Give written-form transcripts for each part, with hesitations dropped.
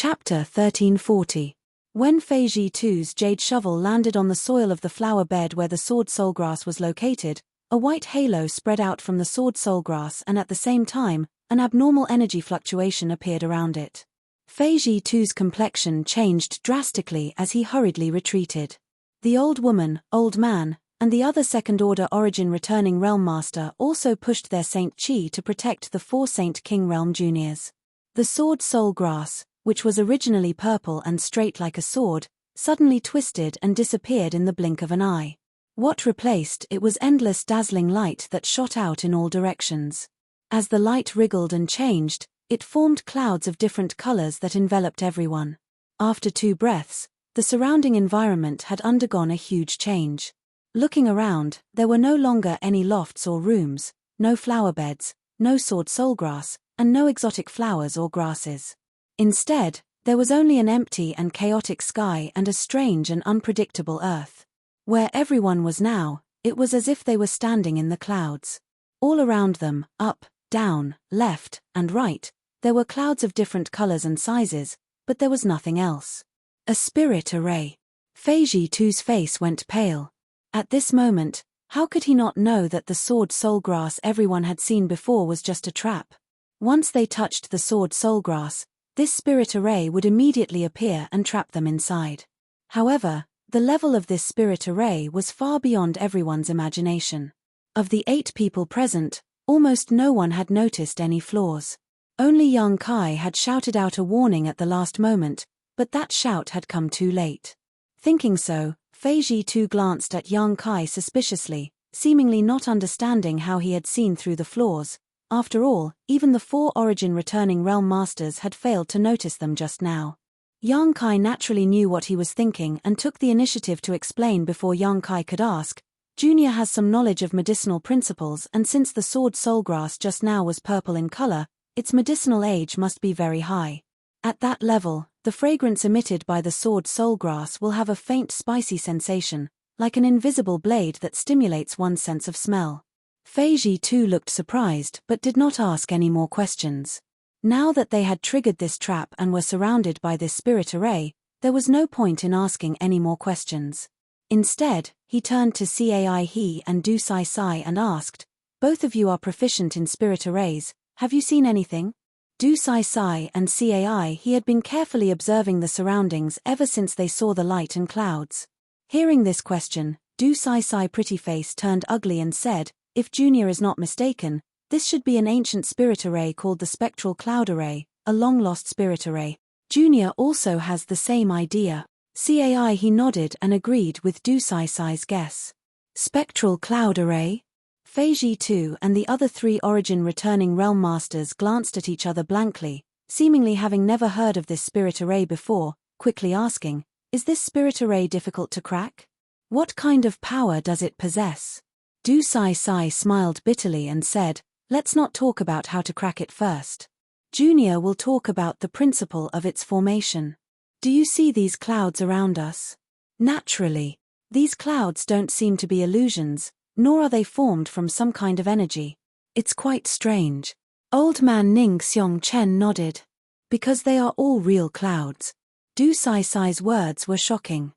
Chapter 1340. When Fei Ji-Tu's jade shovel landed on the soil of the flower bed where the sword soulgrass was located, a white halo spread out from the sword soulgrass and at the same time, an abnormal energy fluctuation appeared around it. Fei Ji-Tu's complexion changed drastically as he hurriedly retreated. The old woman, old man, and the other second-order origin returning realm master also pushed their Saint Chi to protect the 4 Saint King realm juniors. The sword soulgrass, which was originally purple and straight like a sword, suddenly twisted and disappeared in the blink of an eye. What replaced it was endless dazzling light that shot out in all directions. As the light wriggled and changed, it formed clouds of different colors that enveloped everyone. After 2 breaths, the surrounding environment had undergone a huge change. Looking around, there were no longer any lofts or rooms, no flower beds, no sword soulgrass, and no exotic flowers or grasses. Instead, there was only an empty and chaotic sky and a strange and unpredictable earth. Where everyone was now, it was as if they were standing in the clouds. All around them, up, down, left, and right, there were clouds of different colors and sizes, but there was nothing else. A spirit array. Fei Ji-Tu's face went pale. At this moment, how could he not know that the sword soulgrass everyone had seen before was just a trap? Once they touched the sword soulgrass, this spirit array would immediately appear and trap them inside. However, the level of this spirit array was far beyond everyone's imagination. Of the 8 people present, almost no one had noticed any flaws. Only Yang Kai had shouted out a warning at the last moment, but that shout had come too late. Thinking so, Fei Ji-Tu glanced at Yang Kai suspiciously, seemingly not understanding how he had seen through the flaws. After all, even the 4 origin returning realm masters had failed to notice them just now. Yang Kai naturally knew what he was thinking and took the initiative to explain before Yang Kai could ask. Junior has some knowledge of medicinal principles, and since the sword soulgrass just now was purple in color, its medicinal age must be very high. At that level, the fragrance emitted by the sword soulgrass will have a faint spicy sensation, like an invisible blade that stimulates one's sense of smell. Fei Ji-Tu looked surprised but did not ask any more questions. Now that they had triggered this trap and were surrounded by this spirit array, there was no point in asking any more questions. Instead, he turned to Cai He and Du Sai Sai and asked, "Both of you are proficient in spirit arrays, have you seen anything?" Du Sai Sai and Cai He had been carefully observing the surroundings ever since they saw the light and clouds. Hearing this question, Du Sai Sai pretty face turned ugly and said, "If Junior is not mistaken, this should be an ancient spirit array called the spectral cloud array, a long-lost spirit array. Junior also has the same idea." Cai He nodded and agreed with Du Sai Sai's guess. Spectral cloud array? Fei Ji-Tu and the other 3 origin returning realm masters glanced at each other blankly, seemingly having never heard of this spirit array before, quickly asking, "Is this spirit array difficult to crack? What kind of power does it possess?" Du Sai Sai smiled bitterly and said, "Let's not talk about how to crack it first. Junior will talk about the principle of its formation. Do you see these clouds around us? Naturally, these clouds don't seem to be illusions, nor are they formed from some kind of energy. It's quite strange." Old man Ning Xiong Chen nodded. "Because they are all real clouds." Du Sai Sai's words were shocking.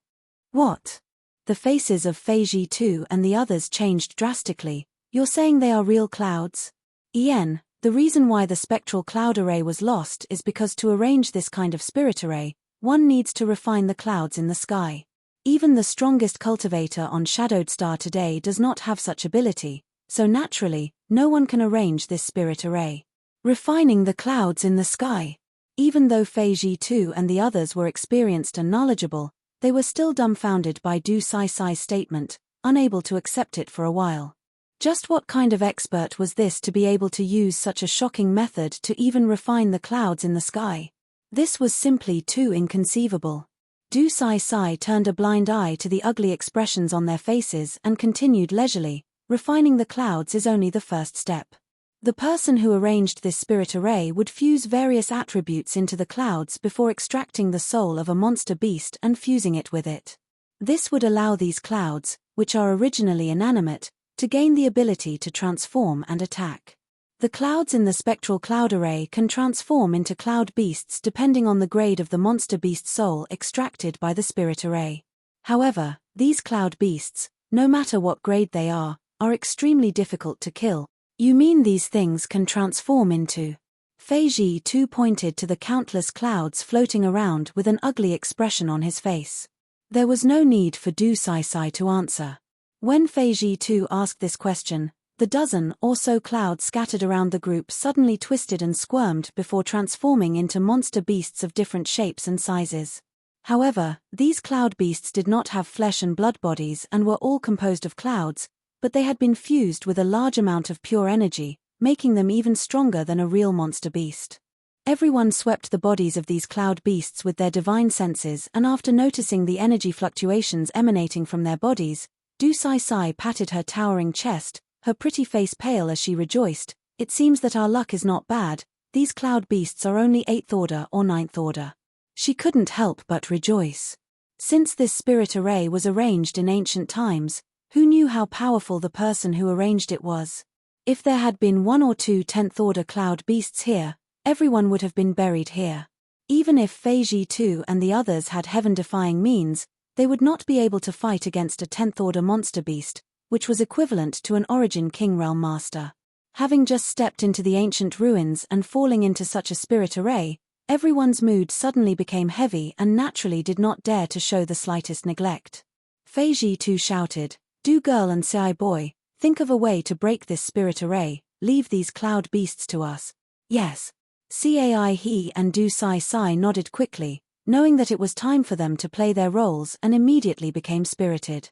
"What?" The faces of Fei Ji-Tu and the others changed drastically. "You're saying they are real clouds?" "Ien, the reason why the spectral cloud array was lost is because to arrange this kind of spirit array, one needs to refine the clouds in the sky. Even the strongest cultivator on Shadowed Star today does not have such ability, so naturally, no one can arrange this spirit array. Refining the clouds in the sky. Even though Fei Ji-Tu and the others were experienced and knowledgeable, they were still dumbfounded by Du Sai Sai's statement, unable to accept it for a while. Just what kind of expert was this to be able to use such a shocking method to even refine the clouds in the sky? This was simply too inconceivable. Du Sai Sai turned a blind eye to the ugly expressions on their faces and continued leisurely, "Refining the clouds is only the first step. The person who arranged this spirit array would fuse various attributes into the clouds before extracting the soul of a monster beast and fusing it with it. This would allow these clouds, which are originally inanimate, to gain the ability to transform and attack. The clouds in the spectral cloud array can transform into cloud beasts depending on the grade of the monster beast soul extracted by the spirit array. However, these cloud beasts, no matter what grade they are extremely difficult to kill. You mean these things can transform into? Feiji too pointed to the countless clouds floating around with an ugly expression on his face. There was no need for Du Sai to answer. When Feiji too asked this question, the dozen or so clouds scattered around the group suddenly twisted and squirmed before transforming into monster beasts of different shapes and sizes. However, these cloud beasts did not have flesh and blood bodies and were all composed of clouds, but they had been fused with a large amount of pure energy, making them even stronger than a real monster beast. Everyone swept the bodies of these cloud beasts with their divine senses, and after noticing the energy fluctuations emanating from their bodies, Du Sai patted her towering chest, her pretty face pale as she rejoiced. It seems that our luck is not bad, these cloud beasts are only 8th order or 9th order. She couldn't help but rejoice. Since this spirit array was arranged in ancient times, who knew how powerful the person who arranged it was? If there had been 1 or 2 10th order cloud beasts here, everyone would have been buried here. Even if Feiji too and the others had heaven-defying means, they would not be able to fight against a 10th order monster beast, which was equivalent to an Origin King Realm Master. Having just stepped into the ancient ruins and falling into such a spirit array, everyone's mood suddenly became heavy and naturally did not dare to show the slightest neglect. Feiji too shouted, "Do girl and Sai boy, think of a way to break this spirit array, leave these cloud beasts to us." Yes. Cai he and Du Sai nodded quickly, knowing that it was time for them to play their roles, and immediately became spirited.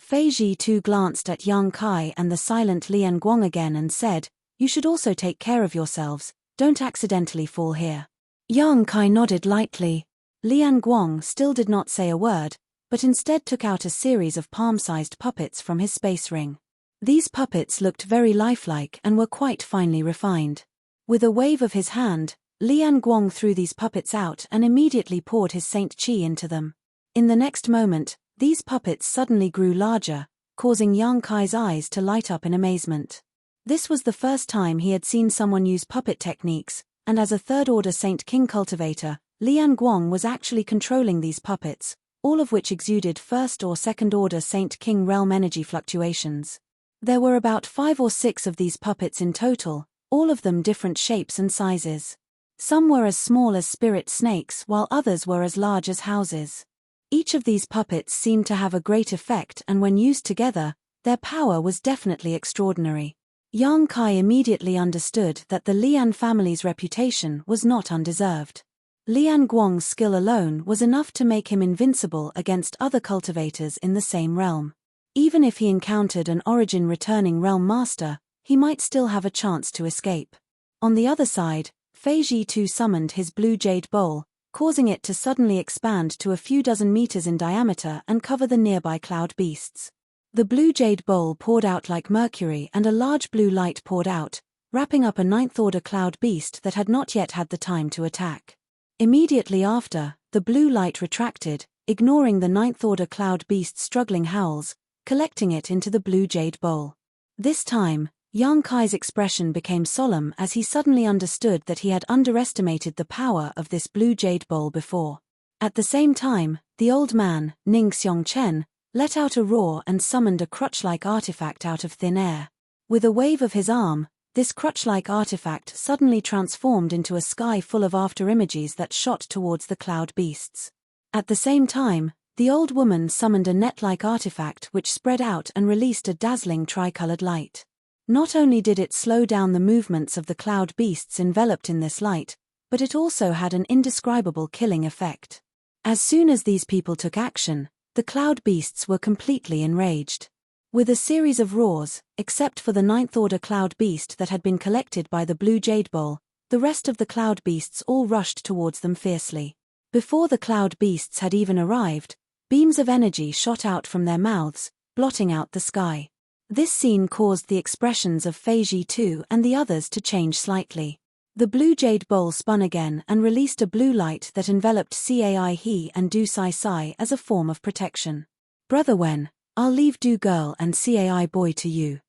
Feiji too glanced at Yang Kai and the silent Lian Guang again and said, "You should also take care of yourselves, don't accidentally fall here." Yang Kai nodded lightly. Lian Guang still did not say a word, but instead took out a series of palm-sized puppets from his space ring. These puppets looked very lifelike and were quite finely refined. With a wave of his hand, Lian Guang threw these puppets out and immediately poured his Saint Qi into them. In the next moment, these puppets suddenly grew larger, causing Yang Kai's eyes to light up in amazement. This was the first time he had seen someone use puppet techniques, and as a third-order Saint King cultivator, Lian Guang was actually controlling these puppets, all of which exuded first or second-order Saint King realm energy fluctuations. There were about 5 or 6 of these puppets in total, all of them different shapes and sizes. Some were as small as spirit snakes while others were as large as houses. Each of these puppets seemed to have a great effect, and when used together, their power was definitely extraordinary. Yang Kai immediately understood that the Lian family's reputation was not undeserved. Lian Guang's skill alone was enough to make him invincible against other cultivators in the same realm. Even if he encountered an Origin returning realm master, he might still have a chance to escape. On the other side, Feiji too summoned his blue jade bowl, causing it to suddenly expand to a few dozen meters in diameter and cover the nearby cloud beasts. The blue jade bowl poured out like mercury, and a large blue light poured out, wrapping up a 9th order cloud beast that had not yet had the time to attack. Immediately after, the blue light retracted, ignoring the 9th order cloud beast's struggling howls, collecting it into the blue jade bowl. This time, Yang Kai's expression became solemn as he suddenly understood that he had underestimated the power of this blue jade bowl before. At the same time, the old man, Ning Xiongchen, let out a roar and summoned a crutch-like artifact out of thin air. With a wave of his arm, this crutch-like artifact suddenly transformed into a sky full of afterimages that shot towards the cloud beasts. At the same time, the old woman summoned a net-like artifact which spread out and released a dazzling tricolored light. Not only did it slow down the movements of the cloud beasts enveloped in this light, but it also had an indescribable killing effect. As soon as these people took action, the cloud beasts were completely enraged. With a series of roars, except for the 9th order cloud beast that had been collected by the blue jade bowl, the rest of the cloud beasts all rushed towards them fiercely. Before the cloud beasts had even arrived, beams of energy shot out from their mouths, blotting out the sky. This scene caused the expressions of Feiji too and the others to change slightly. The blue jade bowl spun again and released a blue light that enveloped Cai he and Du Sai as a form of protection. "Brother Wen, I'll leave Du girl and Cai boy to you."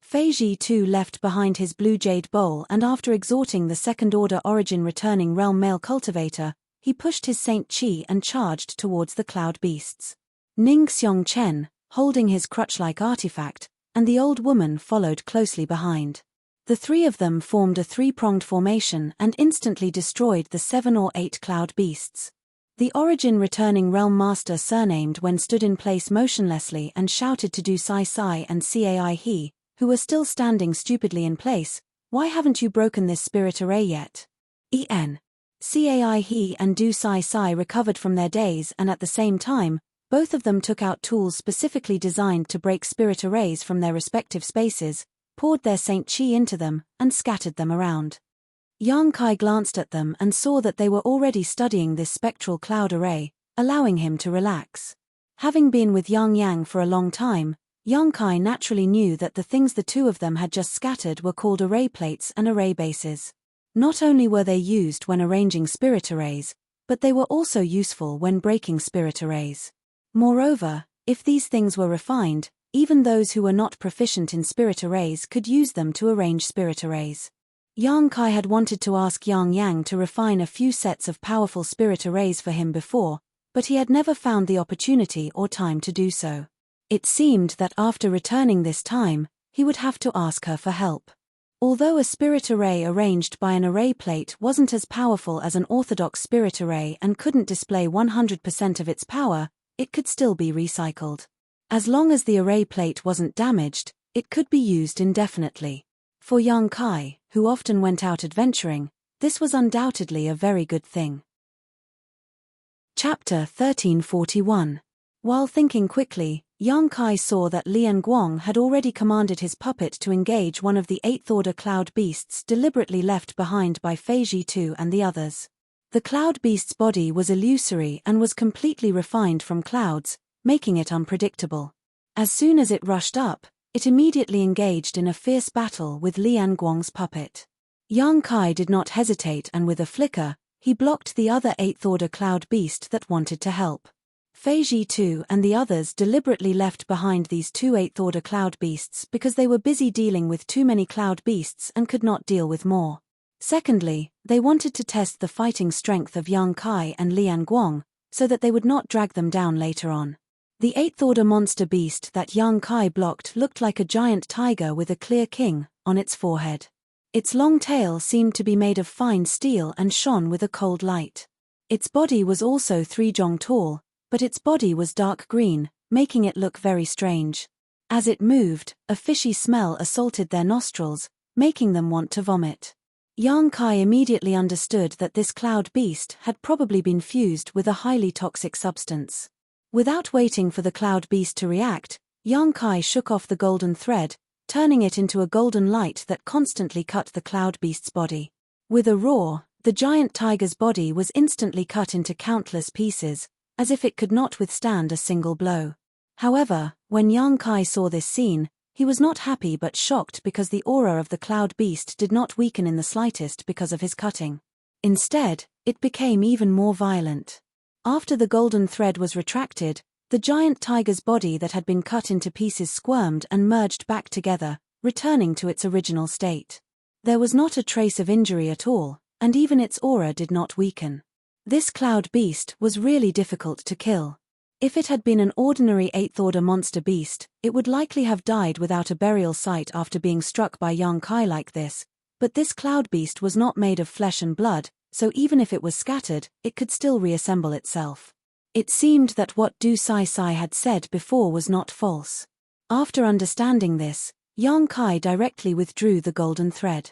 Feiji too left behind his blue jade bowl, and after exhorting the second-order origin returning realm male cultivator, he pushed his Saint Chi and charged towards the cloud beasts. Ning Xiong Chen, holding his crutch-like artifact, and the old woman followed closely behind. The three of them formed a three-pronged formation and instantly destroyed the 7 or 8 cloud beasts. The origin returning realm master surnamed Wen stood in place motionlessly and shouted to Du Sai Sai and Cai He, who were still standing stupidly in place, "Why haven't you broken this spirit array yet?" Cai He and Du Sai Sai recovered from their daze, and at the same time, both of them took out tools specifically designed to break spirit arrays from their respective spaces, poured their Saint Chi into them, and scattered them around. Yang Kai glanced at them and saw that they were already studying this spectral cloud array, allowing him to relax. Having been with Yang Yang for a long time, Yang Kai naturally knew that the things the two of them had just scattered were called array plates and array bases. Not only were they used when arranging spirit arrays, but they were also useful when breaking spirit arrays. Moreover, if these things were refined, even those who were not proficient in spirit arrays could use them to arrange spirit arrays. Yang Kai had wanted to ask Yang Yang to refine a few sets of powerful spirit arrays for him before, but he had never found the opportunity or time to do so. It seemed that after returning this time, he would have to ask her for help. Although a spirit array arranged by an array plate wasn't as powerful as an orthodox spirit array and couldn't display 100% of its power, it could still be recycled. As long as the array plate wasn't damaged, it could be used indefinitely. For Yang Kai, who often went out adventuring, this was undoubtedly a very good thing. Chapter 1341. While thinking quickly, Yang Kai saw that Lian Guang had already commanded his puppet to engage one of the 8th-order cloud beasts deliberately left behind by Feiji Tu and the others. The cloud beast's body was illusory and was completely refined from clouds, making it unpredictable. As soon as it rushed up, it immediately engaged in a fierce battle with Lian Guang's puppet. Yang Kai did not hesitate, and with a flicker, he blocked the other 8th-order cloud beast that wanted to help. Feiji Tu and the others deliberately left behind these two 8th-order cloud beasts because they were busy dealing with too many cloud beasts and could not deal with more. Secondly, they wanted to test the fighting strength of Yang Kai and Lian Guang, so that they would not drag them down later on. The 8th-order monster beast that Yang Kai blocked looked like a giant tiger with a clear king on its forehead. Its long tail seemed to be made of fine steel and shone with a cold light. Its body was also 3 jong tall, but its body was dark green, making it look very strange. As it moved, a fishy smell assaulted their nostrils, making them want to vomit. Yang Kai immediately understood that this cloud beast had probably been fused with a highly toxic substance. Without waiting for the cloud beast to react, Yang Kai shook off the golden thread, turning it into a golden light that constantly cut the cloud beast's body. With a roar, the giant tiger's body was instantly cut into countless pieces, as if it could not withstand a single blow. However, when Yang Kai saw this scene, he was not happy but shocked because the aura of the cloud beast did not weaken in the slightest because of his cutting. Instead, it became even more violent. After the golden thread was retracted, the giant tiger's body that had been cut into pieces squirmed and merged back together, returning to its original state. There was not a trace of injury at all, and even its aura did not weaken. This cloud beast was really difficult to kill. If it had been an ordinary 8th-order monster beast, it would likely have died without a burial site after being struck by Yang Kai like this, but this cloud beast was not made of flesh and blood, so even if it was scattered, it could still reassemble itself. It seemed that what Du Sai Sai had said before was not false. After understanding this, Yang Kai directly withdrew the golden thread.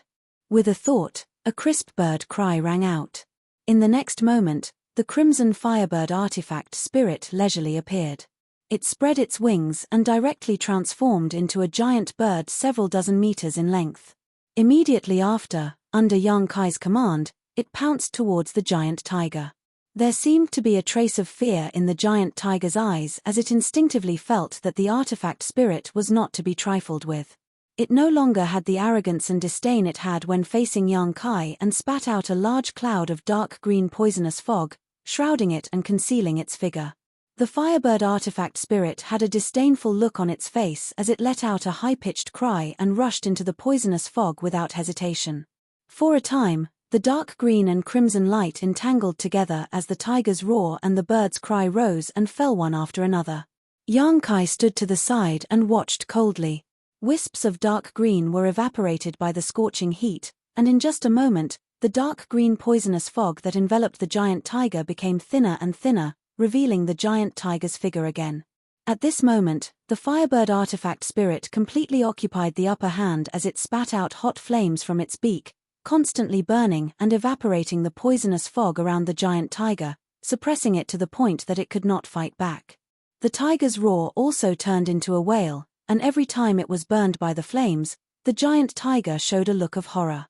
With a thought, a crisp bird cry rang out. In the next moment, the crimson firebird artifact spirit leisurely appeared. It spread its wings and directly transformed into a giant bird several dozen meters in length. Immediately after, under Yang Kai's command, it pounced towards the giant tiger. There seemed to be a trace of fear in the giant tiger's eyes as it instinctively felt that the artifact spirit was not to be trifled with. It no longer had the arrogance and disdain it had when facing Yang Kai and spat out a large cloud of dark green poisonous fog, shrouding it and concealing its figure. The Firebird artifact spirit had a disdainful look on its face as it let out a high-pitched cry and rushed into the poisonous fog without hesitation. For a time, the dark green and crimson light entangled together as the tiger's roar and the bird's cry rose and fell one after another. Yang Kai stood to the side and watched coldly. Wisps of dark green were evaporated by the scorching heat, and in just a moment, the dark green poisonous fog that enveloped the giant tiger became thinner and thinner, revealing the giant tiger's figure again. At this moment, the Firebird artifact spirit completely occupied the upper hand as it spat out hot flames from its beak, constantly burning and evaporating the poisonous fog around the giant tiger, suppressing it to the point that it could not fight back. The tiger's roar also turned into a wail, and every time it was burned by the flames, the giant tiger showed a look of horror.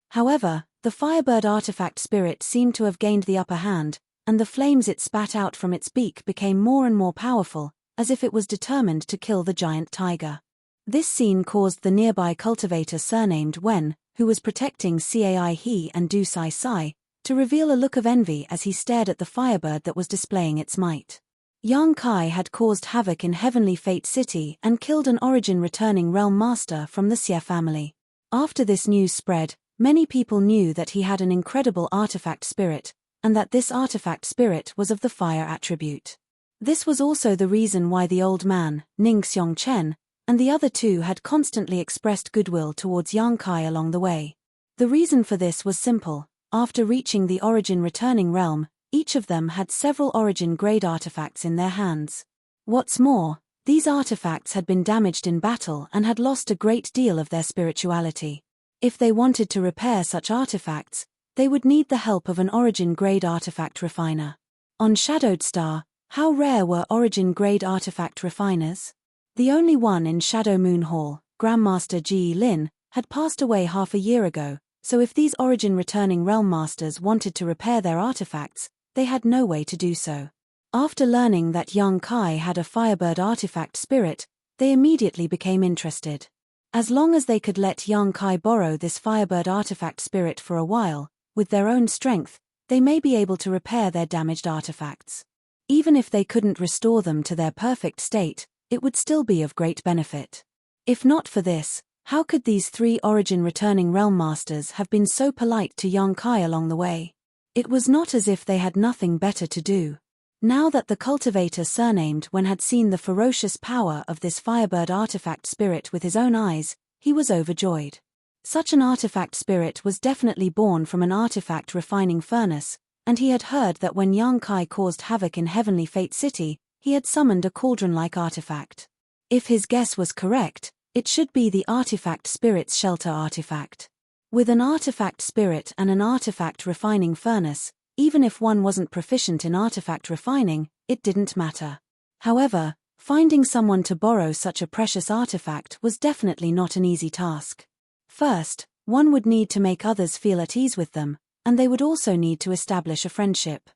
However, the Firebird artifact spirit seemed to have gained the upper hand, and the flames it spat out from its beak became more and more powerful, as if it was determined to kill the giant tiger. This scene caused the nearby cultivator surnamed Wen, who was protecting Cai He and Du Sai Sai, to reveal a look of envy as he stared at the Firebird that was displaying its might. Yang Kai had caused havoc in Heavenly Fate City and killed an origin returning realm master from the Xie family. After this news spread, many people knew that he had an incredible artifact spirit, and that this artifact spirit was of the fire attribute. This was also the reason why the old man, Ning Xiongchen, and the other two had constantly expressed goodwill towards Yang Kai along the way. The reason for this was simple: after reaching the origin returning realm, each of them had several origin-grade artifacts in their hands. What's more, these artifacts had been damaged in battle and had lost a great deal of their spirituality. If they wanted to repair such artifacts, they would need the help of an origin-grade artifact refiner. On Shadowed Star, how rare were origin-grade artifact refiners? The only one in Shadow Moon Hall, Grandmaster Ji Lin, had passed away half a year ago, so if these origin-returning realm masters wanted to repair their artifacts, they had no way to do so. After learning that Yang Kai had a Firebird artifact spirit, they immediately became interested. As long as they could let Yang Kai borrow this Firebird artifact spirit for a while, with their own strength, they may be able to repair their damaged artifacts. Even if they couldn't restore them to their perfect state, it would still be of great benefit. If not for this, how could these three origin-returning realm masters have been so polite to Yang Kai along the way? It was not as if they had nothing better to do. Now that the cultivator surnamed Wen had seen the ferocious power of this Firebird artifact spirit with his own eyes, he was overjoyed. Such an artifact spirit was definitely born from an artifact refining furnace, and he had heard that when Yang Kai caused havoc in Heavenly Fate City, he had summoned a cauldron-like artifact. If his guess was correct, it should be the artifact spirit's shelter artifact. With an artifact spirit and an artifact refining furnace, even if one wasn't proficient in artifact refining, it didn't matter. However, finding someone to borrow such a precious artifact was definitely not an easy task. First, one would need to make others feel at ease with them, and they would also need to establish a friendship.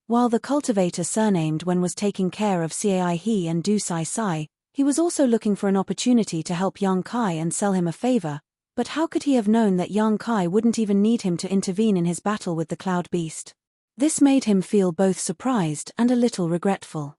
While the cultivator surnamed Wen was taking care of Cai He and Du Sai Sai, he was also looking for an opportunity to help Yang Kai and sell him a favor, but how could he have known that Yang Kai wouldn't even need him to intervene in his battle with the Cloud Beast? This made him feel both surprised and a little regretful.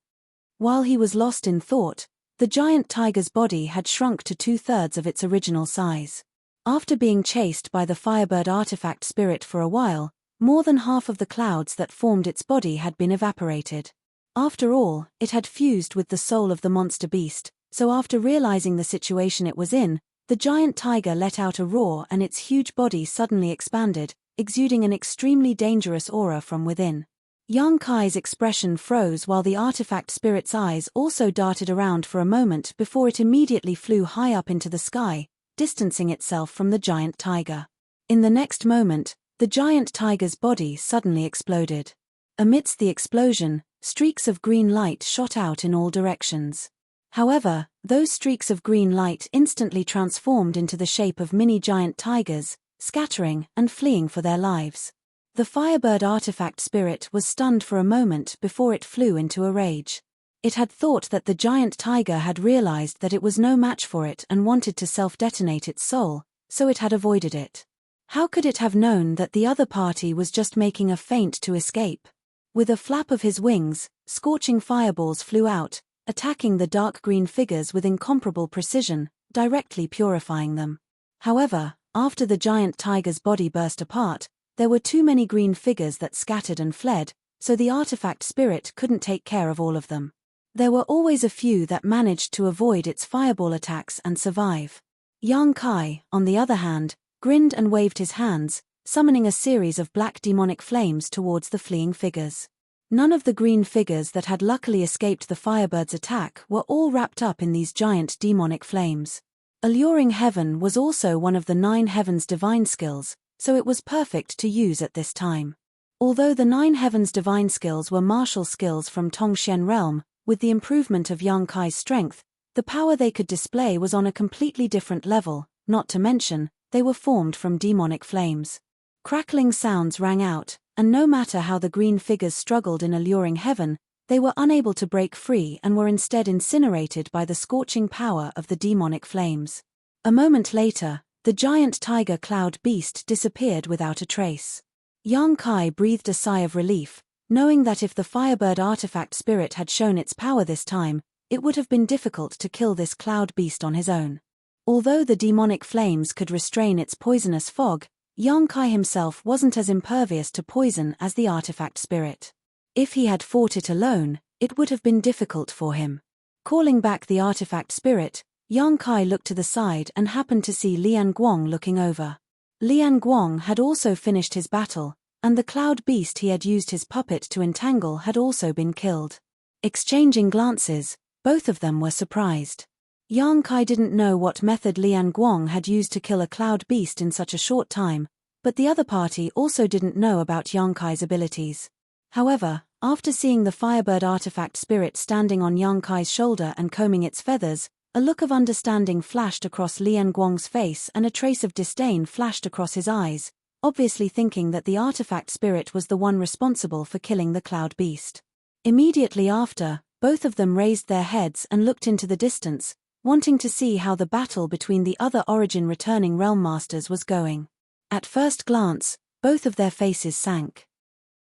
While he was lost in thought, the giant tiger's body had shrunk to 2/3 of its original size. After being chased by the Firebird artifact spirit for a while, more than half of the clouds that formed its body had been evaporated. After all, it had fused with the soul of the monster beast, so after realizing the situation it was in, the giant tiger let out a roar and its huge body suddenly expanded, exuding an extremely dangerous aura from within. Yang Kai's expression froze while the artifact spirit's eyes also darted around for a moment before it immediately flew high up into the sky, distancing itself from the giant tiger. In the next moment, the giant tiger's body suddenly exploded. Amidst the explosion, streaks of green light shot out in all directions. However, those streaks of green light instantly transformed into the shape of mini giant tigers, scattering and fleeing for their lives. The Firebird artifact spirit was stunned for a moment before it flew into a rage. It had thought that the giant tiger had realized that it was no match for it and wanted to self-detonate its soul, so it had avoided it. How could it have known that the other party was just making a feint to escape? With a flap of his wings, scorching fireballs flew out, attacking the dark green figures with incomparable precision, directly purifying them. However, after the giant tiger's body burst apart, there were too many green figures that scattered and fled, so the artifact spirit couldn't take care of all of them. There were always a few that managed to avoid its fireball attacks and survive. Yang Kai, on the other hand, grinned and waved his hands, summoning a series of black demonic flames towards the fleeing figures. None of the green figures that had luckily escaped the firebird's attack were all wrapped up in these giant demonic flames. Alluring Heaven was also one of the 9 Heavens divine skills, so it was perfect to use at this time. Although the 9 Heavens divine skills were martial skills from Tongxian realm, with the improvement of Yang Kai's strength, the power they could display was on a completely different level, not to mention, they were formed from demonic flames. Crackling sounds rang out, and no matter how the green figures struggled in Alluring Heaven, they were unable to break free and were instead incinerated by the scorching power of the demonic flames. A moment later, the giant tiger cloud beast disappeared without a trace. Yang Kai breathed a sigh of relief, knowing that if the Firebird artifact spirit had shown its power this time, it would have been difficult to kill this cloud beast on his own. Although the demonic flames could restrain its poisonous fog, Yang Kai himself wasn't as impervious to poison as the artifact spirit. If he had fought it alone, it would have been difficult for him. Calling back the artifact spirit, Yang Kai looked to the side and happened to see Lian Guang looking over. Lian Guang had also finished his battle, and the cloud beast he had used his puppet to entangle had also been killed. Exchanging glances, both of them were surprised. Yang Kai didn't know what method Lian Guang had used to kill a cloud beast in such a short time, but the other party also didn't know about Yang Kai's abilities. However, after seeing the Firebird artifact spirit standing on Yang Kai's shoulder and combing its feathers, a look of understanding flashed across Lian Guang's face and a trace of disdain flashed across his eyes, obviously thinking that the artifact spirit was the one responsible for killing the cloud beast. Immediately after, both of them raised their heads and looked into the distance, wanting to see how the battle between the other origin returning realm masters was going. At first glance, both of their faces sank.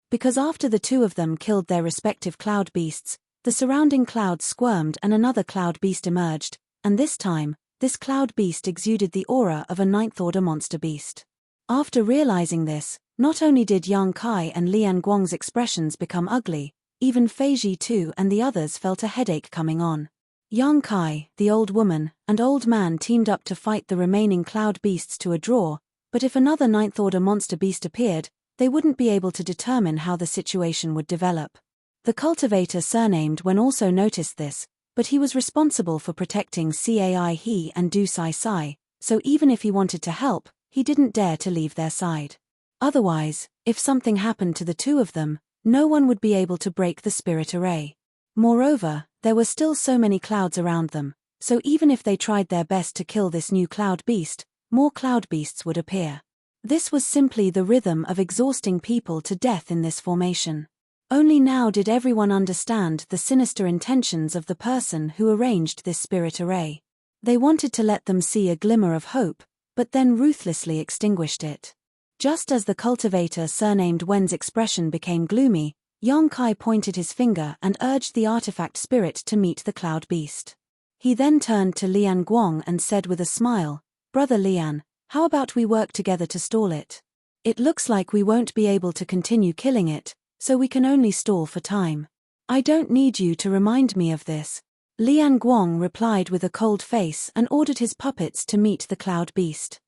Because after the two of them killed their respective cloud beasts, the surrounding clouds squirmed and another cloud beast emerged, and this time, this cloud beast exuded the aura of a 9th order monster beast. After realizing this, not only did Yang Kai and Lian Guang's expressions become ugly, even Fei Ji too and the others felt a headache coming on. Yang Kai, the old woman, and old man teamed up to fight the remaining cloud beasts to a draw, but if another 9th order monster beast appeared, they wouldn't be able to determine how the situation would develop. The cultivator surnamed Wen also noticed this, but he was responsible for protecting Cai He and Du Sai Sai, so even if he wanted to help, he didn't dare to leave their side. Otherwise, if something happened to the two of them, no one would be able to break the spirit array. Moreover, there were still so many clouds around them, so even if they tried their best to kill this new cloud beast, more cloud beasts would appear. This was simply the rhythm of exhausting people to death in this formation. Only now did everyone understand the sinister intentions of the person who arranged this spirit array. They wanted to let them see a glimmer of hope, but then ruthlessly extinguished it. Just as the cultivator surnamed Wen's expression became gloomy, Yang Kai pointed his finger and urged the artifact spirit to meet the cloud beast. He then turned to Lian Guang and said with a smile, "Brother Lian, how about we work together to stall it? It looks like we won't be able to continue killing it, so we can only stall for time." "I don't need you to remind me of this," Lian Guang replied with a cold face and ordered his puppets to meet the cloud beast.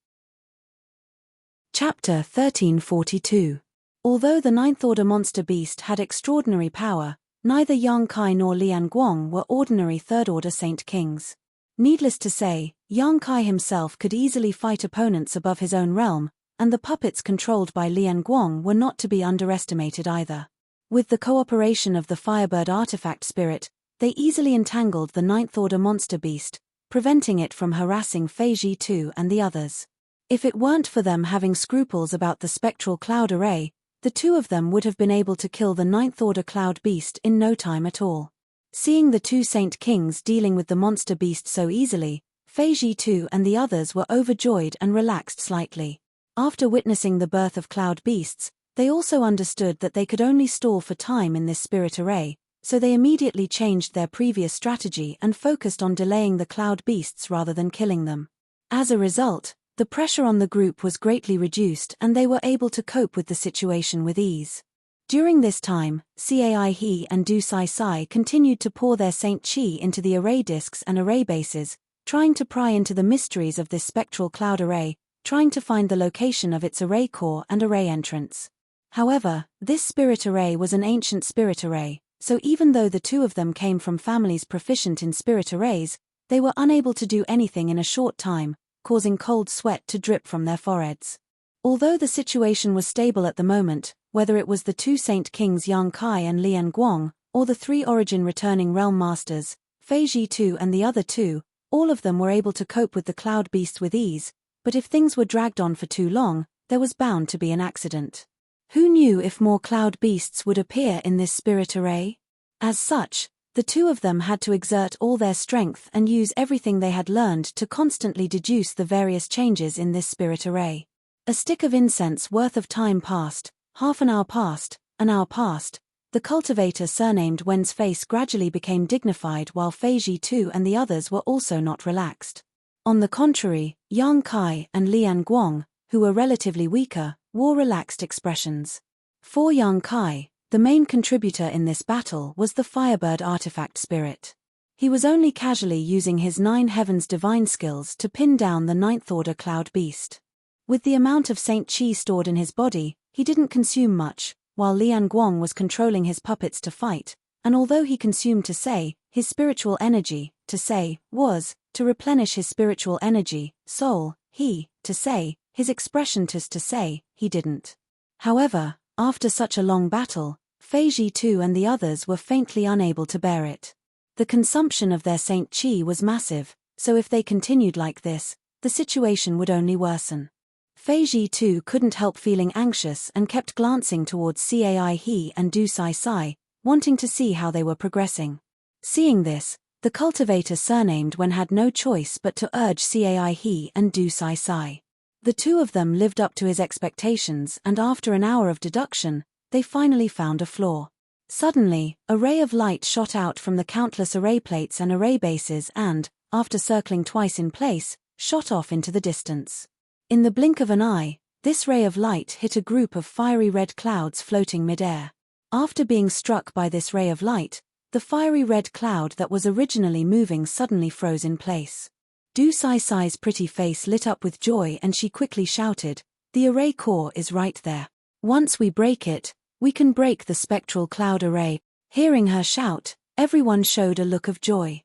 Chapter 1342. Although the 9th order monster beast had extraordinary power, neither Yang Kai nor Lian Guang were ordinary 3rd order Saint Kings. Needless to say, Yang Kai himself could easily fight opponents above his own realm, and the puppets controlled by Lian Guang were not to be underestimated either. With the cooperation of the Firebird artifact spirit, they easily entangled the 9th order monster beast, preventing it from harassing Fei Ji Tu and the others. If it weren't for them having scruples about the spectral cloud array, the two of them would have been able to kill the 9th order cloud beast in no time at all. Seeing the two Saint Kings dealing with the monster beast so easily, Fei Ji Tu and the others were overjoyed and relaxed slightly. After witnessing the birth of cloud beasts, They also understood that they could only stall for time in this spirit array, so they immediately changed their previous strategy and focused on delaying the cloud beasts rather than killing them. As a result, the pressure on the group was greatly reduced and they were able to cope with the situation with ease. During this time, Cai He and Du Sai Sai continued to pour their Saint Chi into the array disks and array bases, trying to pry into the mysteries of this spectral cloud array, trying to find the location of its array core and array entrance. However, this spirit array was an ancient spirit array, so even though the two of them came from families proficient in spirit arrays, they were unable to do anything in a short time, causing cold sweat to drip from their foreheads. Although the situation was stable at the moment, whether it was the two Saint Kings Yang Kai and Lian Guang, or the three origin returning realm masters, Fei Ji Tu and the other two, all of them were able to cope with the cloud beast with ease, but if things were dragged on for too long, there was bound to be an accident. Who knew if more cloud beasts would appear in this spirit array? As such, the two of them had to exert all their strength and use everything they had learned to constantly deduce the various changes in this spirit array. A stick of incense worth of time passed, half an hour passed, an hour passed. The cultivator surnamed Wen's face gradually became dignified while Fei Ji Tu and the others were also not relaxed. On the contrary, Yang Kai and Lian Guang, who were relatively weaker, wore relaxed expressions. For Yang Kai, the main contributor in this battle was the Firebird artifact spirit. He was only casually using his 9 heavens divine skills to pin down the 9th order cloud beast. With the amount of Saint Chi stored in his body, he didn't consume much, while Lian Guang was controlling his puppets to fight, and although he consumed to say, his spiritual energy, to say, was, to replenish his spiritual energy, soul, he, to say, his expression to say, he didn't. However, after such a long battle, Fei Ji Tu and the others were faintly unable to bear it. The consumption of their Saint Chi was massive, so if they continued like this, the situation would only worsen. Fei Ji Tu couldn't help feeling anxious and kept glancing towards Cai He and Du Sai Sai, wanting to see how they were progressing. Seeing this, the cultivator surnamed Wen had no choice but to urge Cai He and Du Sai Sai. The two of them lived up to his expectations and after an hour of deduction, they finally found a flaw. Suddenly, a ray of light shot out from the countless array plates and array bases and, after circling twice in place, shot off into the distance. In the blink of an eye, this ray of light hit a group of fiery red clouds floating mid-air. After being struck by this ray of light, the fiery red cloud that was originally moving suddenly froze in place. Du Sai Sai's pretty face lit up with joy and she quickly shouted, "The array core is right there. Once we break it, we can break the spectral cloud array." Hearing her shout, everyone showed a look of joy.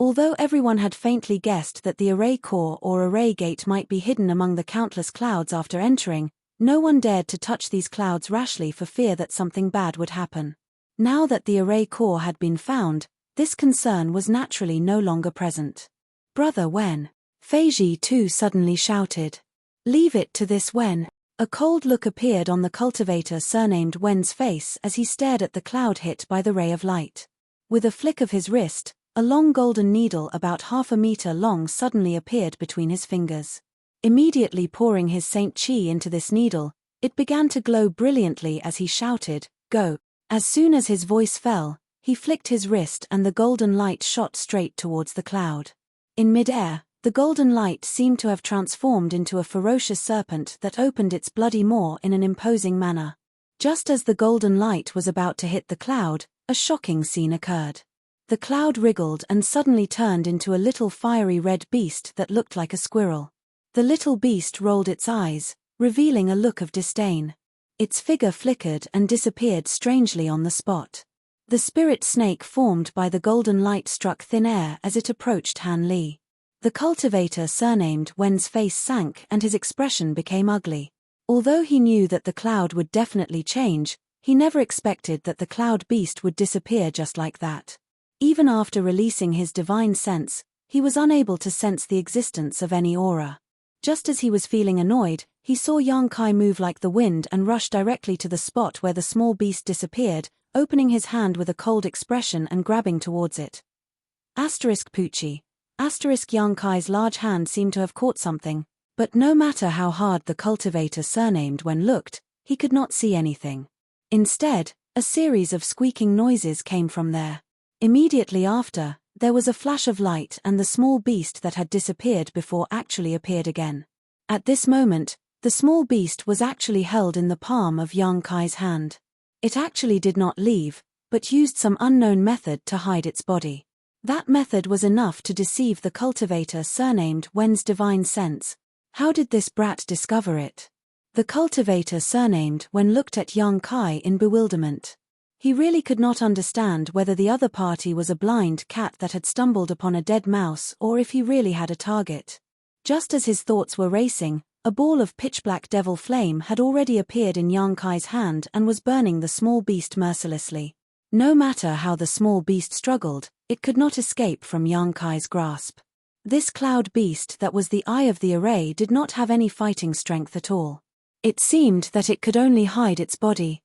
Although everyone had faintly guessed that the array core or array gate might be hidden among the countless clouds after entering, no one dared to touch these clouds rashly for fear that something bad would happen. Now that the array core had been found, this concern was naturally no longer present. "Brother Wen," Fei Ji Tu suddenly shouted. "Leave it to this Wen." A cold look appeared on the cultivator surnamed Wen's face as he stared at the cloud hit by the ray of light. With a flick of his wrist, a long golden needle about half a meter long suddenly appeared between his fingers. Immediately pouring his Saint Chi into this needle, it began to glow brilliantly as he shouted, "Go." As soon as his voice fell, he flicked his wrist and the golden light shot straight towards the cloud. In mid-air, the golden light seemed to have transformed into a ferocious serpent that opened its bloody maw in an imposing manner. Just as the golden light was about to hit the cloud, a shocking scene occurred. The cloud wriggled and suddenly turned into a little fiery red beast that looked like a squirrel. The little beast rolled its eyes, revealing a look of disdain. Its figure flickered and disappeared strangely on the spot. The spirit snake formed by the golden light struck thin air as it approached Han Li. The cultivator surnamed Wen's face sank and his expression became ugly. Although he knew that the cloud would definitely change, he never expected that the cloud beast would disappear just like that. Even after releasing his divine sense, he was unable to sense the existence of any aura. Just as he was feeling annoyed, he saw Yang Kai move like the wind and rush directly to the spot where the small beast disappeared, opening his hand with a cold expression and grabbing towards it. Poochie. Yang Kai's large hand seemed to have caught something, but no matter how hard the cultivator surnamed Wen looked, He could not see anything. Instead, a series of squeaking noises came from there. Immediately after, there was a flash of light and the small beast that had disappeared before actually appeared again. At this moment, the small beast was actually held in the palm of Yang Kai's hand. It actually did not leave, but used some unknown method to hide its body. That method was enough to deceive the cultivator surnamed Wen's divine sense. How did this brat discover it? The cultivator surnamed Wen looked at Yang Kai in bewilderment. He really could not understand whether the other party was a blind cat that had stumbled upon a dead mouse or if he really had a target. Just as his thoughts were racing, a ball of pitch-black devil flame had already appeared in Yang Kai's hand and was burning the small beast mercilessly. No matter how the small beast struggled, it could not escape from Yang Kai's grasp. This cloud beast that was the eye of the array did not have any fighting strength at all. It seemed that it could only hide its body.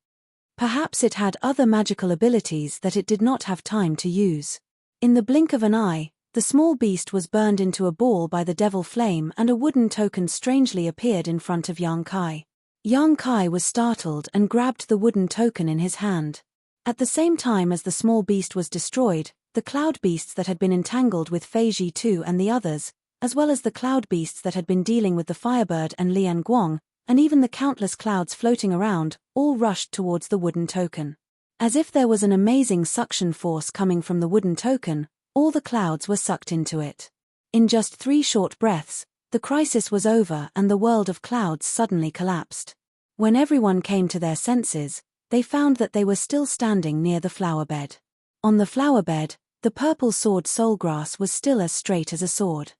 Perhaps it had other magical abilities that it did not have time to use. In the blink of an eye, the small beast was burned into a ball by the devil flame and a wooden token strangely appeared in front of Yang Kai. Yang Kai was startled and grabbed the wooden token in his hand. At the same time as the small beast was destroyed, the cloud beasts that had been entangled with Fei Ji Tu and the others, as well as the cloud beasts that had been dealing with the Firebird and Lian Guang, and even the countless clouds floating around, all rushed towards the wooden token. As if there was an amazing suction force coming from the wooden token, all the clouds were sucked into it. In just 3 short breaths, the crisis was over and the world of clouds suddenly collapsed. When everyone came to their senses, they found that they were still standing near the flower bed. On the flower bed, the purple sword soulgrass was still as straight as a sword.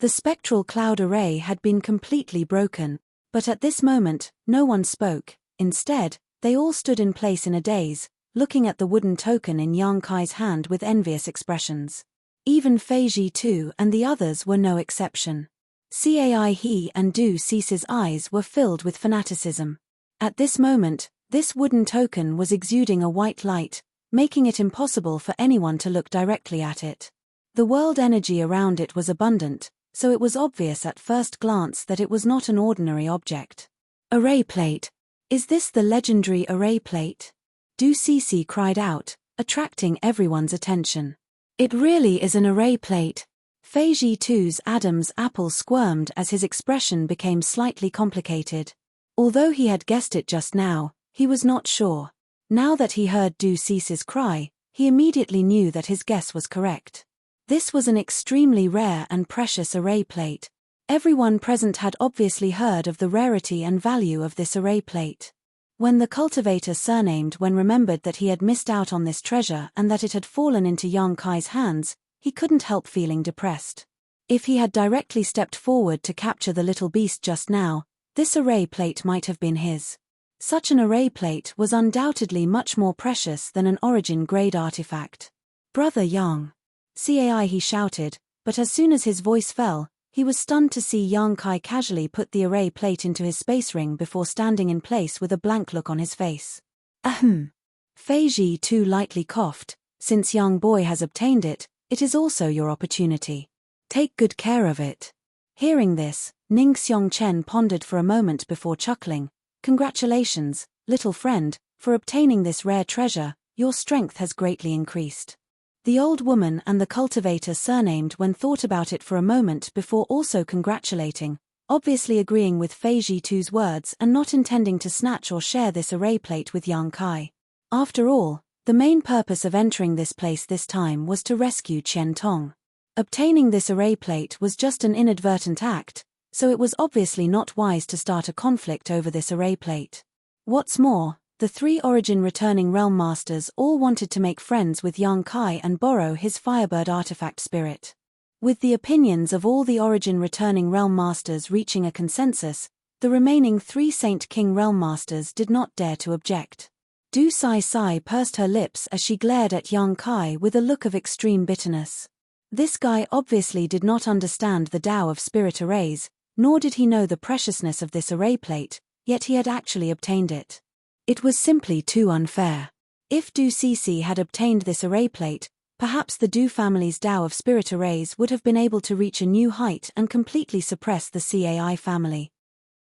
The spectral cloud array had been completely broken, but at this moment, no one spoke. Instead, they all stood in place in a daze, looking at the wooden token in Yang Kai's hand with envious expressions. Even Fei Ji Tu and the others were no exception. Cai He and Du Cease's eyes were filled with fanaticism. At this moment, this wooden token was exuding a white light, making it impossible for anyone to look directly at it. The world energy around it was abundant, so it was obvious at first glance that it was not an ordinary object. Array plate. Is this the legendary array plate? Du Cease cried out, attracting everyone's attention. It really is an array plate. Fei Ji Tu's Adam's apple squirmed as his expression became slightly complicated. Although he had guessed it just now, he was not sure. Now that he heard Du Cease's cry, he immediately knew that his guess was correct. This was an extremely rare and precious array plate. Everyone present had obviously heard of the rarity and value of this array plate. When the cultivator surnamed Wen remembered that he had missed out on this treasure and that it had fallen into Yang Kai's hands, he couldn't help feeling depressed. If he had directly stepped forward to capture the little beast just now, this array plate might have been his. Such an array plate was undoubtedly much more precious than an origin-grade artifact. Brother Yang. Cai he shouted, but as soon as his voice fell, he was stunned to see Yang Kai casually put the array plate into his space ring before standing in place with a blank look on his face. Ahem. Fei Ji Tu lightly coughed. Since young boy has obtained it, it is also your opportunity. Take good care of it. Hearing this, Ning Xiongchen pondered for a moment before chuckling. Congratulations, little friend, for obtaining this rare treasure, your strength has greatly increased. The old woman and the cultivator surnamed Wen thought about it for a moment before also congratulating, obviously agreeing with Fei Ji Tu's words and not intending to snatch or share this array plate with Yang Kai. After all, the main purpose of entering this place this time was to rescue Qian Tong. Obtaining this array plate was just an inadvertent act, so it was obviously not wise to start a conflict over this array plate. What's more, the 3 origin returning realm masters all wanted to make friends with Yang Kai and borrow his Firebird artifact spirit. With the opinions of all the origin returning realm masters reaching a consensus, the remaining 3 Saint King realm masters did not dare to object. Du Sai pursed her lips as she glared at Yang Kai with a look of extreme bitterness. This guy obviously did not understand the Tao of spirit arrays, nor did he know the preciousness of this array plate, yet he had actually obtained it. It was simply too unfair. If Du Cease had obtained this array plate, perhaps the Du family's Tao of spirit arrays would have been able to reach a new height and completely suppress the Cai family.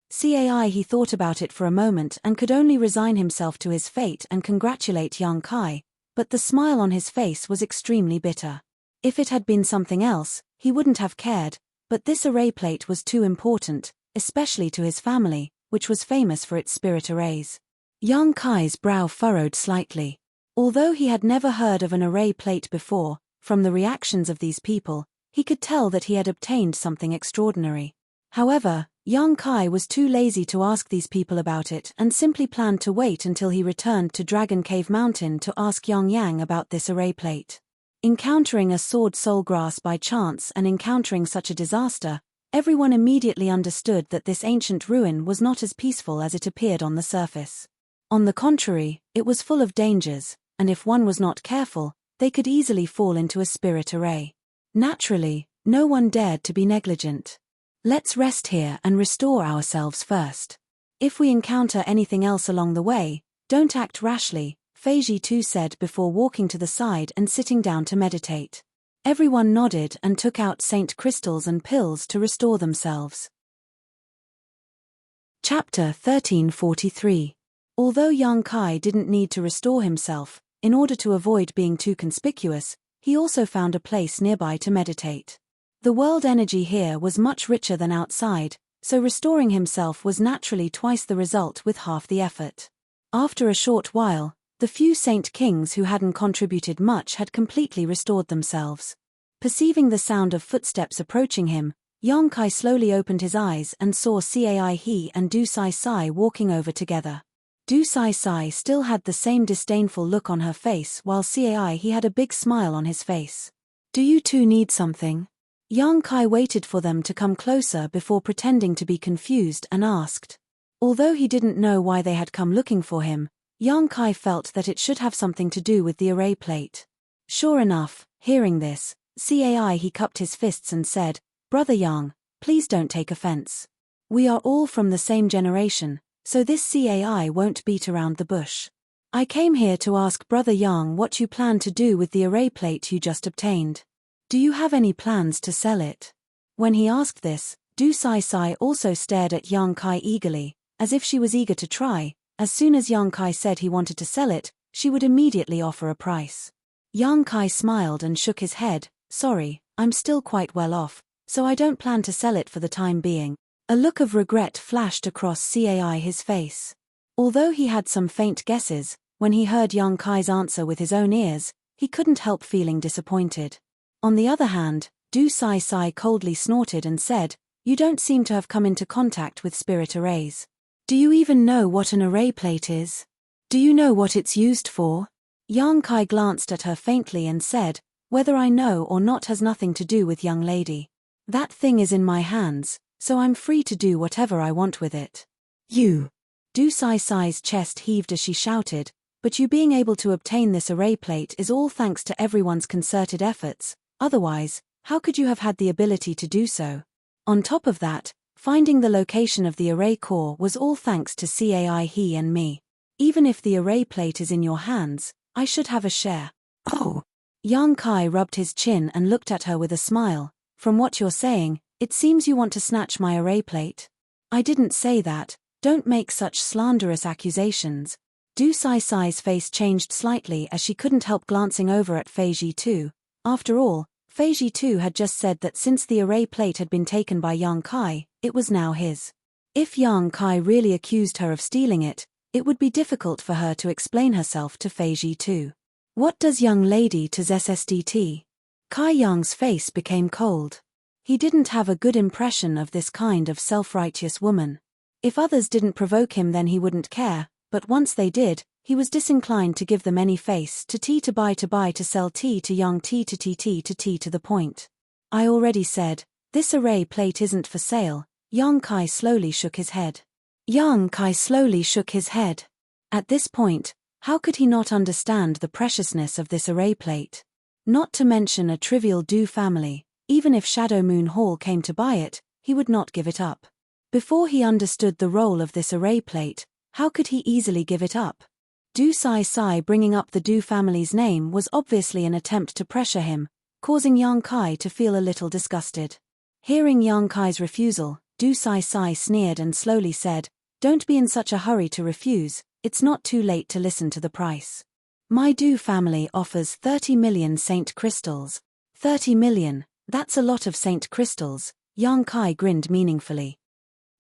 Cai he thought about it for a moment and could only resign himself to his fate and congratulate young Kai, but the smile on his face was extremely bitter. If it had been something else, he wouldn't have cared, but this array plate was too important, especially to his family, which was famous for its spirit arrays. Young Kai's brow furrowed slightly. Although he had never heard of an array plate before, from the reactions of these people, he could tell that he had obtained something extraordinary. However, young Kai was too lazy to ask these people about it and simply planned to wait until he returned to Dragon Cave Mountain to ask Young Yang about this array plate. Encountering a sword soulgrass by chance and encountering such a disaster, everyone immediately understood that this ancient ruin was not as peaceful as it appeared on the surface. On the contrary, it was full of dangers, and if one was not careful, they could easily fall into a spirit array. Naturally, no one dared to be negligent. Let's rest here and restore ourselves first. If we encounter anything else along the way, don't act rashly, Feiji too said before walking to the side and sitting down to meditate. Everyone nodded and took out saint crystals and pills to restore themselves. Chapter 1343. Although young Kai didn't need to restore himself, in order to avoid being too conspicuous, he also found a place nearby to meditate. The world energy here was much richer than outside, so restoring himself was naturally twice the result with half the effort. After a short while, the few saint kings who hadn't contributed much had completely restored themselves. Perceiving the sound of footsteps approaching him, young Kai slowly opened his eyes and saw Cai He and Du Sai Sai walking over together. Du Sai Sai still had the same disdainful look on her face while Cai He had a big smile on his face. Do you two need something? Young Kai waited for them to come closer before pretending to be confused and asked. Although he didn't know why they had come looking for him, young Kai felt that it should have something to do with the array plate. Sure enough, hearing this, Cai He cupped his fists and said, Brother Yang, please don't take offense. We are all from the same generation, so this Cai won't beat around the bush. I came here to ask Brother Yang what you plan to do with the array plate you just obtained. Do you have any plans to sell it? When he asked this, Du Sai Sai also stared at young Kai eagerly, as if she was eager to try. As soon as young Kai said he wanted to sell it, she would immediately offer a price. Young Kai smiled and shook his head. Sorry, I'm still quite well off, so I don't plan to sell it for the time being. A look of regret flashed across Cai His face. Although he had some faint guesses, when he heard young Kai's answer with his own ears, he couldn't help feeling disappointed. On the other hand, Du Sai Sai coldly snorted and said, You don't seem to have come into contact with spirit arrays. Do you even know what an array plate is? Do you know what it's used for? Young Kai glanced at her faintly and said, Whether I know or not has nothing to do with young lady. That thing is in my hands, so I'm free to do whatever I want with it. You. Du Sai Sai's chest heaved as she shouted, But you being able to obtain this array plate is all thanks to everyone's concerted efforts. Otherwise, how could you have had the ability to do so? On top of that, finding the location of the array core was all thanks to Cai He and me. Even if the array plate is in your hands, I should have a share. Oh. Young Kai rubbed his chin and looked at her with a smile. From what you're saying, it seems you want to snatch my array plate. I didn't say that, don't make such slanderous accusations. Du Sai Sai's face changed slightly as she couldn't help glancing over at Feiji too. After all, Feiji too had just said that since the array plate had been taken by young Kai, it was now his. If young Kai really accused her of stealing it, it would be difficult for her to explain herself to Feiji too. What does young lady to SSDT? Kai Young's face became cold. He didn't have a good impression of this kind of self-righteous woman. If others didn't provoke him then he wouldn't care, but once they did, he was disinclined to give them any face to T to buy to sell T to young T to T to the point. I already said, this array plate isn't for sale. Young Kai slowly shook his head. Young Kai slowly shook his head. At this point, how could he not understand the preciousness of this array plate? Not to mention a trivial Du family, even if Shadow Moon Hall came to buy it, he would not give it up. Before he understood the role of this array plate, how could he easily give it up? Du Sai Sai bringing up the Du family's name was obviously an attempt to pressure him, causing young Kai to feel a little disgusted. Hearing young Kai's refusal, Du Sai Sai sneered and slowly said, "Don't be in such a hurry to refuse, it's not too late to listen to the price. My Du family offers 30 million saint crystals." 30 million, that's a lot of saint crystals, Yang Kai grinned meaningfully.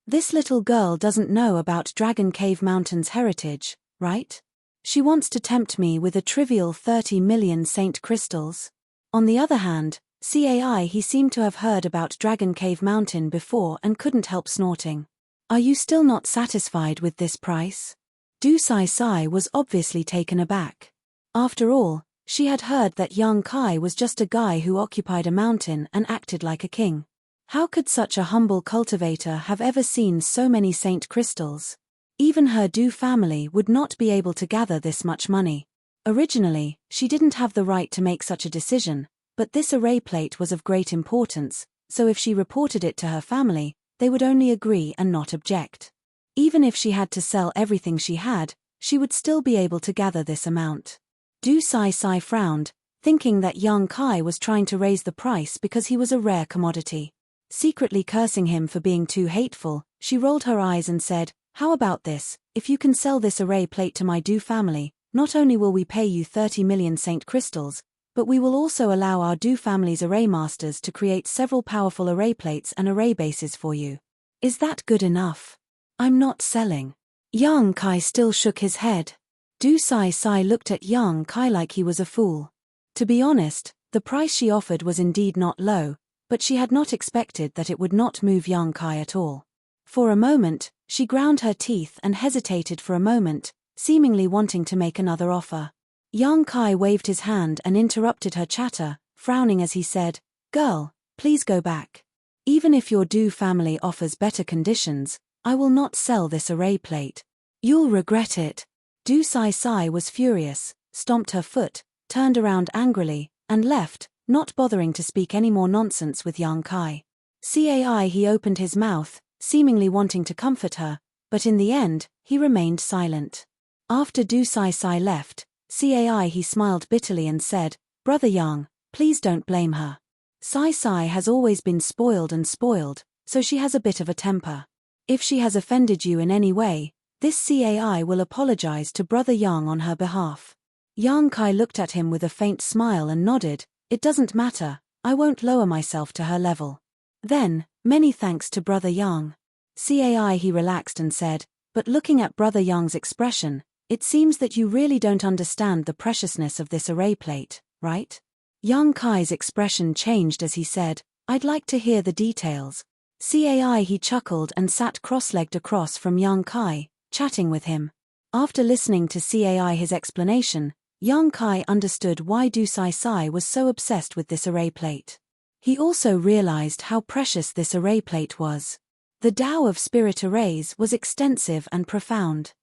This little girl doesn't know about Dragon Cave Mountain's heritage, right? She wants to tempt me with a trivial 30 million saint crystals. On the other hand, he seemed to have heard about Dragon Cave Mountain before and couldn't help snorting. Are you still not satisfied with this price? Du Sai Sai was obviously taken aback. After all, she had heard that Yang Kai was just a guy who occupied a mountain and acted like a king. How could such a humble cultivator have ever seen so many saint crystals? Even her Du family would not be able to gather this much money. Originally, she didn't have the right to make such a decision, but this array plate was of great importance, so if she reported it to her family, they would only agree and not object. Even if she had to sell everything she had, she would still be able to gather this amount. Du Sai Sai frowned, thinking that Yang Kai was trying to raise the price because he was a rare commodity. Secretly cursing him for being too hateful, she rolled her eyes and said, "How about this? If you can sell this array plate to my Du family, not only will we pay you 30 million saint crystals, but we will also allow our Du family's array masters to create several powerful array plates and array bases for you. Is that good enough?" "I'm not selling." Yang Kai still shook his head. Du Sai Sai looked at Yang Kai like he was a fool. To be honest, the price she offered was indeed not low, but she had not expected that it would not move Yang Kai at all. For a moment, she ground her teeth and hesitated for a moment, seemingly wanting to make another offer. Yang Kai waved his hand and interrupted her chatter, frowning as he said, "Girl, please go back. Even if your Du family offers better conditions, I will not sell this array plate. You'll regret it." Du Sai Sai was furious, stomped her foot, turned around angrily, and left, not bothering to speak any more nonsense with Yang Kai. He opened his mouth, seemingly wanting to comfort her, but in the end, he remained silent. After Du Sai Sai left, he smiled bitterly and said, "Brother Yang, please don't blame her. Sai Sai has always been spoiled and spoiled, so she has a bit of a temper. If she has offended you in any way, this CAI will apologize to Brother Yang on her behalf." Yang Kai looked at him with a faint smile and nodded, "It doesn't matter, I won't lower myself to her level." Then, "Many thanks to Brother Yang." He relaxed and said, "But looking at Brother Yang's expression, it seems that you really don't understand the preciousness of this array plate, right?" Yang Kai's expression changed as he said, "I'd like to hear the details." He chuckled and sat cross-legged across from Yang Kai, chatting with him. After listening to his explanation, Yang Kai understood why Du Sai Sai was so obsessed with this array plate. He also realized how precious this array plate was. The Tao of spirit arrays was extensive and profound.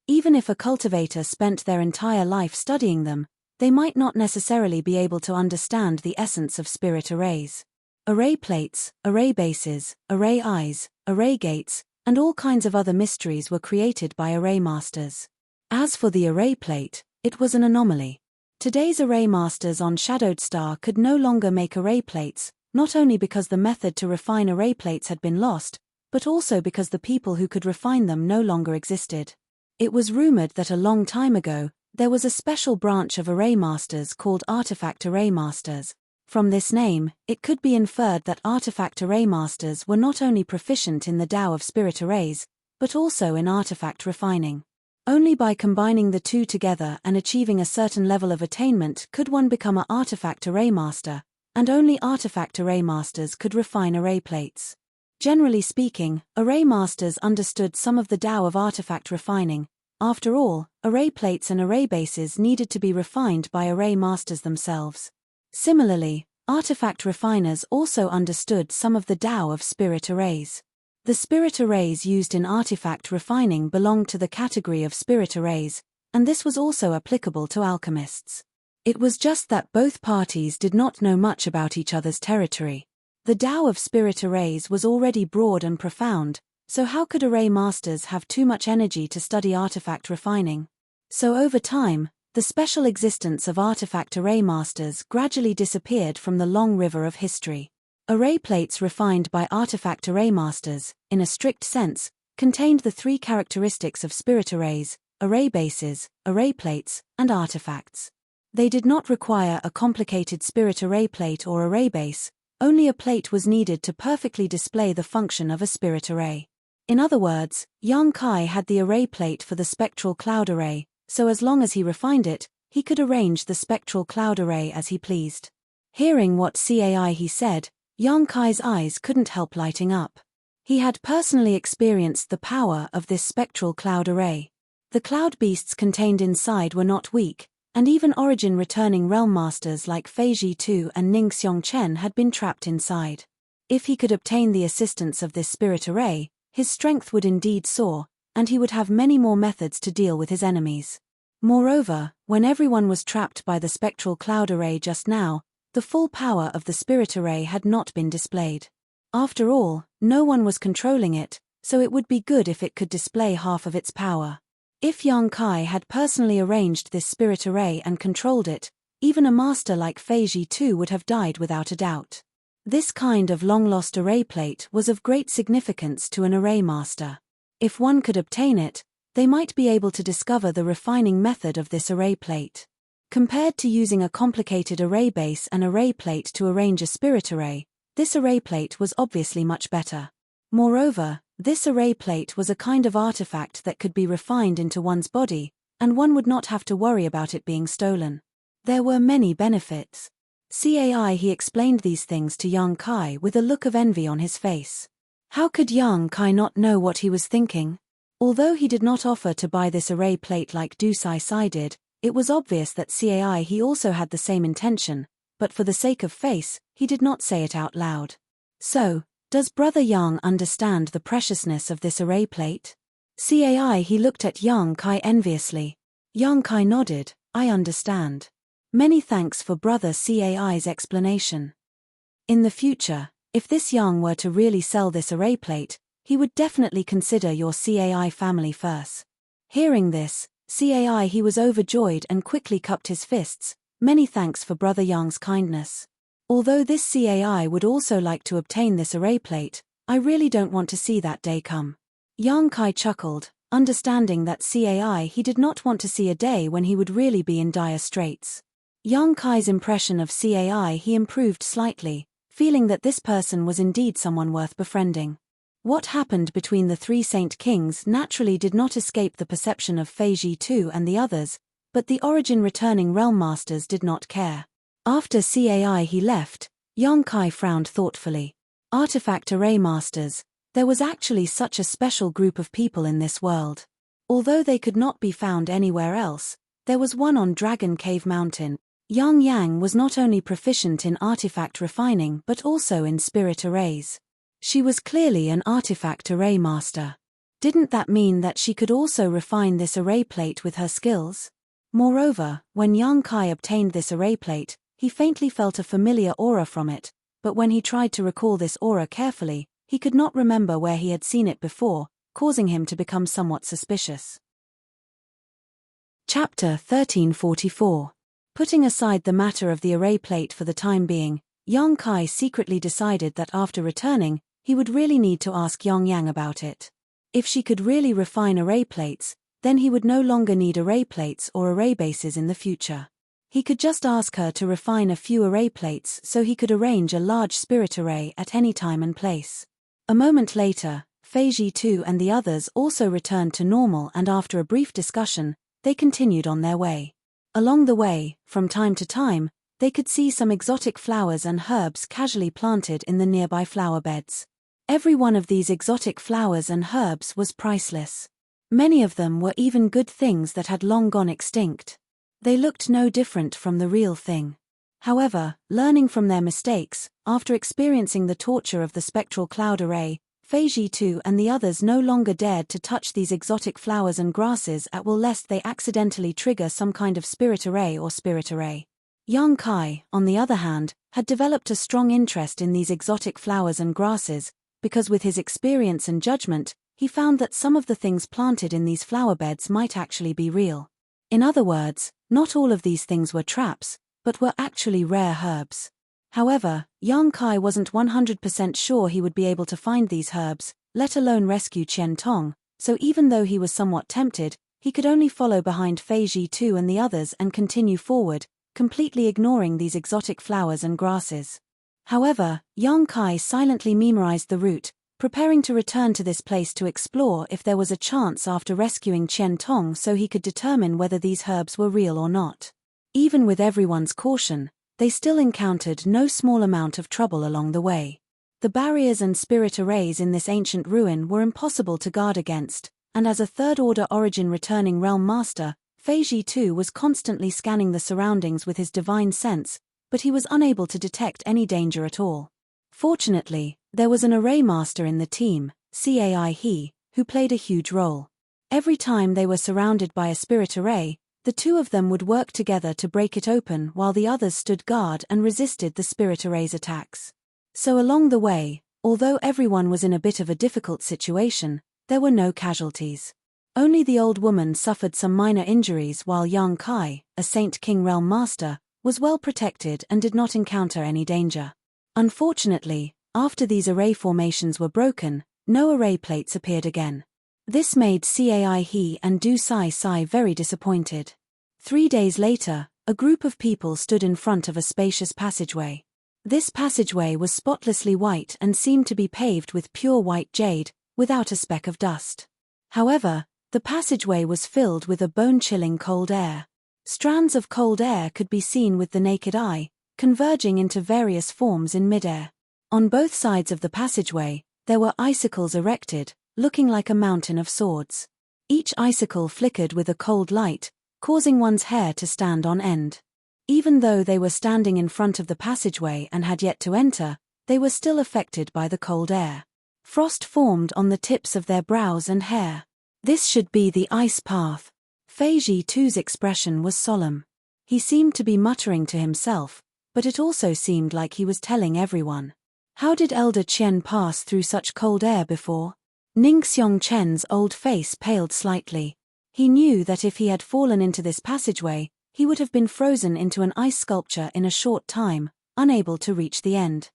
Even if a cultivator spent their entire life studying them, they might not necessarily be able to understand the essence of spirit arrays. Array plates, array bases, array eyes, array gates, and all kinds of other mysteries were created by array masters. As for the array plate, it was an anomaly. Today's array masters on Shadowed Star could no longer make array plates, not only because the method to refine array plates had been lost, but also because the people who could refine them no longer existed. It was rumored that a long time ago, there was a special branch of array masters called artifact array masters. From this name, it could be inferred that artifact array masters were not only proficient in the Tao of spirit arrays, but also in artifact refining. Only by combining the two together and achieving a certain level of attainment could one become an artifact array master, and only artifact array masters could refine array plates. Generally speaking, array masters understood some of the Tao of artifact refining. After all, array plates and array bases needed to be refined by array masters themselves. Similarly, artifact refiners also understood some of the Tao of spirit arrays. The spirit arrays used in artifact refining belonged to the category of spirit arrays, and this was also applicable to alchemists. It was just that both parties did not know much about each other's territory. The Tao of spirit arrays was already broad and profound, so how could array masters have too much energy to study artifact refining? So over time, the special existence of artifact array masters gradually disappeared from the long river of history. Array plates refined by artifact array masters, in a strict sense, contained the three characteristics of spirit arrays: array bases, array plates, and artifacts. They did not require a complicated spirit array plate or array base, only a plate was needed to perfectly display the function of a spirit array. In other words, Yang Kai had the array plate for the spectral cloud array, so as long as he refined it, he could arrange the spectral cloud array as he pleased. Hearing what CAI he said, Yang Kai's eyes couldn't help lighting up. He had personally experienced the power of this spectral cloud array. The cloud beasts contained inside were not weak, and even origin returning realm masters like Feiji Tu and Ning Xiongchen had been trapped inside. If he could obtain the assistance of this spirit array, his strength would indeed soar, and he would have many more methods to deal with his enemies. Moreover, when everyone was trapped by the spectral cloud array just now, the full power of the spirit array had not been displayed. After all, no one was controlling it, so it would be good if it could display half of its power. If Yang Kai had personally arranged this spirit array and controlled it, even a master like Feiji Tu would have died without a doubt. This kind of long-lost array plate was of great significance to an array master. If one could obtain it, they might be able to discover the refining method of this array plate. Compared to using a complicated array base and array plate to arrange a spirit array, this array plate was obviously much better. Moreover, this array plate was a kind of artifact that could be refined into one's body, and one would not have to worry about it being stolen. There were many benefits. CAI he explained these things to Yang Kai with a look of envy on his face. How could Yang Kai not know what he was thinking? Although he did not offer to buy this array plate like Du Sai did, it was obvious that CAI he also had the same intention, but for the sake of face, he did not say it out loud. So, does Brother Yang understand the preciousness of this array plate? CAI he looked at Yang Kai enviously. Yang Kai nodded, I understand. Many thanks for Brother CAI's explanation. In the future, if this Yang were to really sell this array plate, he would definitely consider your CAI family first. Hearing this, CAI he was overjoyed and quickly cupped his fists. Many thanks for Brother Yang's kindness. Although this CAI would also like to obtain this array plate, I really don't want to see that day come. Yang Kai chuckled, understanding that CAI he did not want to see a day when he would really be in dire straits. Yang Kai's impression of CAI he improved slightly, feeling that this person was indeed someone worth befriending. What happened between the three Saint Kings naturally did not escape the perception of Feiji Tu and the others, but the origin returning realm masters did not care. After CAI he left, Yang Kai frowned thoughtfully. Artifact array masters, there was actually such a special group of people in this world. Although they could not be found anywhere else, there was one on Dragon Cave Mountain. Yang was not only proficient in artifact refining but also in spirit arrays. She was clearly an artifact array master. Didn't that mean that she could also refine this array plate with her skills? Moreover, when Yang Kai obtained this array plate, he faintly felt a familiar aura from it, but when he tried to recall this aura carefully, he could not remember where he had seen it before, causing him to become somewhat suspicious. Chapter 1344. Putting aside the matter of the array plate for the time being, Yang Kai secretly decided that after returning, he would really need to ask Yang about it. If she could really refine array plates, then he would no longer need array plates or array bases in the future. He could just ask her to refine a few array plates so he could arrange a large spirit array at any time and place. A moment later, Feiji Tu and the others also returned to normal, and after a brief discussion, they continued on their way. Along the way, from time to time, they could see some exotic flowers and herbs casually planted in the nearby flower beds. Every one of these exotic flowers and herbs was priceless. Many of them were even good things that had long gone extinct. They looked no different from the real thing. However, learning from their mistakes, after experiencing the torture of the spectral cloud array, Feiji Tu and the others no longer dared to touch these exotic flowers and grasses at will, lest they accidentally trigger some kind of spirit array or spirit array. Yang Kai, on the other hand, had developed a strong interest in these exotic flowers and grasses, because with his experience and judgment, he found that some of the things planted in these flower beds might actually be real. In other words, not all of these things were traps, but were actually rare herbs. However, Yang Kai wasn't 100% sure he would be able to find these herbs, let alone rescue Qian Tong, so even though he was somewhat tempted, he could only follow behind Fei Ji-tu and the others and continue forward, completely ignoring these exotic flowers and grasses. However, Yang Kai silently memorized the route, preparing to return to this place to explore if there was a chance after rescuing Qian Tong so he could determine whether these herbs were real or not. Even with everyone's caution, they still encountered no small amount of trouble along the way. The barriers and spirit arrays in this ancient ruin were impossible to guard against, and as a third-order origin returning realm master, Fei Ji-tu was constantly scanning the surroundings with his divine sense, but he was unable to detect any danger at all. Fortunately, there was an array master in the team, Cai He, who played a huge role. Every time they were surrounded by a spirit array, the two of them would work together to break it open while the others stood guard and resisted the spirit array's attacks. So along the way, although everyone was in a bit of a difficult situation, there were no casualties. Only the old woman suffered some minor injuries while Yang Kai, a Saint King Realm Master, was well protected and did not encounter any danger. Unfortunately, after these array formations were broken, no array plates appeared again. This made Cai He and Du Sai Sai very disappointed. 3 days later, a group of people stood in front of a spacious passageway. This passageway was spotlessly white and seemed to be paved with pure white jade, without a speck of dust. However, the passageway was filled with a bone-chilling cold air. Strands of cold air could be seen with the naked eye, converging into various forms in midair. On both sides of the passageway, there were icicles erected, looking like a mountain of swords. Each icicle flickered with a cold light, causing one's hair to stand on end. Even though they were standing in front of the passageway and had yet to enter, they were still affected by the cold air. Frost formed on the tips of their brows and hair. This should be the ice path. Fei Ji-tu's expression was solemn. He seemed to be muttering to himself, but it also seemed like he was telling everyone. How did Elder Qian pass through such cold air before? Ning Xiongchen's old face paled slightly. He knew that if he had fallen into this passageway, he would have been frozen into an ice sculpture in a short time, unable to reach the end.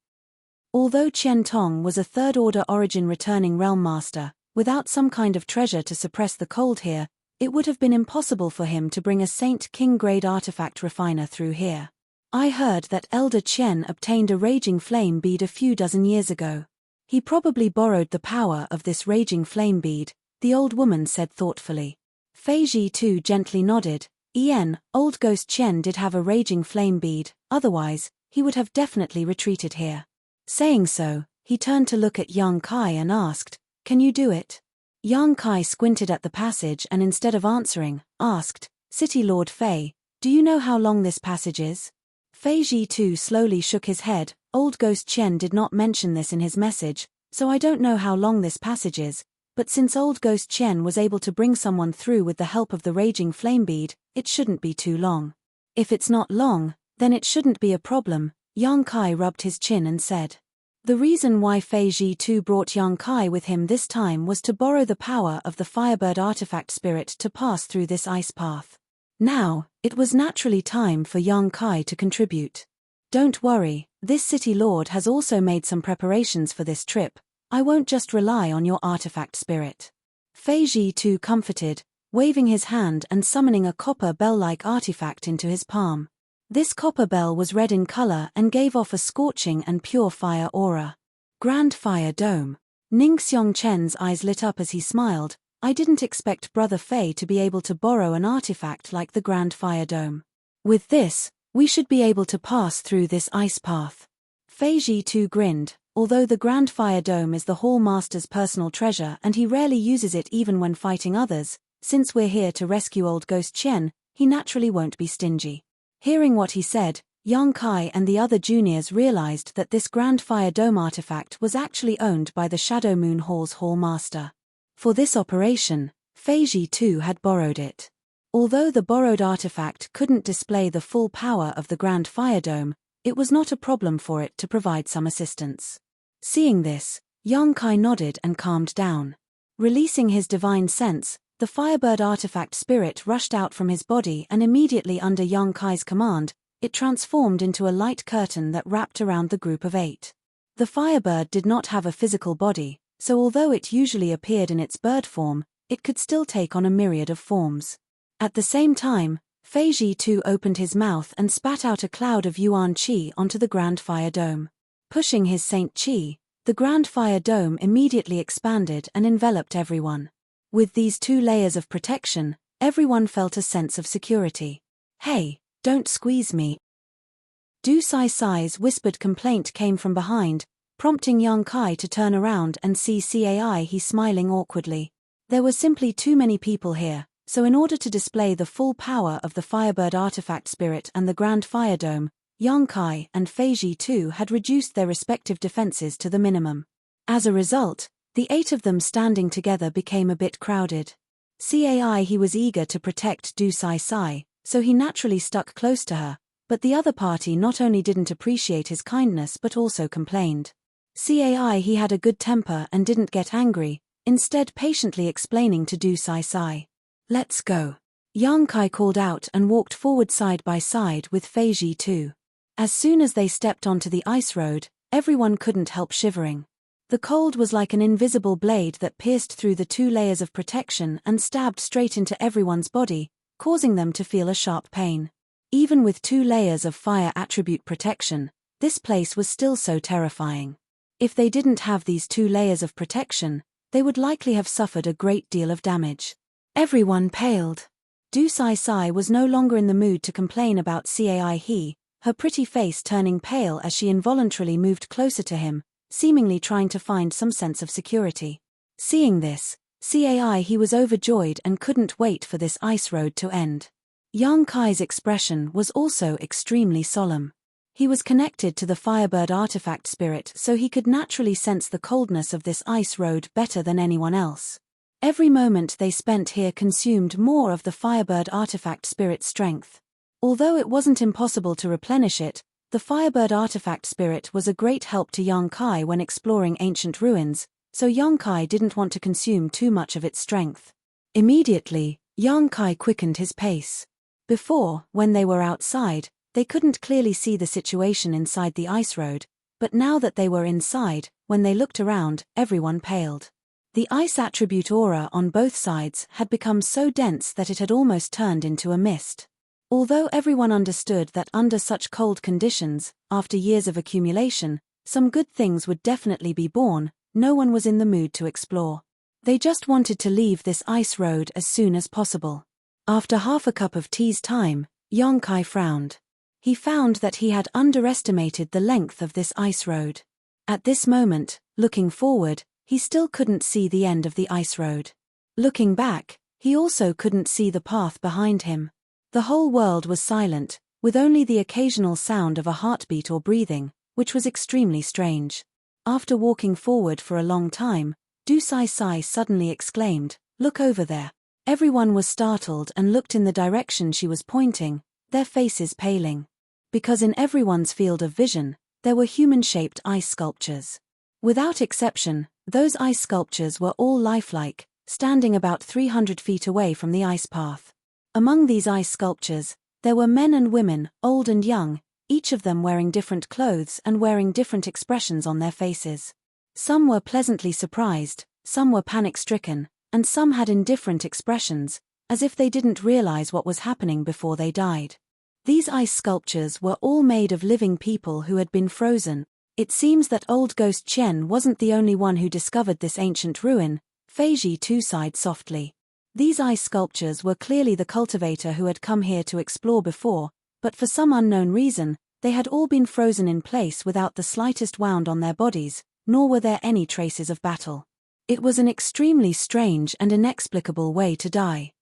Although Qian Tong was a third-order origin returning realm master, without some kind of treasure to suppress the cold here, it would have been impossible for him to bring a Saint King-grade artifact refiner through here. I heard that Elder Qian obtained a raging flame bead a few dozen years ago. He probably borrowed the power of this raging flame bead, the old woman said thoughtfully. Fei Ji-tu gently nodded. Old Ghost Qian did have a raging flame bead, otherwise, he would have definitely retreated here. Saying so, he turned to look at Yang Kai and asked, "Can you do it?" Yang Kai squinted at the passage and instead of answering, asked, "City Lord Fei, do you know how long this passage is?" Fei Ji-tu slowly shook his head. Old Ghost Qian did not mention this in his message, so I don't know how long this passage is, but since Old Ghost Qian was able to bring someone through with the help of the raging flame bead, it shouldn't be too long. If it's not long, then it shouldn't be a problem, Yang Kai rubbed his chin and said. The reason why Fei Ji-tu brought Yang Kai with him this time was to borrow the power of the Firebird artifact spirit to pass through this ice path. Now, it was naturally time for Yang Kai to contribute. Don't worry, this city lord has also made some preparations for this trip. I won't just rely on your artifact spirit. Fei Ji-tu comforted, waving his hand and summoning a copper bell-like artifact into his palm. This copper bell was red in color and gave off a scorching and pure fire aura. Grand Fire Dome. Ning Xiongchen's eyes lit up as he smiled. I didn't expect Brother Fei to be able to borrow an artifact like the Grand Fire Dome. With this, we should be able to pass through this ice path. Fei Ji-tu grinned. Although the Grand Fire Dome is the Hall Master's personal treasure and he rarely uses it even when fighting others, since we're here to rescue Old Ghost Qian, he naturally won't be stingy. Hearing what he said, Yang Kai and the other juniors realized that this Grand Fire Dome artifact was actually owned by the Shadow Moon Hall's Hall Master. For this operation, Fei Ji-tu had borrowed it. Although the borrowed artifact couldn't display the full power of the Grand Fire Dome, it was not a problem for it to provide some assistance. Seeing this, Yang Kai nodded and calmed down. Releasing his divine sense, the Firebird artifact spirit rushed out from his body and immediately under Yang Kai's command, it transformed into a light curtain that wrapped around the group of 8. The firebird did not have a physical body, so although it usually appeared in its bird form, it could still take on a myriad of forms. At the same time, Feiji too opened his mouth and spat out a cloud of yuan qi onto the Grand Fire Dome. Pushing his Saint Qi, the Grand Fire Dome immediately expanded and enveloped everyone. With these 2 layers of protection, everyone felt a sense of security. "Hey, don't squeeze me." Du Sai Sai's whispered complaint came from behind, prompting Yang Kai to turn around and see Cai he smiling awkwardly. There were simply too many people here, so in order to display the full power of the Firebird artifact spirit and the Grand Fire Dome, Yang Kai and Feiji too had reduced their respective defenses to the minimum. As a result, the 8 of them standing together became a bit crowded. Cai he was eager to protect Du Sai Sai, so he naturally stuck close to her, but the other party not only didn't appreciate his kindness but also complained. Cai he had a good temper and didn't get angry, instead patiently explaining to Du Sai Sai. "Let's go." Yang Kai called out and walked forward side by side with Feiji too. As soon as they stepped onto the ice road, everyone couldn't help shivering. The cold was like an invisible blade that pierced through the 2 layers of protection and stabbed straight into everyone's body, causing them to feel a sharp pain. Even with 2 layers of fire attribute protection, this place was still so terrifying. If they didn't have these 2 layers of protection, they would likely have suffered a great deal of damage. Everyone paled. Du Sai Sai was no longer in the mood to complain about Cai he, her pretty face turning pale as she involuntarily moved closer to him, seemingly trying to find some sense of security. Seeing this, Cai he was overjoyed and couldn't wait for this ice road to end. Yang Kai's expression was also extremely solemn. He was connected to the Firebird artifact spirit, so he could naturally sense the coldness of this ice road better than anyone else. Every moment they spent here consumed more of the Firebird artifact spirit's strength. Although it wasn't impossible to replenish it, the Firebird artifact spirit was a great help to Yang Kai when exploring ancient ruins, so Yang Kai didn't want to consume too much of its strength. Immediately, Yang Kai quickened his pace. Before, when they were outside, they couldn't clearly see the situation inside the ice road, but now that they were inside, when they looked around, everyone paled. The ice attribute aura on both sides had become so dense that it had almost turned into a mist. Although everyone understood that under such cold conditions, after years of accumulation, some good things would definitely be born, no one was in the mood to explore. They just wanted to leave this ice road as soon as possible. After half a cup of tea's time, Yang Kai frowned. He found that he had underestimated the length of this ice road. At this moment, looking forward, he still couldn't see the end of the ice road. Looking back, he also couldn't see the path behind him. The whole world was silent, with only the occasional sound of a heartbeat or breathing, which was extremely strange. After walking forward for a long time, Du Sai Sai suddenly exclaimed, "Look over there." Everyone was startled and looked in the direction she was pointing, their faces paling. Because in everyone's field of vision, there were human-shaped ice sculptures. Without exception, those ice sculptures were all lifelike, standing about 300 feet away from the ice path. Among these ice sculptures, there were men and women, old and young, each of them wearing different clothes and wearing different expressions on their faces. Some were pleasantly surprised, some were panic-stricken, and some had indifferent expressions, as if they didn't realize what was happening before they died. These ice sculptures were all made of living people who had been frozen. It seems that old Ghost Chen wasn't the only one who discovered this ancient ruin, Feiji too sighed softly. These ice sculptures were clearly the cultivator who had come here to explore before, but for some unknown reason, they had all been frozen in place without the slightest wound on their bodies, nor were there any traces of battle. It was an extremely strange and inexplicable way to die.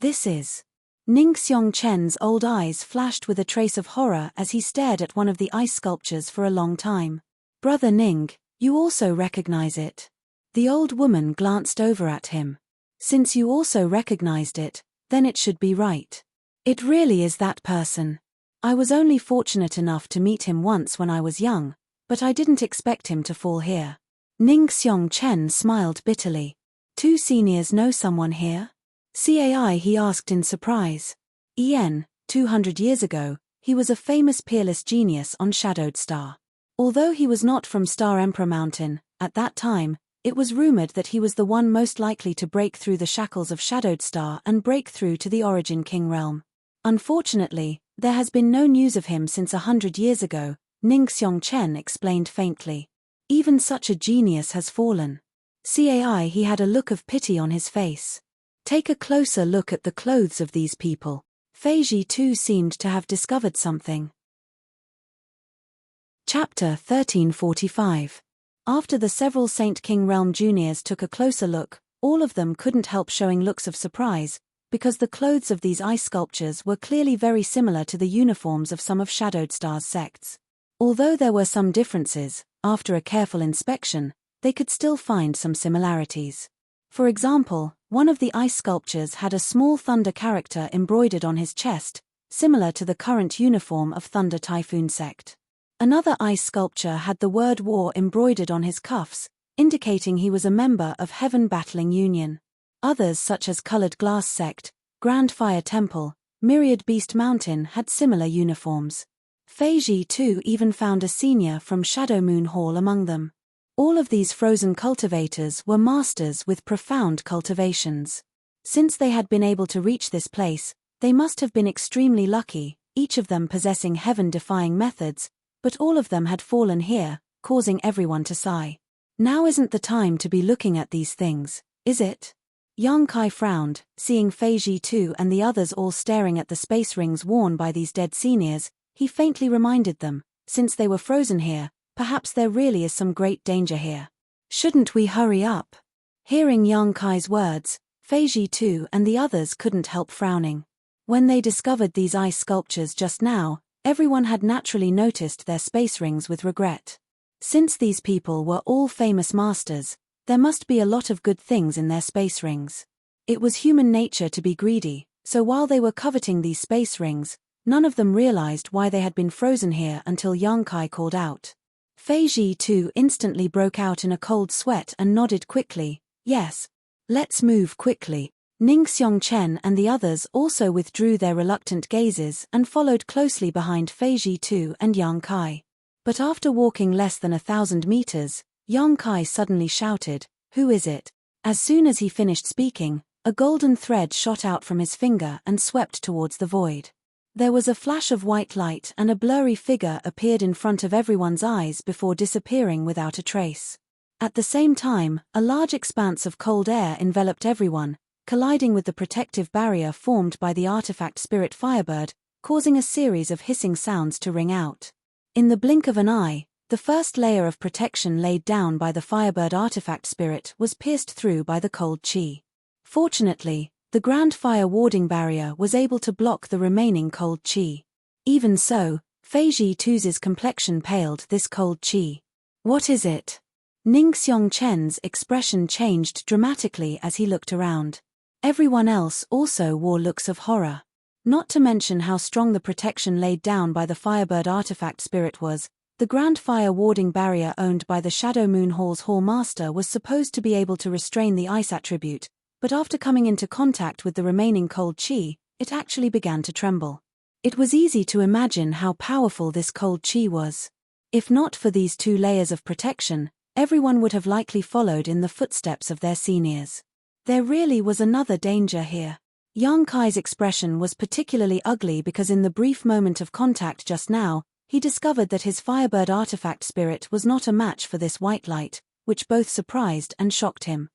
This is... Ning Xiong Chen's old eyes flashed with a trace of horror as he stared at one of the ice sculptures for a long time. "Brother Ning, you also recognize it?" The old woman glanced over at him. "Since you also recognized it, then it should be right. It really is that person. I was only fortunate enough to meet him once when I was young, but I didn't expect him to fall here." Ning Xiong Chen smiled bitterly. "Two seniors know someone here?" Cai he asked in surprise. 200 years ago, He was a famous peerless genius on Shadowed Star. Although he was not from Star Emperor Mountain, at that time, it was rumored that he was the one most likely to break through the shackles of Shadowed Star and break through to the Origin King realm. Unfortunately, there has been no news of him since 100 years ago, Ning Xiongchen explained faintly. Even such a genius has fallen. Cai, he had a look of pity on his face. Take a closer look at the clothes of these people. Feiji too seemed to have discovered something. Chapter 1345. After the several Saint King Realm juniors took a closer look, all of them couldn't help showing looks of surprise, because the clothes of these ice sculptures were clearly very similar to the uniforms of some of Shadowed Star's sects. Although there were some differences, after a careful inspection, they could still find some similarities. For example, one of the ice sculptures had a small thunder character embroidered on his chest, similar to the current uniform of Thunder Typhoon sect. Another ice sculpture had the word war embroidered on his cuffs, indicating he was a member of Heaven Battling Union. Others such as Colored Glass Sect, Grand Fire Temple, Myriad Beast Mountain had similar uniforms. Feiji too even found a senior from Shadow Moon Hall among them. All of these frozen cultivators were masters with profound cultivations. Since they had been able to reach this place, they must have been extremely lucky, each of them possessing heaven-defying methods, but all of them had fallen here, causing everyone to sigh. Now isn't the time to be looking at these things, is it? Yang Kai frowned, seeing Feiji too and the others all staring at the space rings worn by these dead seniors. He faintly reminded them, since they were frozen here, perhaps there really is some great danger here. Shouldn't we hurry up? Hearing Yang Kai's words, Feiji too and the others couldn't help frowning. When they discovered these ice sculptures just now, everyone had naturally noticed their space rings with regret. Since these people were all famous masters, there must be a lot of good things in their space rings. It was human nature to be greedy, so while they were coveting these space rings, none of them realized why they had been frozen here until Yang Kai called out. Feiji too instantly broke out in a cold sweat and nodded quickly, yes. Let's move quickly. Ning Xiongchen and the others also withdrew their reluctant gazes and followed closely behind Feiji too and Yang Kai. But after walking less than 1,000 meters, Yang Kai suddenly shouted, "Who is it?" As soon as he finished speaking, a golden thread shot out from his finger and swept towards the void. There was a flash of white light and a blurry figure appeared in front of everyone's eyes before disappearing without a trace. At the same time, a large expanse of cold air enveloped everyone, colliding with the protective barrier formed by the artifact spirit Firebird, causing a series of hissing sounds to ring out. In the blink of an eye, the first layer of protection laid down by the Firebird artifact spirit was pierced through by the cold chi. Fortunately, the Grand Fire warding barrier was able to block the remaining cold chi. Even so, Feiji too's complexion paled this cold chi. What is it? Ning Xiongchen's expression changed dramatically as he looked around. Everyone else also wore looks of horror. Not to mention how strong the protection laid down by the Firebird artifact spirit was, the Grand Fire warding barrier owned by the Shadow Moon Hall's Hall Master was supposed to be able to restrain the ice attribute, but after coming into contact with the remaining cold chi, it actually began to tremble. It was easy to imagine how powerful this cold chi was. If not for these two layers of protection, everyone would have likely followed in the footsteps of their seniors. There really was another danger here. Yang Kai's expression was particularly ugly because in the brief moment of contact just now, he discovered that his Firebird artifact spirit was not a match for this white light, which both surprised and shocked him.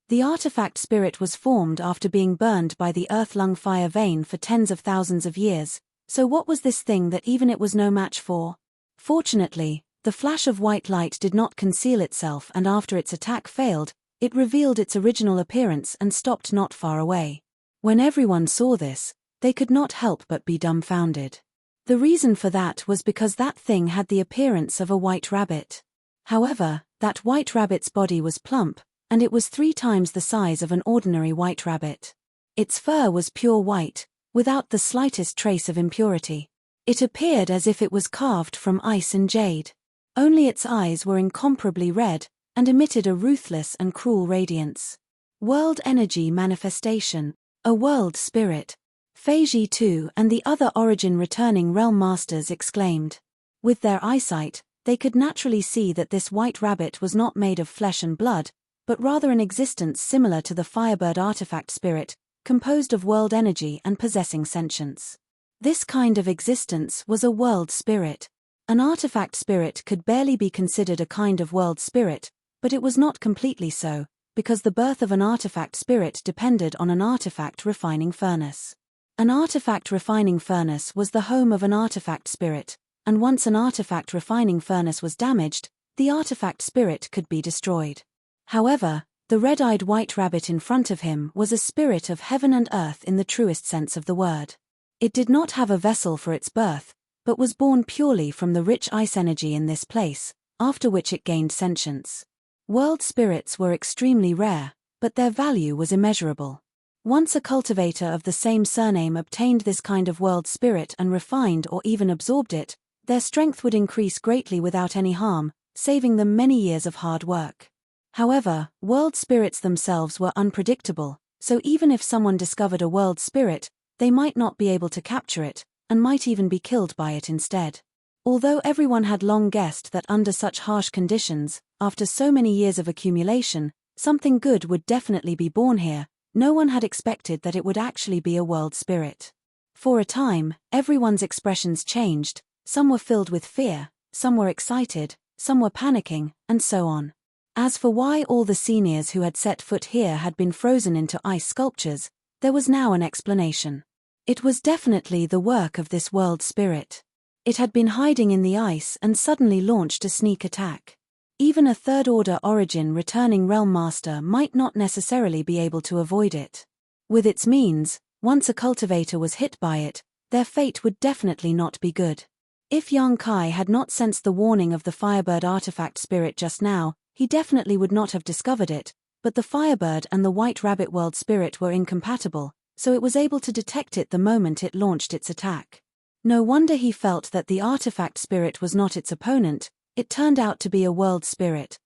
The artifact spirit was formed after being burned by the earth-lung fire vein for tens of thousands of years, so what was this thing that even it was no match for? Fortunately, the flash of white light did not conceal itself, and after its attack failed, it revealed its original appearance and stopped not far away. When everyone saw this, they could not help but be dumbfounded. The reason for that was because that thing had the appearance of a white rabbit. However, that white rabbit's body was plump, and it was 3 times the size of an ordinary white rabbit. Its fur was pure white, without the slightest trace of impurity. It appeared as if it was carved from ice and jade. Only its eyes were incomparably red, and emitted a ruthless and cruel radiance. World energy manifestation. A world spirit. Feiji too and the other origin returning realm masters exclaimed. With their eyesight, they could naturally see that this white rabbit was not made of flesh and blood, but rather an existence similar to the Firebird artifact spirit, composed of world energy and possessing sentience. This kind of existence was a world spirit. An artifact spirit could barely be considered a kind of world spirit, but it was not completely so, because the birth of an artifact spirit depended on an artifact refining furnace. An artifact refining furnace was the home of an artifact spirit, and once an artifact refining furnace was damaged, the artifact spirit could be destroyed. However, the red-eyed white rabbit in front of him was a spirit of heaven and earth in the truest sense of the word. It did not have a vessel for its birth, but was born purely from the rich ice energy in this place, after which it gained sentience. World spirits were extremely rare, but their value was immeasurable. Once a cultivator of the same surname obtained this kind of world spirit and refined or even absorbed it, their strength would increase greatly without any harm, saving them many years of hard work. However, world spirits themselves were unpredictable, so even if someone discovered a world spirit, they might not be able to capture it, and might even be killed by it instead. Although everyone had long guessed that under such harsh conditions, after so many years of accumulation, something good would definitely be born here, no one had expected that it would actually be a world spirit. For a time, everyone's expressions changed, some were filled with fear, some were excited, some were panicking, and so on. As for why all the seniors who had set foot here had been frozen into ice sculptures, there was now an explanation. It was definitely the work of this world spirit. It had been hiding in the ice and suddenly launched a sneak attack. Even a third-order origin returning realm master might not necessarily be able to avoid it. With its means, once a cultivator was hit by it, their fate would definitely not be good. If Yang Kai had not sensed the warning of the Firebird artifact spirit just now, he definitely would not have discovered it, but the Firebird and the White Rabbit world spirit were incompatible, so it was able to detect it the moment it launched its attack. No wonder he felt that the artifact spirit was not its opponent. It turned out to be a world spirit.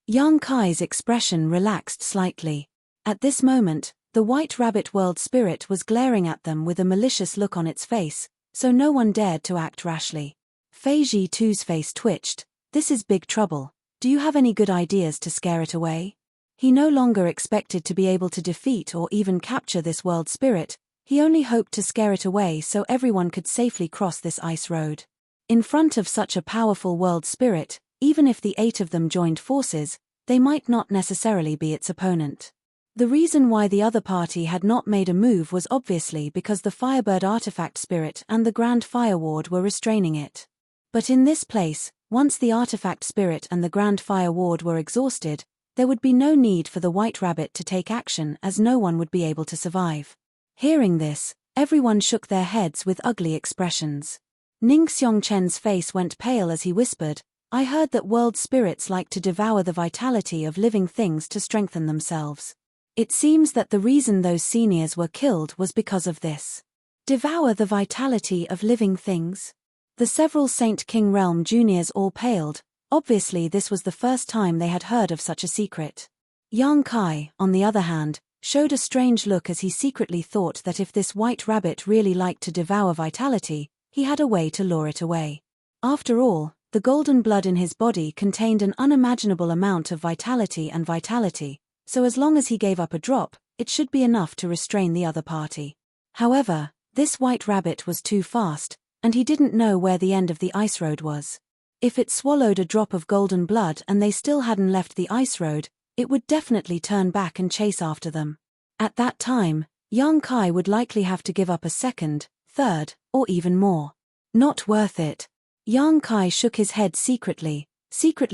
Yang Kai's expression relaxed slightly. At this moment, the White Rabbit world spirit was glaring at them with a malicious look on its face, so no one dared to act rashly. Feiji Tu's face twitched. This is big trouble. Do you have any good ideas to scare it away? He no longer expected to be able to defeat or even capture this world spirit, he only hoped to scare it away so everyone could safely cross this ice road. In front of such a powerful world spirit, even if the 8 of them joined forces, they might not necessarily be its opponent. The reason why the other party had not made a move was obviously because the Firebird artifact spirit and the Grand Fire Ward were restraining it. But in this place, once the artifact spirit and the Grand Fire Ward were exhausted, there would be no need for the White Rabbit to take action as no one would be able to survive. Hearing this, everyone shook their heads with ugly expressions. Ning Xiongchen's face went pale as he whispered, I heard that world spirits like to devour the vitality of living things to strengthen themselves. It seems that the reason those seniors were killed was because of this. Devour the vitality of living things? The several Saint King Realm juniors all paled. Obviously this was the first time they had heard of such a secret. Yang Kai, on the other hand, showed a strange look as he secretly thought that if this White Rabbit really liked to devour vitality, he had a way to lure it away. After all, the golden blood in his body contained an unimaginable amount of vitality, so as long as he gave up a drop, it should be enough to restrain the other party. However, this White Rabbit was too fast, and he didn't know where the end of the ice road was. If it swallowed a drop of golden blood and they still hadn't left the ice road, it would definitely turn back and chase after them. At that time, Yang Kai would likely have to give up a second, third, or even more. Not worth it. Yang Kai shook his head secretly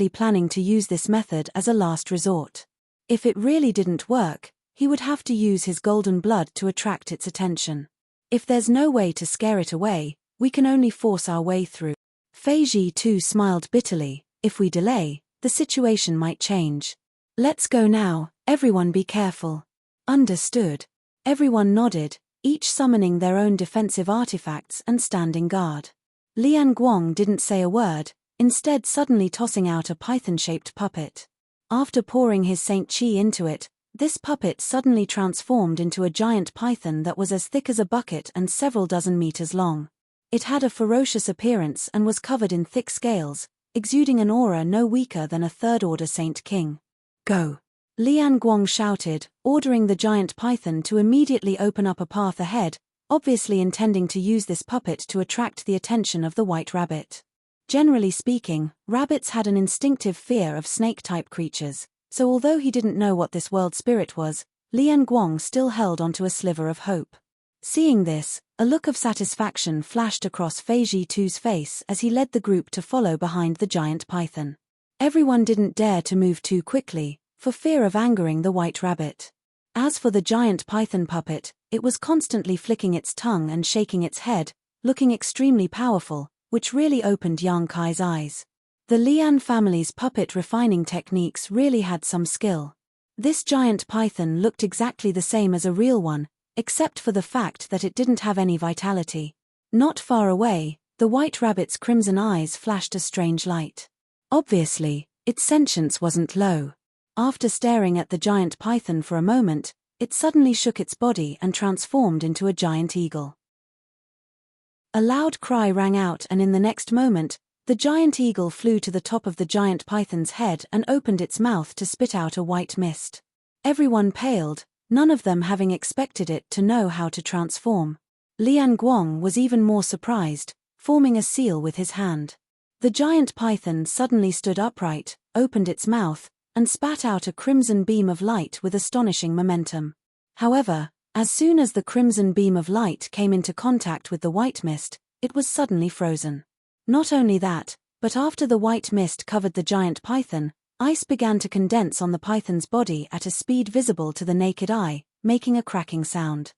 planning to use this method as a last resort. If it really didn't work, he would have to use his golden blood to attract its attention. If there's no way to scare it away, we can only force our way through. Feiji too smiled bitterly. If we delay, the situation might change. Let's go now, everyone be careful. Understood. Everyone nodded, each summoning their own defensive artifacts and standing guard. Lian Guang didn't say a word, instead suddenly tossing out a python-shaped puppet. After pouring his Saint Chi into it, This puppet suddenly transformed into a giant python that was as thick as a bucket and several dozen meters long. It had a ferocious appearance and was covered in thick scales, exuding an aura no weaker than a third-order Saint King. "Go!" Lian Guang shouted, ordering the giant python to immediately open up a path ahead, obviously intending to use this puppet to attract the attention of the white rabbit. Generally speaking, rabbits had an instinctive fear of snake-type creatures, so although he didn't know what this world spirit was, Lian Guang still held onto a sliver of hope. Seeing this, a look of satisfaction flashed across Fei Jitu's face as he led the group to follow behind the giant python. Everyone didn't dare to move too quickly, for fear of angering the white rabbit. As for the giant python puppet, it was constantly flicking its tongue and shaking its head, looking extremely powerful, which really opened Yang Kai's eyes. The Lian family's puppet refining techniques really had some skill. This giant python looked exactly the same as a real one, except for the fact that it didn't have any vitality. Not far away, the white rabbit's crimson eyes flashed a strange light. Obviously, its sentience wasn't low. After staring at the giant python for a moment, it suddenly shook its body and transformed into a giant eagle. A loud cry rang out, and in the next moment, the giant eagle flew to the top of the giant python's head and opened its mouth to spit out a white mist. Everyone paled, none of them having expected it to know how to transform. Lian Guang was even more surprised, forming a seal with his hand. The giant python suddenly stood upright, opened its mouth, and spat out a crimson beam of light with astonishing momentum. However, as soon as the crimson beam of light came into contact with the white mist, it was suddenly frozen. Not only that, but after the white mist covered the giant python, ice began to condense on the python's body at a speed visible to the naked eye, making a cracking sound.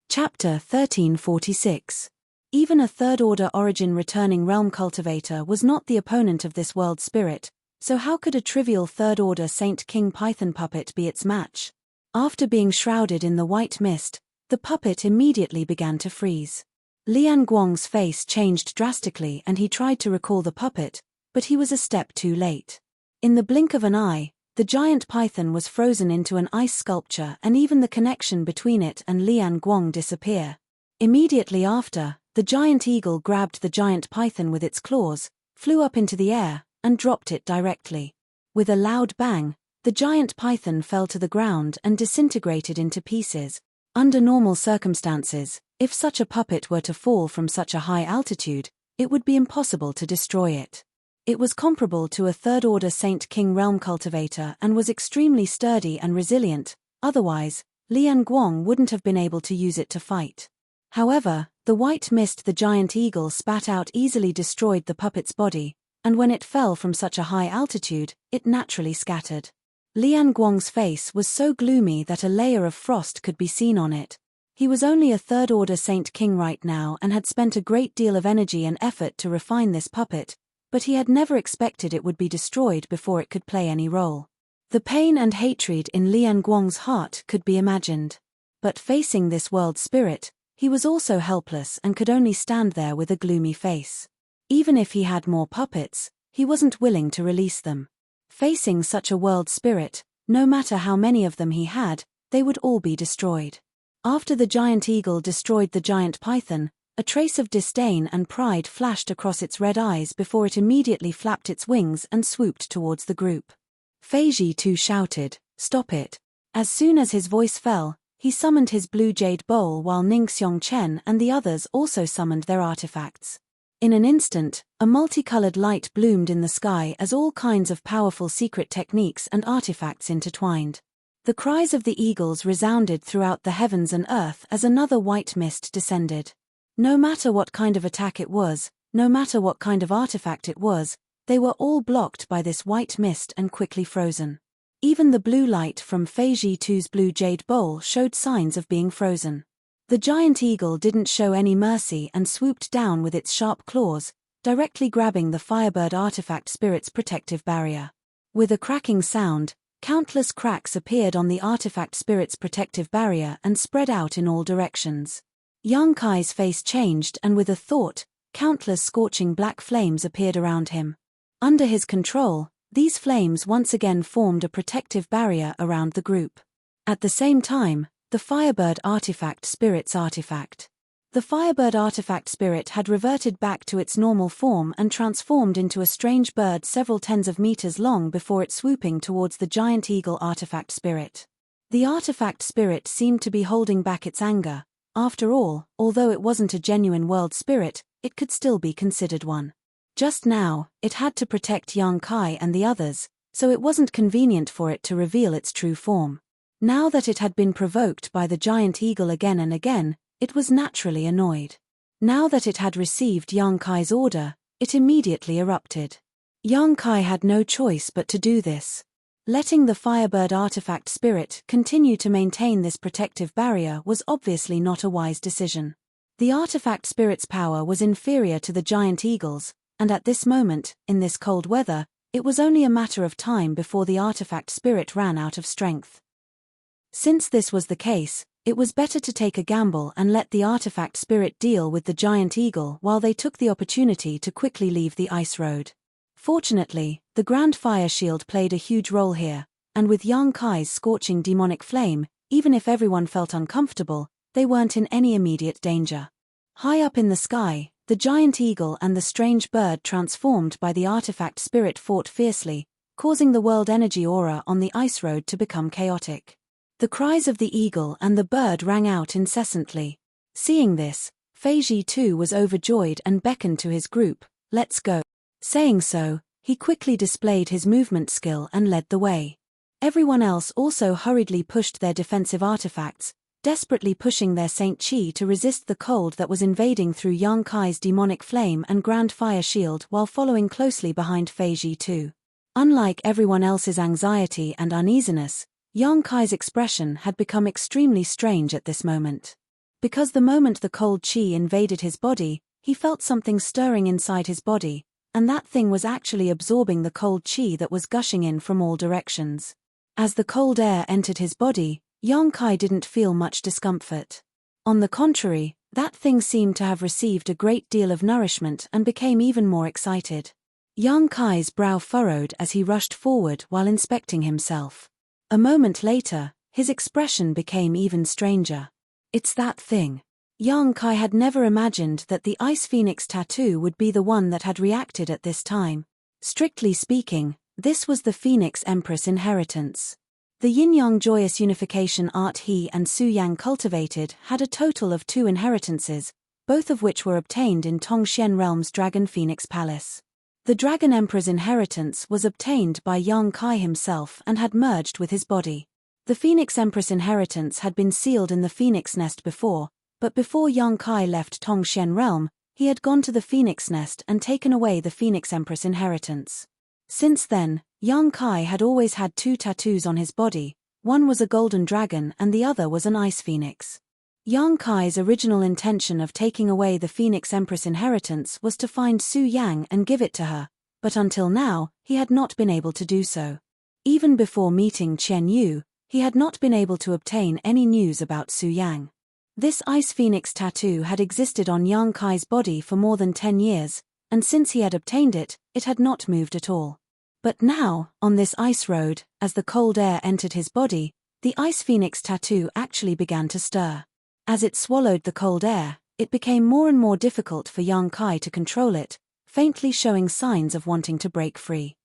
Chapter 1346. Even a third-order origin returning realm cultivator was not the opponent of this world spirit, so how could a trivial third-order Saint King python puppet be its match? After being shrouded in the white mist, the puppet immediately began to freeze. Lian Guang's face changed drastically and he tried to recall the puppet, but he was a step too late. In the blink of an eye, the giant python was frozen into an ice sculpture and even the connection between it and Lian Guang disappeared. Immediately after, the giant eagle grabbed the giant python with its claws, flew up into the air, and dropped it directly. With a loud bang, the giant python fell to the ground and disintegrated into pieces. Under normal circumstances, if such a puppet were to fall from such a high altitude, it would be impossible to destroy it. It was comparable to a third-order Saint King realm cultivator and was extremely sturdy and resilient, otherwise, Lian Guang wouldn't have been able to use it to fight. However, the white mist the giant eagle spat out easily destroyed the puppet's body, and when it fell from such a high altitude, it naturally scattered. Lian Guang's face was so gloomy that a layer of frost could be seen on it. He was only a third-order Saint King right now and had spent a great deal of energy and effort to refine this puppet, but he had never expected it would be destroyed before it could play any role. The pain and hatred in Lian Guang's heart could be imagined. But facing this world spirit, he was also helpless and could only stand there with a gloomy face. Even if he had more puppets, he wasn't willing to release them. Facing such a world spirit, no matter how many of them he had, they would all be destroyed. After the giant eagle destroyed the giant python, a trace of disdain and pride flashed across its red eyes before it immediately flapped its wings and swooped towards the group. Fei Jitu shouted, "Stop it." As soon as his voice fell, he summoned his blue jade bowl while Ning Xiongchen and the others also summoned their artifacts. In an instant, a multicolored light bloomed in the sky as all kinds of powerful secret techniques and artifacts intertwined. The cries of the eagles resounded throughout the heavens and earth as another white mist descended. No matter what kind of attack it was, no matter what kind of artifact it was, they were all blocked by this white mist and quickly frozen. Even the blue light from Fei Jitu's blue jade bowl showed signs of being frozen. The giant eagle didn't show any mercy and swooped down with its sharp claws, directly grabbing the Firebird artifact spirit's protective barrier. With a cracking sound, countless cracks appeared on the artifact spirit's protective barrier and spread out in all directions. Yang Kai's face changed and with a thought, countless scorching black flames appeared around him. Under his control, These flames once again formed a protective barrier around the group. At the same time, the Firebird Artifact Spirit's artifact. The Firebird Artifact Spirit had reverted back to its normal form and transformed into a strange bird several tens of meters long before it swooping towards the giant eagle Artifact Spirit. The Artifact Spirit seemed to be holding back its anger. After all, although it wasn't a genuine world spirit, it could still be considered one. Just now, it had to protect Yang Kai and the others, so it wasn't convenient for it to reveal its true form. Now that it had been provoked by the giant eagle again and again, it was naturally annoyed. Now that it had received Yang Kai's order, it immediately erupted. Yang Kai had no choice but to do this. Letting the Firebird Artifact Spirit continue to maintain this protective barrier was obviously not a wise decision. The Artifact Spirit's power was inferior to the giant eagle's, and at this moment, in this cold weather, it was only a matter of time before the Artifact Spirit ran out of strength. Since this was the case, it was better to take a gamble and let the Artifact Spirit deal with the giant eagle while they took the opportunity to quickly leave the ice road. Fortunately, the Grand Fire Shield played a huge role here, and with Yang Kai's scorching demonic flame, even if everyone felt uncomfortable, they weren't in any immediate danger. High up in the sky, the giant eagle and the strange bird transformed by the Artifact Spirit fought fiercely, causing the world energy aura on the ice road to become chaotic. The cries of the eagle and the bird rang out incessantly. Seeing this, Feiji too was overjoyed and beckoned to his group, "Let's go." Saying so, he quickly displayed his movement skill and led the way. Everyone else also hurriedly pushed their defensive artifacts, desperately pushing their Saint Chi to resist the cold that was invading through Yang Kai's demonic flame and Grand Fire Shield while following closely behind Feiji too. Unlike everyone else's anxiety and uneasiness, Yang Kai's expression had become extremely strange at this moment. Because the moment the cold chi invaded his body, he felt something stirring inside his body, and that thing was actually absorbing the cold chi that was gushing in from all directions. As the cold air entered his body, Yang Kai didn't feel much discomfort. On the contrary, that thing seemed to have received a great deal of nourishment and became even more excited. Yang Kai's brow furrowed as he rushed forward while inspecting himself. A moment later, his expression became even stranger. It's that thing. Yang Kai had never imagined that the Ice Phoenix tattoo would be the one that had reacted at this time. Strictly speaking, this was the Phoenix Empress inheritance. The yin-yang joyous unification art he and Su Yang cultivated had a total of 2 inheritances, both of which were obtained in Tongxian Realm's Dragon Phoenix Palace. The Dragon Emperor's inheritance was obtained by Yang Kai himself and had merged with his body. The Phoenix Empress inheritance had been sealed in the Phoenix Nest before, but before Yang Kai left Tongxian Realm, he had gone to the Phoenix Nest and taken away the Phoenix Empress inheritance. Since then, Yang Kai had always had 2 tattoos on his body, one was a golden dragon and the other was an ice phoenix. Yang Kai's original intention of taking away the Phoenix Empress inheritance was to find Su Yang and give it to her, but until now, he had not been able to do so. Even before meeting Chen Yu, he had not been able to obtain any news about Su Yang. This Ice Phoenix tattoo had existed on Yang Kai's body for more than 10 years, and since he had obtained it, it had not moved at all. But now, on this ice road, as the cold air entered his body, the Ice Phoenix tattoo actually began to stir. As it swallowed the cold air, it became more and more difficult for Yang Kai to control it, faintly showing signs of wanting to break free.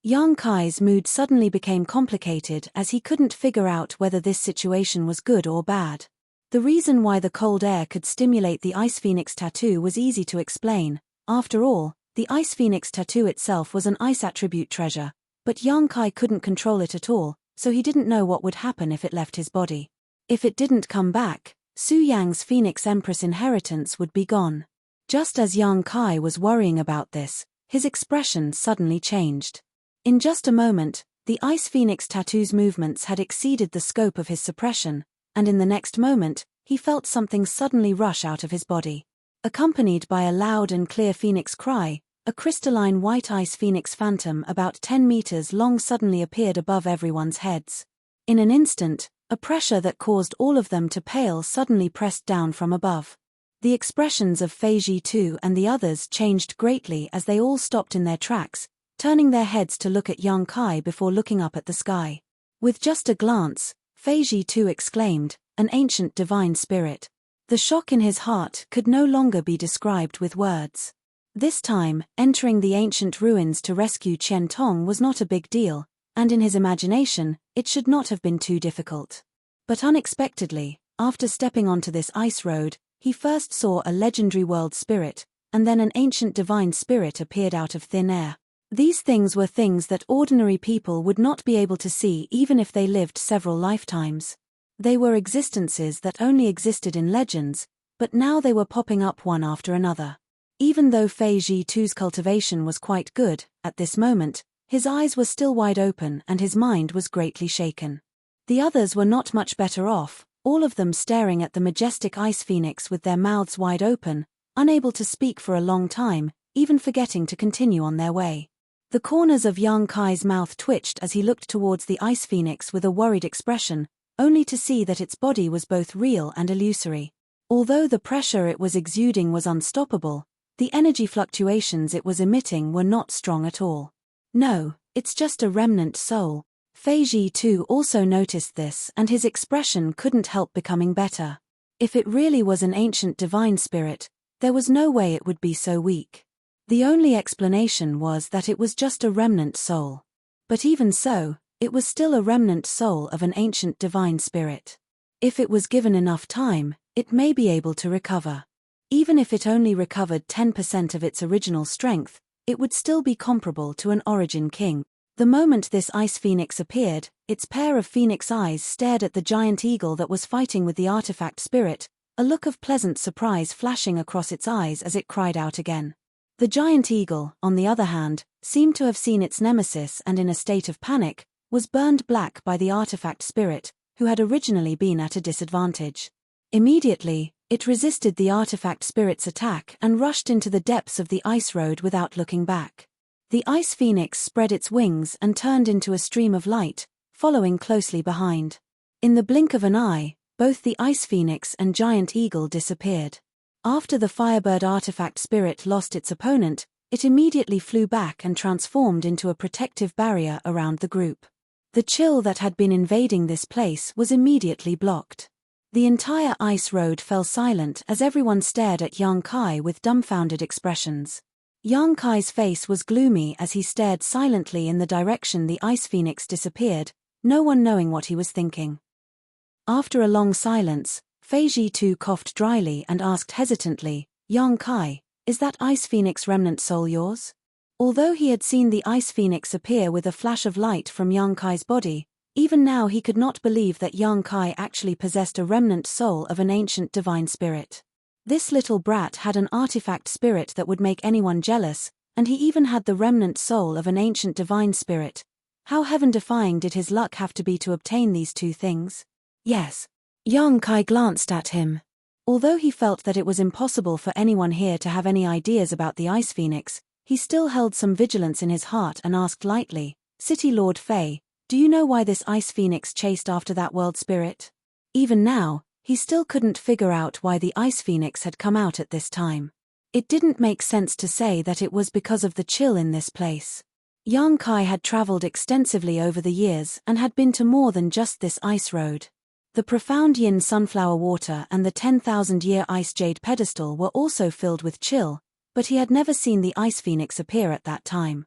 Yang Kai's mood suddenly became complicated as he couldn't figure out whether this situation was good or bad. The reason why the cold air could stimulate the Ice Phoenix tattoo was easy to explain. After all, the Ice Phoenix tattoo itself was an ice attribute treasure, but Yang Kai couldn't control it at all, so he didn't know what would happen if it left his body. If it didn't come back, Su Yang's Phoenix Empress inheritance would be gone. Just as Yang Kai was worrying about this, his expression suddenly changed. In just a moment, the Ice Phoenix tattoo's movements had exceeded the scope of his suppression, and in the next moment, he felt something suddenly rush out of his body. Accompanied by a loud and clear phoenix cry, a crystalline white ice phoenix phantom about 10 meters long suddenly appeared above everyone's heads. In an instant, a pressure that caused all of them to pale suddenly pressed down from above. The expressions of Feiji too and the others changed greatly as they all stopped in their tracks, turning their heads to look at young Kai before looking up at the sky. With just a glance, Feiji too exclaimed, "An ancient divine spirit." The shock in his heart could no longer be described with words. This time, entering the ancient ruins to rescue Qian Tong was not a big deal, and in his imagination, it should not have been too difficult. But unexpectedly, after stepping onto this ice road, he first saw a legendary world spirit, and then an ancient divine spirit appeared out of thin air. These things were things that ordinary people would not be able to see even if they lived several lifetimes. They were existences that only existed in legends, but now they were popping up one after another. Even though Feiji Tu's cultivation was quite good, at this moment, his eyes were still wide open and his mind was greatly shaken. The others were not much better off, all of them staring at the majestic ice phoenix with their mouths wide open, unable to speak for a long time, even forgetting to continue on their way. The corners of young Kai's mouth twitched as he looked towards the ice phoenix with a worried expression, only to see that its body was both real and illusory. Although the pressure it was exuding was unstoppable, the energy fluctuations it was emitting were not strong at all. "No, it's just a remnant soul." Feiji too also noticed this and his expression couldn't help becoming better. If it really was an ancient divine spirit, there was no way it would be so weak. The only explanation was that it was just a remnant soul. But even so, it was still a remnant soul of an ancient divine spirit. If it was given enough time, it may be able to recover. Even if it only recovered 10% of its original strength, it would still be comparable to an origin king. The moment this ice phoenix appeared, its pair of phoenix eyes stared at the giant eagle that was fighting with the artifact spirit, a look of pleasant surprise flashing across its eyes as it cried out again. The giant eagle, on the other hand, seemed to have seen its nemesis and in a state of panic, was burned black by the artifact spirit, who had originally been at a disadvantage. Immediately, it resisted the artifact spirit's attack and rushed into the depths of the ice road without looking back. The ice phoenix spread its wings and turned into a stream of light, following closely behind. In the blink of an eye, both the ice phoenix and giant eagle disappeared. After the firebird artifact spirit lost its opponent, it immediately flew back and transformed into a protective barrier around the group. The chill that had been invading this place was immediately blocked. The entire ice road fell silent as everyone stared at young Kai with dumbfounded expressions. Young Kai's face was gloomy as he stared silently in the direction the ice phoenix disappeared, no one knowing what he was thinking. After a long silence, Feiji too coughed dryly and asked hesitantly, "Young Kai, is that ice phoenix remnant soul yours?" Although he had seen the ice phoenix appear with a flash of light from young Kai's body, even now he could not believe that young Kai actually possessed a remnant soul of an ancient divine spirit. This little brat had an artifact spirit that would make anyone jealous, and he even had the remnant soul of an ancient divine spirit. How heaven-defying did his luck have to be to obtain these two things? Yes. Young Kai glanced at him. Although he felt that it was impossible for anyone here to have any ideas about the ice phoenix, he still held some vigilance in his heart and asked lightly, "City Lord Fei, do you know why this ice phoenix chased after that world spirit?" Even now, he still couldn't figure out why the ice phoenix had come out at this time. It didn't make sense to say that it was because of the chill in this place. Young Kai had traveled extensively over the years and had been to more than just this ice road. The profound yin sunflower water and the 10,000-year ice jade pedestal were also filled with chill, but he had never seen the ice phoenix appear at that time.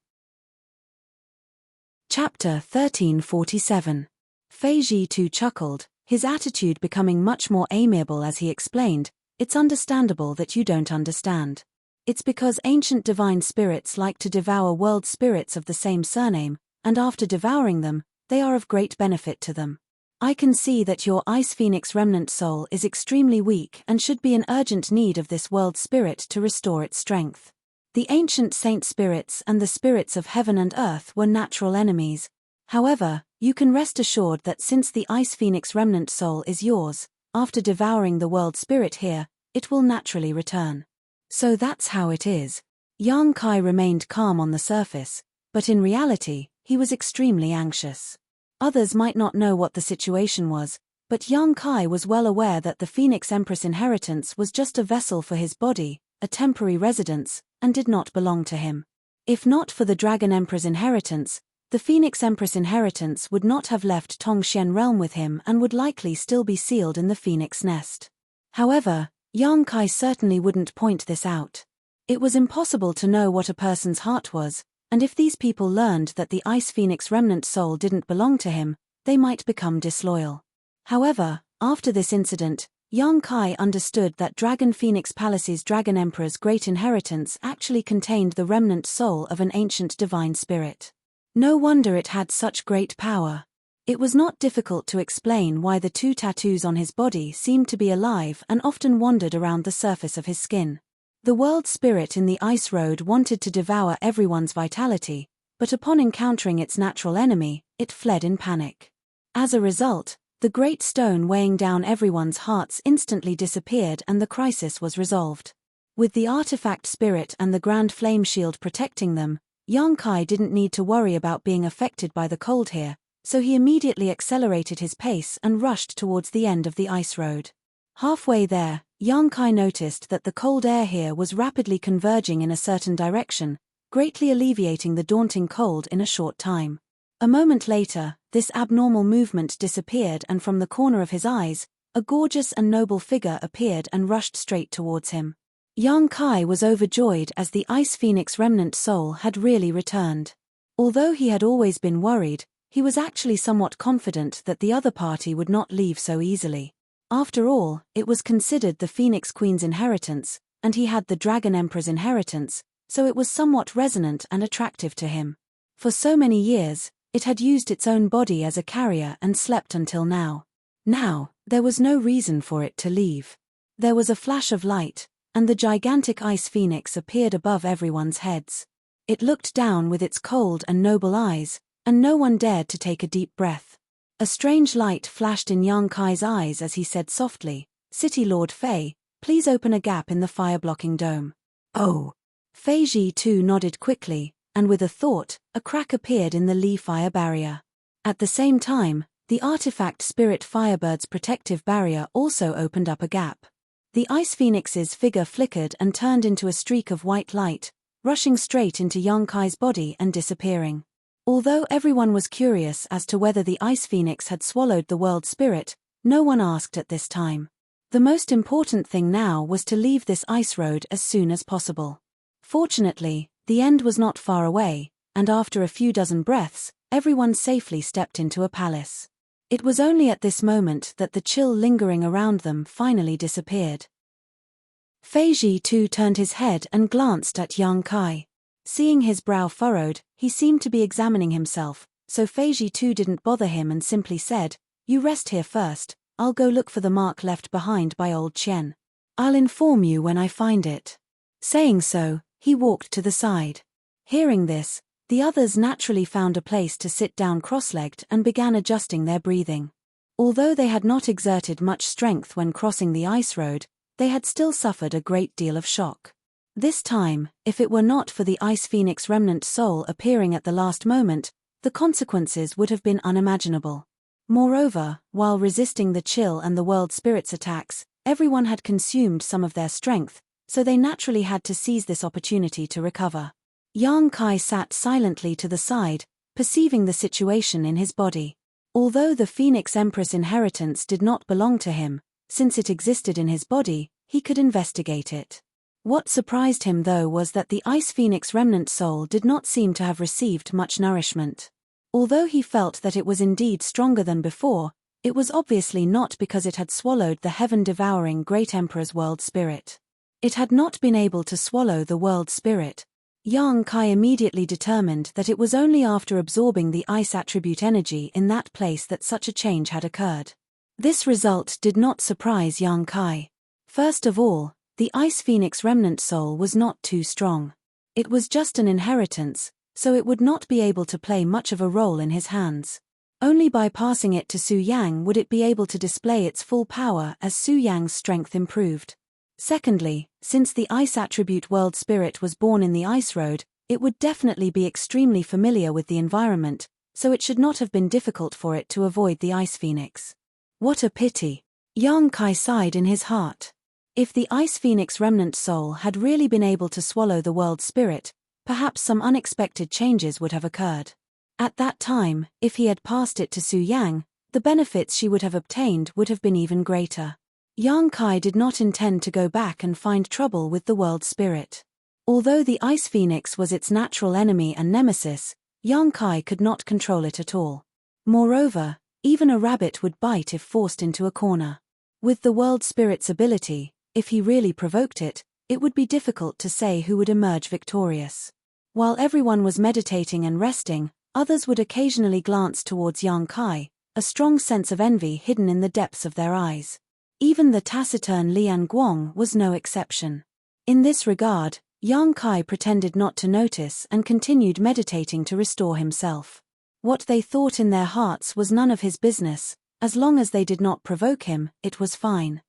Chapter 1347. Feiji too chuckled, his attitude becoming much more amiable as he explained, "It's understandable that you don't understand. It's because ancient divine spirits like to devour world spirits of the same surname, and after devouring them, they are of great benefit to them. I can see that your ice phoenix remnant soul is extremely weak and should be in urgent need of this world spirit to restore its strength. The ancient saint spirits and the spirits of heaven and earth were natural enemies. However, you can rest assured that since the ice phoenix remnant soul is yours, after devouring the world spirit here, it will naturally return." So that's how it is. Young Kai remained calm on the surface, but in reality, he was extremely anxious. Others might not know what the situation was, but young Kai was well aware that the Phoenix Empress inheritance was just a vessel for his body, a temporary residence, and did not belong to him. If not for the Dragon Emperor's inheritance, the Phoenix Empress inheritance would not have left Tongxian realm with him and would likely still be sealed in the Phoenix nest. However, Yang Kai certainly wouldn't point this out. It was impossible to know what a person's heart was, and if these people learned that the Ice Phoenix remnant soul didn't belong to him, they might become disloyal. However, after this incident, Yang Kai understood that Dragon Phoenix Palace's Dragon Emperor's great inheritance actually contained the remnant soul of an ancient divine spirit. No wonder it had such great power. It was not difficult to explain why the 2 tattoos on his body seemed to be alive and often wandered around the surface of his skin. The world spirit in the Ice Road wanted to devour everyone's vitality, but upon encountering its natural enemy, it fled in panic. As a result, the great stone weighing down everyone's hearts instantly disappeared and the crisis was resolved. With the artifact spirit and the Grand Flame Shield protecting them, Yang Kai didn't need to worry about being affected by the cold here, so he immediately accelerated his pace and rushed towards the end of the ice road. Halfway there, Yang Kai noticed that the cold air here was rapidly converging in a certain direction, greatly alleviating the daunting cold in a short time. A moment later, this abnormal movement disappeared and from the corner of his eyes, a gorgeous and noble figure appeared and rushed straight towards him. Yang Kai was overjoyed as the Ice Phoenix remnant soul had really returned. Although he had always been worried, he was actually somewhat confident that the other party would not leave so easily. After all, it was considered the Phoenix Queen's inheritance, and he had the Dragon Emperor's inheritance, so it was somewhat resonant and attractive to him. For so many years, it had used its own body as a carrier and slept until now. Now, there was no reason for it to leave. There was a flash of light, and the gigantic Ice Phoenix appeared above everyone's heads. It looked down with its cold and noble eyes, and no one dared to take a deep breath. A strange light flashed in Yang Kai's eyes as he said softly, "City Lord Fei, please open a gap in the fire-blocking dome." "Oh." Fei Ji too nodded quickly, and with a thought, a crack appeared in the Li fire barrier. At the same time, the artifact Spirit Firebird's protective barrier also opened up a gap. The Ice Phoenix's figure flickered and turned into a streak of white light, rushing straight into Yang Kai's body and disappearing. Although everyone was curious as to whether the Ice Phoenix had swallowed the world spirit, no one asked at this time. The most important thing now was to leave this ice road as soon as possible. Fortunately, the end was not far away, and after a few dozen breaths, everyone safely stepped into a palace. It was only at this moment that the chill lingering around them finally disappeared. Fei Ji too turned his head and glanced at Yang Kai. Seeing his brow furrowed, he seemed to be examining himself, so Fei Ji too didn't bother him and simply said, "You rest here first, I'll go look for the mark left behind by old Qian. I'll inform you when I find it." Saying so, he walked to the side. Hearing this, the others naturally found a place to sit down cross-legged and began adjusting their breathing. Although they had not exerted much strength when crossing the ice road, they had still suffered a great deal of shock. This time, if it were not for the Ice Phoenix remnant soul appearing at the last moment, the consequences would have been unimaginable. Moreover, while resisting the chill and the world spirit's attacks, everyone had consumed some of their strength, so they naturally had to seize this opportunity to recover. Yang Kai sat silently to the side, perceiving the situation in his body. Although the Phoenix Empress inheritance did not belong to him, since it existed in his body, he could investigate it. What surprised him though was that the Ice Phoenix remnant soul did not seem to have received much nourishment. Although he felt that it was indeed stronger than before, it was obviously not because it had swallowed the heaven-devouring Great Emperor's world spirit. It had not been able to swallow the world spirit. Yang Kai immediately determined that it was only after absorbing the ice attribute energy in that place that such a change had occurred. This result did not surprise Yang Kai. First of all, the Ice Phoenix remnant soul was not too strong. It was just an inheritance, so it would not be able to play much of a role in his hands. Only by passing it to Su Yang would it be able to display its full power as Su Yang's strength improved. Secondly, since the ice attribute world spirit was born in the ice road, it would definitely be extremely familiar with the environment, so it should not have been difficult for it to avoid the Ice Phoenix. What a pity! Yang Kai sighed in his heart. If the Ice Phoenix remnant soul had really been able to swallow the world spirit, perhaps some unexpected changes would have occurred. At that time, if he had passed it to Su Yang, the benefits she would have obtained would have been even greater. Yang Kai did not intend to go back and find trouble with the world spirit. Although the ice phoenix was its natural enemy and nemesis, Yang Kai could not control it at all. Moreover, even a rabbit would bite if forced into a corner. With the world spirit's ability, if he really provoked it, it would be difficult to say who would emerge victorious. While everyone was meditating and resting, others would occasionally glance towards Yang Kai, a strong sense of envy hidden in the depths of their eyes. Even the taciturn Lian Guang was no exception. In this regard, Yang Kai pretended not to notice and continued meditating to restore himself. What they thought in their hearts was none of his business. As long as they did not provoke him, it was fine.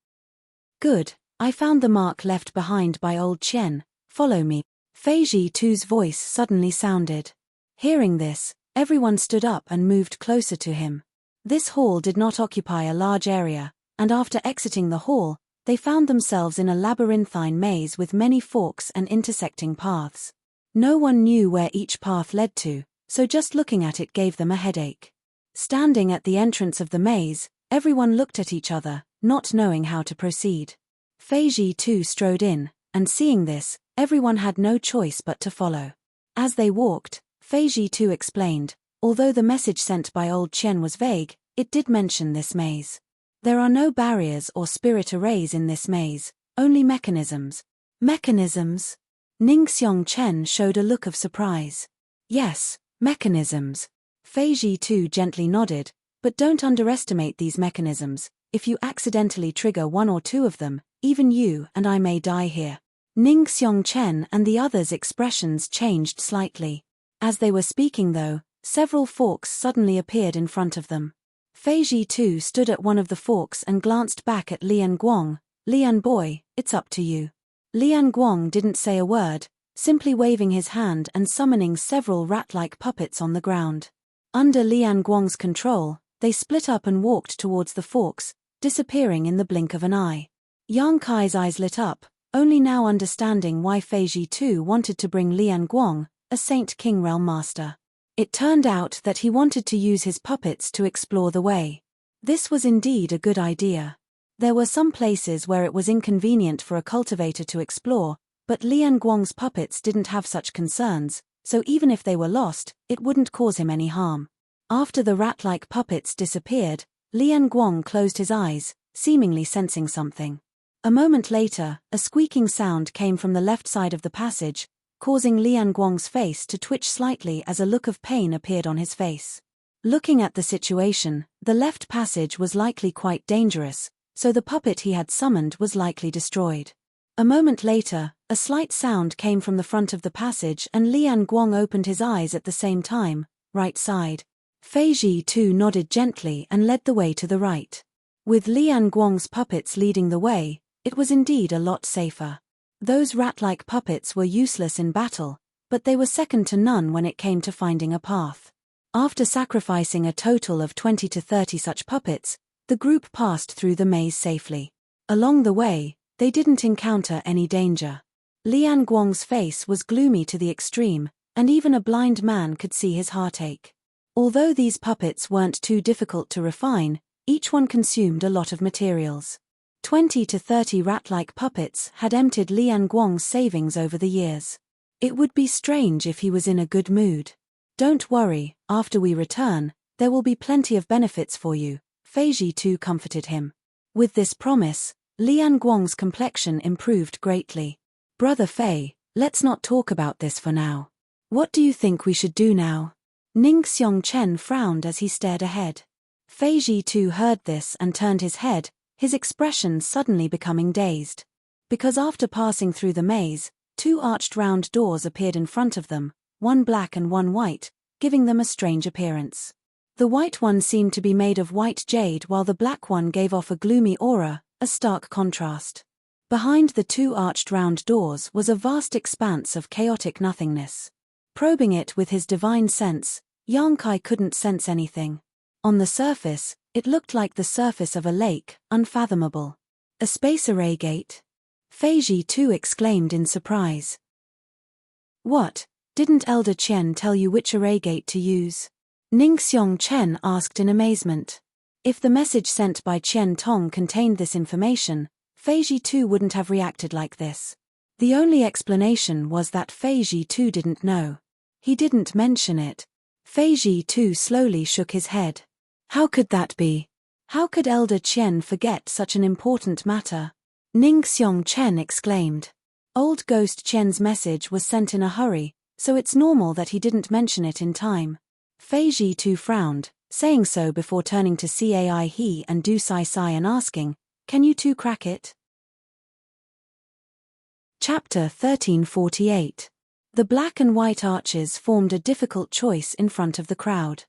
Good, I found the mark left behind by old Chen, follow me. Fei Tu's voice suddenly sounded. Hearing this, everyone stood up and moved closer to him. This hall did not occupy a large area, and after exiting the hall, they found themselves in a labyrinthine maze with many forks and intersecting paths. No one knew where each path led to, so just looking at it gave them a headache. Standing at the entrance of the maze, everyone looked at each other, not knowing how to proceed. Fei Tu strode in, and seeing this, everyone had no choice but to follow. As they walked, Fei Tu explained, although the message sent by old Chen was vague, it did mention this maze. There are no barriers or spirit arrays in this maze, only mechanisms. Mechanisms? Ningxiong Chen showed a look of surprise. Yes, mechanisms. Fei Tu gently nodded, but don't underestimate these mechanisms. If you accidentally trigger one or two of them, even you and I may die here. Ningxiong Chen and the others' expressions changed slightly. As they were speaking though, several forks suddenly appeared in front of them. Fei Tu stood at one of the forks and glanced back at Lian Guang. Lian boy, it's up to you. Lian Guang didn't say a word, simply waving his hand and summoning several rat-like puppets on the ground. Under Lian Guang's control, they split up and walked towards the forks, disappearing in the blink of an eye. Yang Kai's eyes lit up, only now understanding why Fei Tu wanted to bring Lian Guang, a Saint King Realm Master. It turned out that he wanted to use his puppets to explore the way. This was indeed a good idea. There were some places where it was inconvenient for a cultivator to explore, but Lian Guang's puppets didn't have such concerns, so even if they were lost, it wouldn't cause him any harm. After the rat-like puppets disappeared, Lian Guang closed his eyes, seemingly sensing something. A moment later, a squeaking sound came from the left side of the passage, causing Lian Guang's face to twitch slightly as a look of pain appeared on his face. Looking at the situation, the left passage was likely quite dangerous, so the puppet he had summoned was likely destroyed. A moment later, a slight sound came from the front of the passage and Lian Guang opened his eyes at the same time, right side. Fei Tu nodded gently and led the way to the right. With Lian Guang's puppets leading the way, it was indeed a lot safer. Those rat-like puppets were useless in battle, but they were second to none when it came to finding a path. After sacrificing a total of 20 to 30 such puppets, the group passed through the maze safely. Along the way, they didn't encounter any danger. Lian Guang's face was gloomy to the extreme, and even a blind man could see his heartache. Although these puppets weren't too difficult to refine, each one consumed a lot of materials. 20 to 30 rat-like puppets had emptied Lian Guang's savings over the years. It would be strange if he was in a good mood. Don't worry, after we return, there will be plenty of benefits for you, Fei Tu comforted him. With this promise, Lian Guang's complexion improved greatly. Brother Fei, let's not talk about this for now. What do you think we should do now? Ningxiong Chen frowned as he stared ahead. Fei Tu heard this and turned his head, his expression suddenly becoming dazed. Because after passing through the maze, two arched round doors appeared in front of them, one black and one white, giving them a strange appearance. The white one seemed to be made of white jade while the black one gave off a gloomy aura, a stark contrast. Behind the two arched round doors was a vast expanse of chaotic nothingness. Probing it with his divine sense, Yang Kai couldn't sense anything. On the surface, it looked like the surface of a lake, unfathomable. A space array gate? Fei Tu exclaimed in surprise. What, Didn't Elder Qian tell you which array gate to use? Ningxiong Chen asked in amazement. If the message sent by Qian Tong contained this information, Feiji too wouldn't have reacted like this. The only explanation was that Feiji too didn't know. He didn't mention it. Feiji too slowly shook his head. How could that be? How could Elder Qian forget such an important matter? Ningxiong Chen exclaimed. Old Ghost Qian's message was sent in a hurry, so it's normal that he didn't mention it in time. Feiji too frowned, saying so before turning to Cai He and Du Sai Sai and asking, "Can you two crack it?" Chapter 1348. The black and white arches formed a difficult choice in front of the crowd.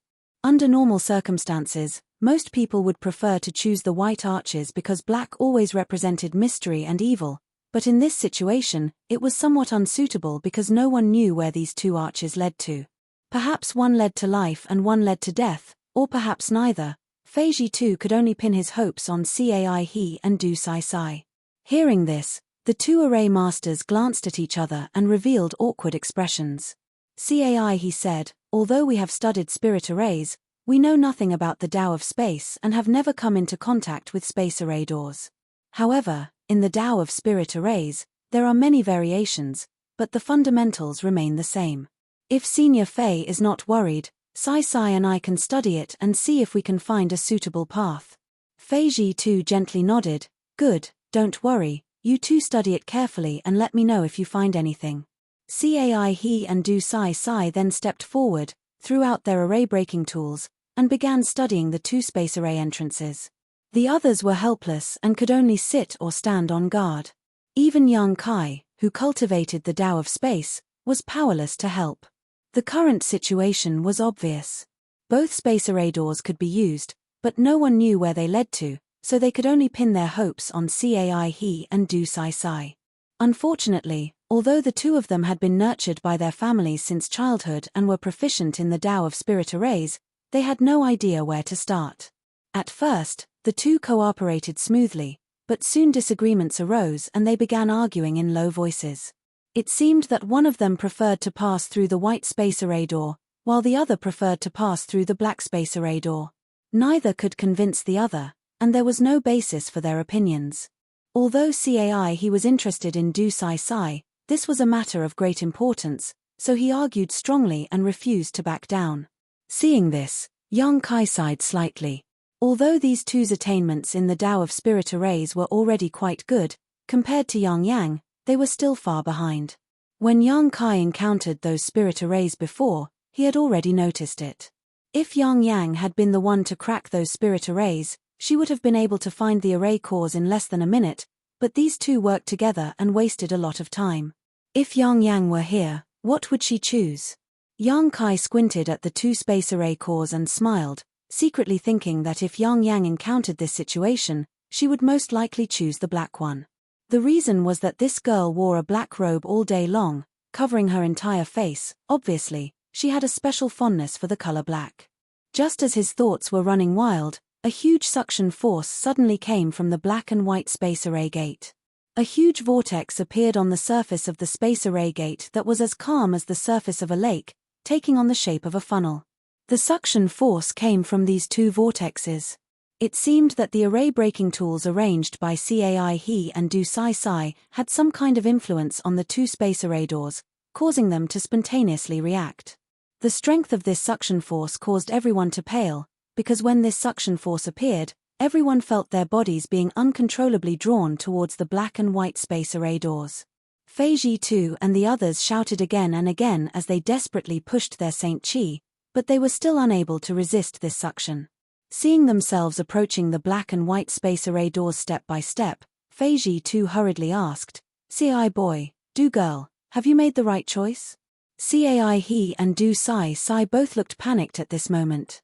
Under normal circumstances, most people would prefer to choose the white arches because black always represented mystery and evil, but in this situation, it was somewhat unsuitable because no one knew where these two arches led to. Perhaps one led to life and one led to death, or perhaps neither. Feiji too could only pin his hopes on Cai He and Du Sai Sai. Hearing this, the two array masters glanced at each other and revealed awkward expressions. Cai He said, "Although we have studied spirit arrays, we know nothing about the Tao of space and have never come into contact with space array doors. However, in the Tao of spirit arrays, there are many variations, but the fundamentals remain the same. If Senior Fei is not worried, Sai Sai and I can study it and see if we can find a suitable path." Feiji too gently nodded. "Good, don't worry, you two study it carefully and let me know if you find anything." Cai He and Du Sai Sai then stepped forward, threw out their array-breaking tools, and began studying the two space array entrances. The others were helpless and could only sit or stand on guard. Even Yang Kai, who cultivated the Tao of space, was powerless to help. The current situation was obvious. Both space array doors could be used, but no one knew where they led to, so they could only pin their hopes on Cai He and Du Sai Sai. Unfortunately, although the two of them had been nurtured by their families since childhood and were proficient in the Tao of spirit arrays, they had no idea where to start. At first, the two cooperated smoothly, but soon disagreements arose and they began arguing in low voices. It seemed that one of them preferred to pass through the white space array door, while the other preferred to pass through the black space array door. Neither could convince the other, and there was no basis for their opinions. Although Cai He was interested in Du Sai Sai, this was a matter of great importance, so he argued strongly and refused to back down. Seeing this, Yang Kai sighed slightly. Although these two's attainments in the Tao of spirit arrays were already quite good, compared to Yang, they were still far behind. When Yang Kai encountered those spirit arrays before, he had already noticed it. If Yang had been the one to crack those spirit arrays, she would have been able to find the array cores in less than a minute, but these two worked together and wasted a lot of time. If Yang were here, what would she choose? Yang Kai squinted at the two space array cores and smiled, secretly thinking that if Yang encountered this situation, she would most likely choose the black one. The reason was that this girl wore a black robe all day long, covering her entire face. Obviously, she had a special fondness for the color black. Just as his thoughts were running wild, a huge suction force suddenly came from the black and white space array gate. A huge vortex appeared on the surface of the space array gate that was as calm as the surface of a lake, taking on the shape of a funnel. The suction force came from these two vortexes. It seemed that the array-breaking tools arranged by Cai He and Du Sai Sai had some kind of influence on the two space array doors, causing them to spontaneously react. The strength of this suction force caused everyone to pale, because when this suction force appeared, everyone felt their bodies being uncontrollably drawn towards the black and white space array doors. Feiji too and the others shouted again and again as they desperately pushed their Saint Chi, but they were still unable to resist this suction. Seeing themselves approaching the black and white space array doors step by step, Feiji too hurriedly asked, "Cai boy, Du girl, have you made the right choice?" Cai He and Du Sai Sai both looked panicked at this moment.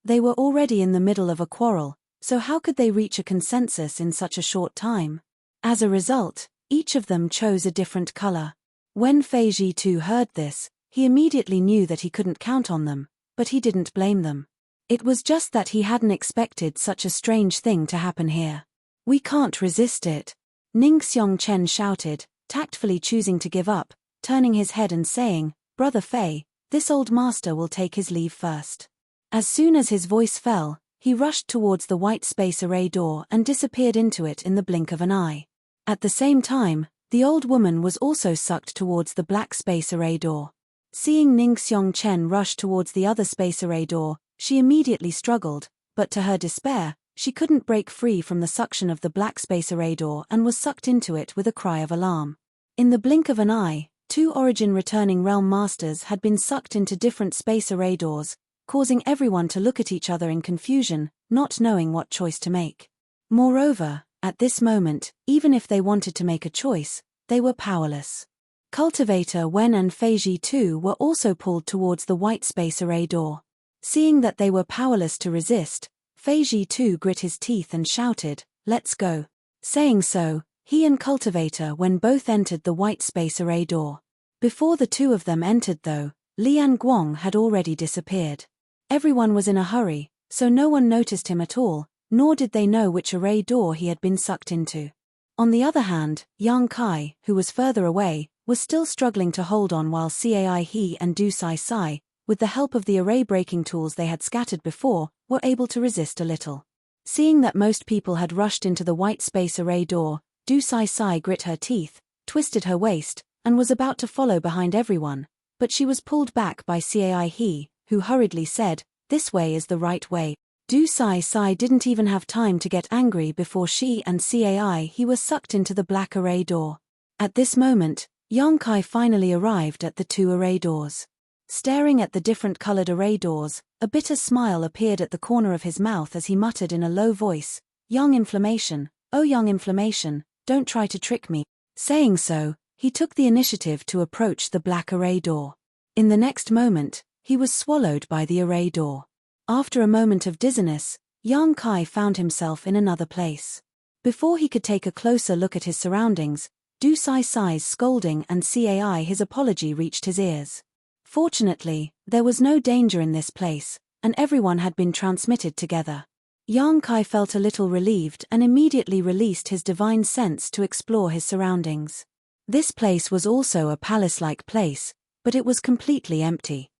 They were already in the middle of a quarrel, so how could they reach a consensus in such a short time? As a result, each of them chose a different color. When Feiji too heard this, he immediately knew that he couldn't count on them, but he didn't blame them. It was just that he hadn't expected such a strange thing to happen here. "We can't resist it," Ningxiong Chen shouted, tactfully choosing to give up, turning his head and saying, "Brother Fei, this old master will take his leave first." As soon as his voice fell, he rushed towards the white space array door and disappeared into it in the blink of an eye. At the same time, the old woman was also sucked towards the black space array door. Seeing Ning Xiongchen rush towards the other space array door, she immediately struggled, but to her despair, she couldn't break free from the suction of the black space array door and was sucked into it with a cry of alarm. In the blink of an eye, 2 origin returning realm masters had been sucked into different space array doors, causing everyone to look at each other in confusion, not knowing what choice to make. Moreover, at this moment, even if they wanted to make a choice, they were powerless. Cultivator Wen and Feiji too were also pulled towards the white space array door. Seeing that they were powerless to resist, Feiji too grit his teeth and shouted, "Let's go." Saying so, he and Cultivator Wen both entered the white space array door. Before the two of them entered though, Lian Guang had already disappeared. Everyone was in a hurry, so no one noticed him at all, nor did they know which array door he had been sucked into. On the other hand, Yang Kai, who was further away, was still struggling to hold on while Cai He and Du Sai Sai, with the help of the array-breaking tools they had scattered before, were able to resist a little. Seeing that most people had rushed into the white space array door, Du Sai Sai grit her teeth, twisted her waist, and was about to follow behind everyone, but she was pulled back by Cai He, who hurriedly said, "This way is the right way." Du Sai Sai didn't even have time to get angry before she and Cai He were sucked into the black array door. At this moment, Yang Kai finally arrived at the 2 array doors. Staring at the different colored array doors, a bitter smile appeared at the corner of his mouth as he muttered in a low voice, "Young Inflammation, oh young Inflammation, don't try to trick me." Saying so, he took the initiative to approach the black array door. In the next moment, he was swallowed by the array door. After a moment of dizziness, Yang Kai found himself in another place. Before he could take a closer look at his surroundings, Du Sai Sai's scolding and Cai his apology reached his ears. Fortunately, there was no danger in this place, and everyone had been transmitted together. Yang Kai felt a little relieved and immediately released his divine sense to explore his surroundings. This place was also a palace-like place, but it was completely empty.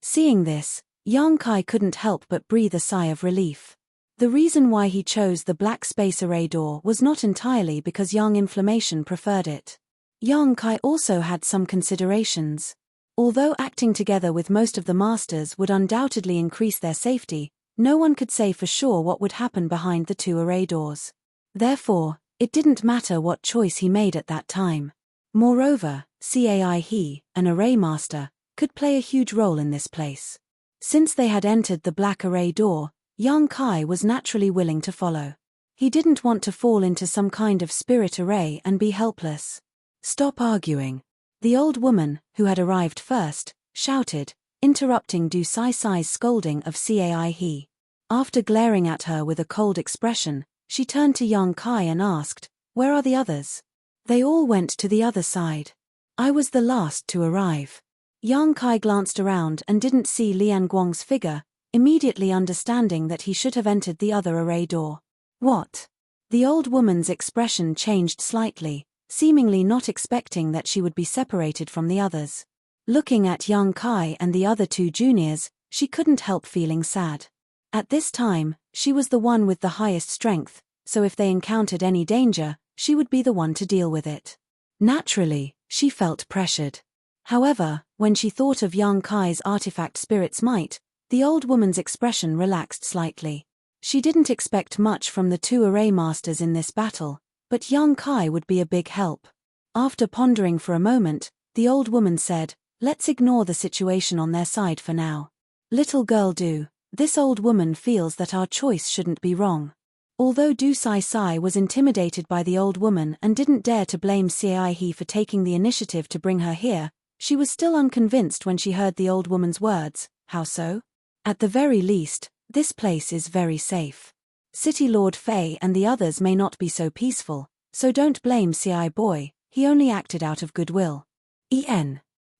Seeing this, Yang Kai couldn't help but breathe a sigh of relief. The reason why he chose the black space array door was not entirely because Yang Inflammation preferred it. Yang Kai also had some considerations. Although acting together with most of the masters would undoubtedly increase their safety, no one could say for sure what would happen behind the 2 array doors. Therefore, it didn't matter what choice he made at that time. Moreover, Cai He, an array master, could play a huge role in this place. Since they had entered the black array door, Yang Kai was naturally willing to follow. He didn't want to fall into some kind of spirit array and be helpless. "Stop arguing," the old woman, who had arrived first, shouted, interrupting Du Sai Sai's scolding of Cai He. After glaring at her with a cold expression, she turned to Yang Kai and asked, "Where are the others?" "They all went to the other side. I was the last to arrive." Yang Kai glanced around and didn't see Lian Guang's figure, immediately understanding that he should have entered the other array door. "What?" The old woman's expression changed slightly, seemingly not expecting that she would be separated from the others. Looking at Yang Kai and the other 2 juniors, she couldn't help feeling sad. At this time, she was the one with the highest strength, so if they encountered any danger, she would be the one to deal with it. Naturally, she felt pressured. However, when she thought of Yang Kai's artifact spirit's might, the old woman's expression relaxed slightly. She didn't expect much from the 2 array masters in this battle, but Yang Kai would be a big help. After pondering for a moment, the old woman said, "Let's ignore the situation on their side for now. Little girl Du, this old woman feels that our choice shouldn't be wrong." Although Du Sai Sai was intimidated by the old woman and didn't dare to blame Cai He for taking the initiative to bring her here, she was still unconvinced when she heard the old woman's words. "How so?" "At the very least, this place is very safe. City Lord Fei and the others may not be so peaceful, so don't blame Ci boy, he only acted out of goodwill."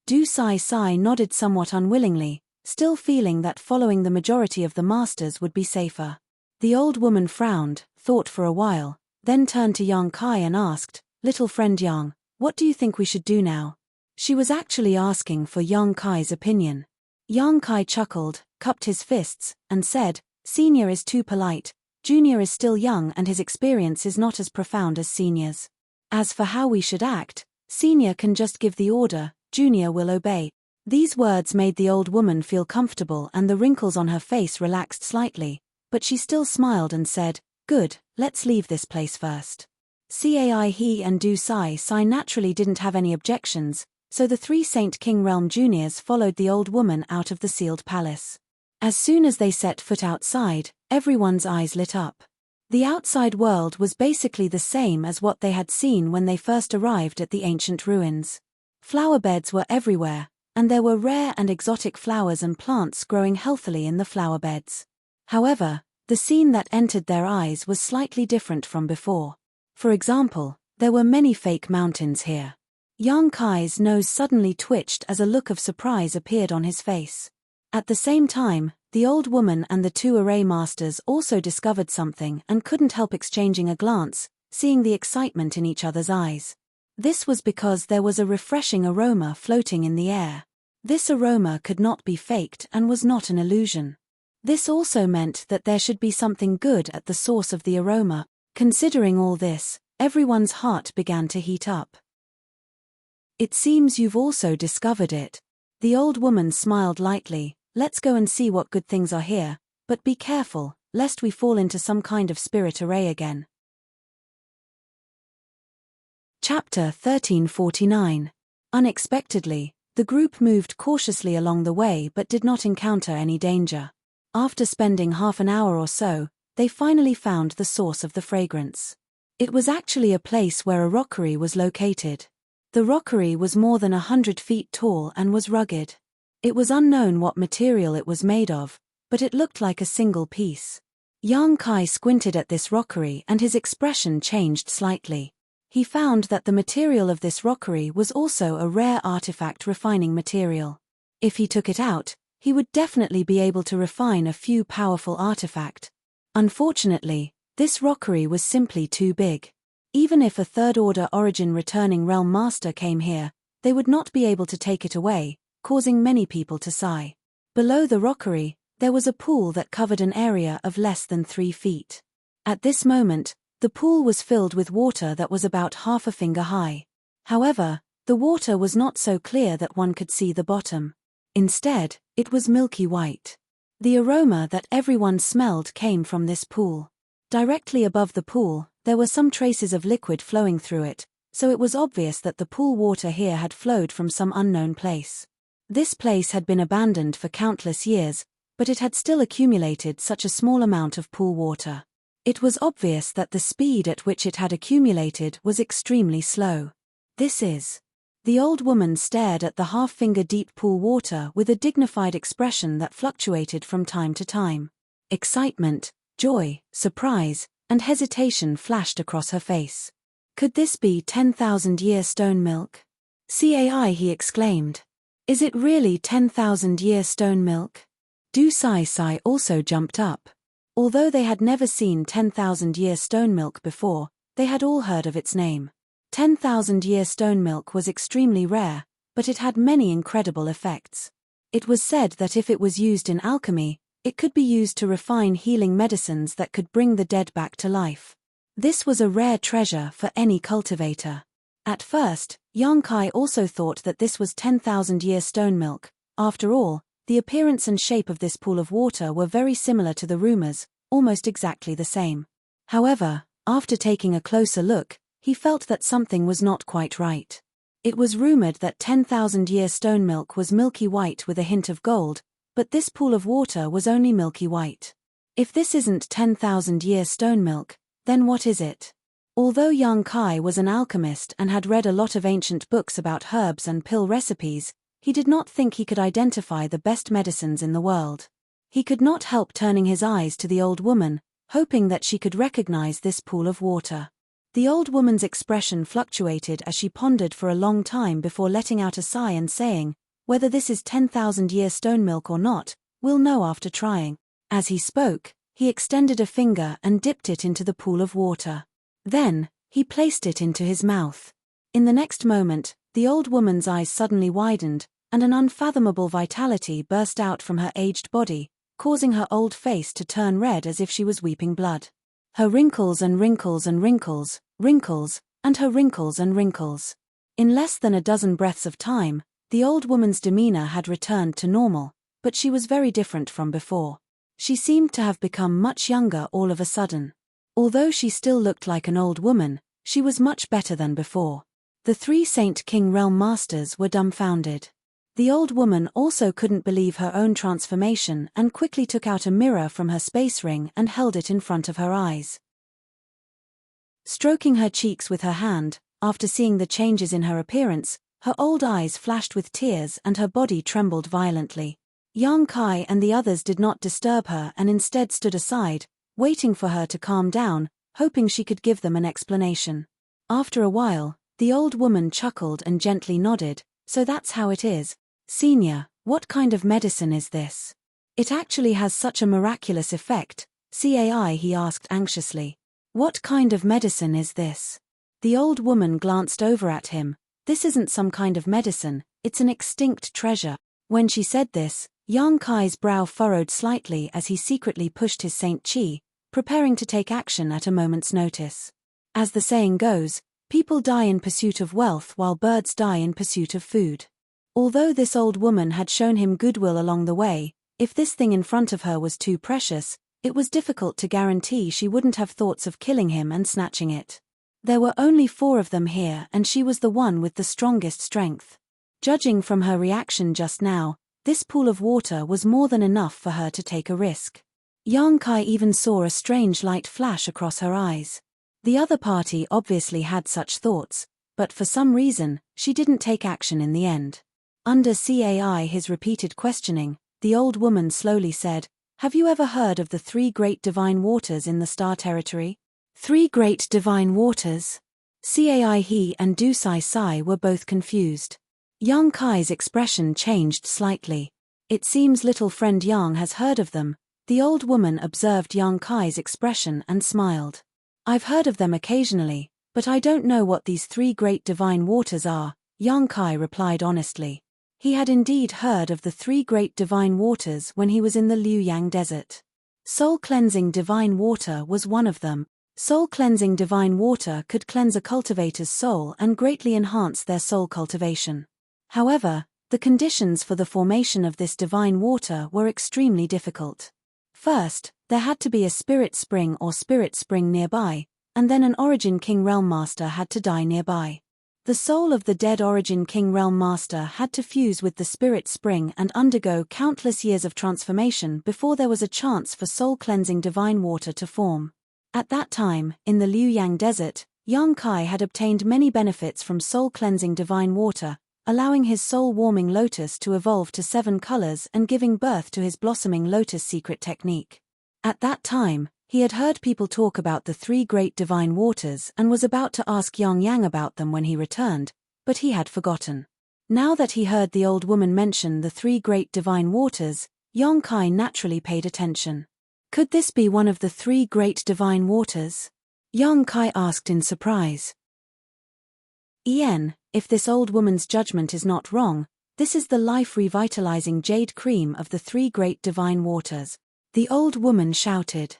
Du Sai Sai nodded somewhat unwillingly, still feeling that following the majority of the masters would be safer. The old woman frowned, thought for a while, then turned to Yang Kai and asked, "Little friend Yang, What do you think we should do now? She was actually asking for Yang Kai's opinion. Yang Kai chuckled, cupped his fists, and said, Senior is too polite, Junior is still young and his experience is not as profound as Senior's. As for how we should act, Senior can just give the order, Junior will obey. These words made the old woman feel comfortable and the wrinkles on her face relaxed slightly, but she still smiled and said, Good, let's leave this place first. Cai he and Du Sai naturally didn't have any objections, so the three Saint King Realm Juniors followed the old woman out of the sealed palace. As soon as they set foot outside, everyone's eyes lit up. The outside world was basically the same as what they had seen when they first arrived at the ancient ruins. Flower beds were everywhere, and there were rare and exotic flowers and plants growing healthily in the flower beds. However, the scene that entered their eyes was slightly different from before. For example, there were many fake mountains here. Yang Kai's nose suddenly twitched as a look of surprise appeared on his face. At the same time, the old woman and the two array masters also discovered something and couldn't help exchanging a glance, seeing the excitement in each other's eyes. This was because there was a refreshing aroma floating in the air. This aroma could not be faked and was not an illusion. This also meant that there should be something good at the source of the aroma. Considering all this, everyone's heart began to heat up. It seems you've also discovered it. The old woman smiled lightly. Let's go and see what good things are here, but be careful, lest we fall into some kind of spirit array again. Chapter 1349. Unexpectedly, the group moved cautiously along the way but did not encounter any danger. After spending half an hour or so, they finally found the source of the fragrance. It was actually a place where a rockery was located. The rockery was more than 100 feet tall and was rugged. It was unknown what material it was made of, but it looked like a single piece. Yang Kai squinted at this rockery and his expression changed slightly. He found that the material of this rockery was also a rare artifact refining material. If he took it out, he would definitely be able to refine a few powerful artifact. Unfortunately, this rockery was simply too big. Even if a third-order origin returning realm master came here, they would not be able to take it away, causing many people to sigh. Below the rockery, there was a pool that covered an area of less than 3 feet. At this moment, the pool was filled with water that was about half a finger high. However, the water was not so clear that one could see the bottom. Instead, it was milky white. The aroma that everyone smelled came from this pool. Directly above the pool, there were some traces of liquid flowing through it, so it was obvious that the pool water here had flowed from some unknown place. This place had been abandoned for countless years, but it had still accumulated such a small amount of pool water. It was obvious that the speed at which it had accumulated was extremely slow. This is. The old woman stared at the half-finger deep pool water with a dignified expression that fluctuated from time to time. Excitement, joy, surprise, and hesitation flashed across her face. Could this be 10,000-year stone milk? Cai, he exclaimed. Is it really 10,000-year stone milk? Du Sai also jumped up. Although they had never seen 10,000-year stone milk before, they had all heard of its name. 10,000-year stone milk was extremely rare, but it had many incredible effects. It was said that if it was used in alchemy, it could be used to refine healing medicines that could bring the dead back to life. This was a rare treasure for any cultivator. At first, Yang Kai also thought that this was 10,000-year stone milk. After all, the appearance and shape of this pool of water were very similar to the rumors, almost exactly the same. However, after taking a closer look, he felt that something was not quite right. It was rumored that 10,000-year stone milk was milky white with a hint of gold, but this pool of water was only milky white. If this isn't 10,000-year stone milk, then what is it? Although Yang Kai was an alchemist and had read a lot of ancient books about herbs and pill recipes, he did not think he could identify the best medicines in the world. He could not help turning his eyes to the old woman, hoping that she could recognize this pool of water. The old woman's expression fluctuated as she pondered for a long time before letting out a sigh and saying, "Whether this is 10,000-year stone milk or not, we'll know after trying." As he spoke, he extended a finger and dipped it into the pool of water. Then, he placed it into his mouth. In the next moment, the old woman's eyes suddenly widened, and an unfathomable vitality burst out from her aged body, causing her old face to turn red as if she was weeping blood. Her wrinkles and wrinkles and wrinkles, wrinkles, and her wrinkles and wrinkles. In less than a dozen breaths of time, the old woman's demeanor had returned to normal, but she was very different from before. She seemed to have become much younger all of a sudden. Although she still looked like an old woman, she was much better than before. The three Saint King Realm Masters were dumbfounded. The old woman also couldn't believe her own transformation and quickly took out a mirror from her space ring and held it in front of her eyes. Stroking her cheeks with her hand, after seeing the changes in her appearance, her old eyes flashed with tears and her body trembled violently. Yang Kai and the others did not disturb her and instead stood aside, waiting for her to calm down, hoping she could give them an explanation. After a while, the old woman chuckled and gently nodded. So that's how it is. Senior, what kind of medicine is this? It actually has such a miraculous effect. Cai, he asked anxiously. What kind of medicine is this? The old woman glanced over at him. This isn't some kind of medicine, it's an extinct treasure. When she said this, Yang Kai's brow furrowed slightly as he secretly pushed his Saint Chi, preparing to take action at a moment's notice. As the saying goes, people die in pursuit of wealth while birds die in pursuit of food. Although this old woman had shown him goodwill along the way, if this thing in front of her was too precious, it was difficult to guarantee she wouldn't have thoughts of killing him and snatching it. There were only 4 of them here and she was the one with the strongest strength. Judging from her reaction just now, this pool of water was more than enough for her to take a risk. Yang Kai even saw a strange light flash across her eyes. The other party obviously had such thoughts, but for some reason, she didn't take action in the end. Under Cai his repeated questioning, the old woman slowly said, "Have you ever heard of the 3 great divine waters in the star territory?" 3 great divine waters? Cai he and Dusai Sai were both confused. Yang Kai's expression changed slightly. It seems little friend Yang has heard of them. The old woman observed Yang Kai's expression and smiled. I've heard of them occasionally, but I don't know what these 3 great divine waters are, Yang Kai replied honestly. He had indeed heard of the 3 great divine waters when he was in the Liuyang desert. Soul-cleansing divine water was one of them. Soul-cleansing divine water could cleanse a cultivator's soul and greatly enhance their soul cultivation. However, the conditions for the formation of this divine water were extremely difficult. First, there had to be a spirit spring or spirit spring nearby, and then an Origin King Realm Master had to die nearby. The soul of the dead Origin King Realm Master had to fuse with the spirit spring and undergo countless years of transformation before there was a chance for soul-cleansing divine water to form. At that time, in the Liuyang desert, Yang Kai had obtained many benefits from soul-cleansing divine water, allowing his soul-warming lotus to evolve to 7 colors and giving birth to his blossoming lotus secret technique. At that time, he had heard people talk about the 3 great divine waters and was about to ask Yang Yang about them when he returned, but he had forgotten. Now that he heard the old woman mention the 3 great divine waters, Yang Kai naturally paid attention. Could this be one of the 3 great divine waters? Yang Kai asked in surprise. If this old woman's judgment is not wrong, this is the life-revitalizing jade cream of the 3 great divine waters. The old woman shouted.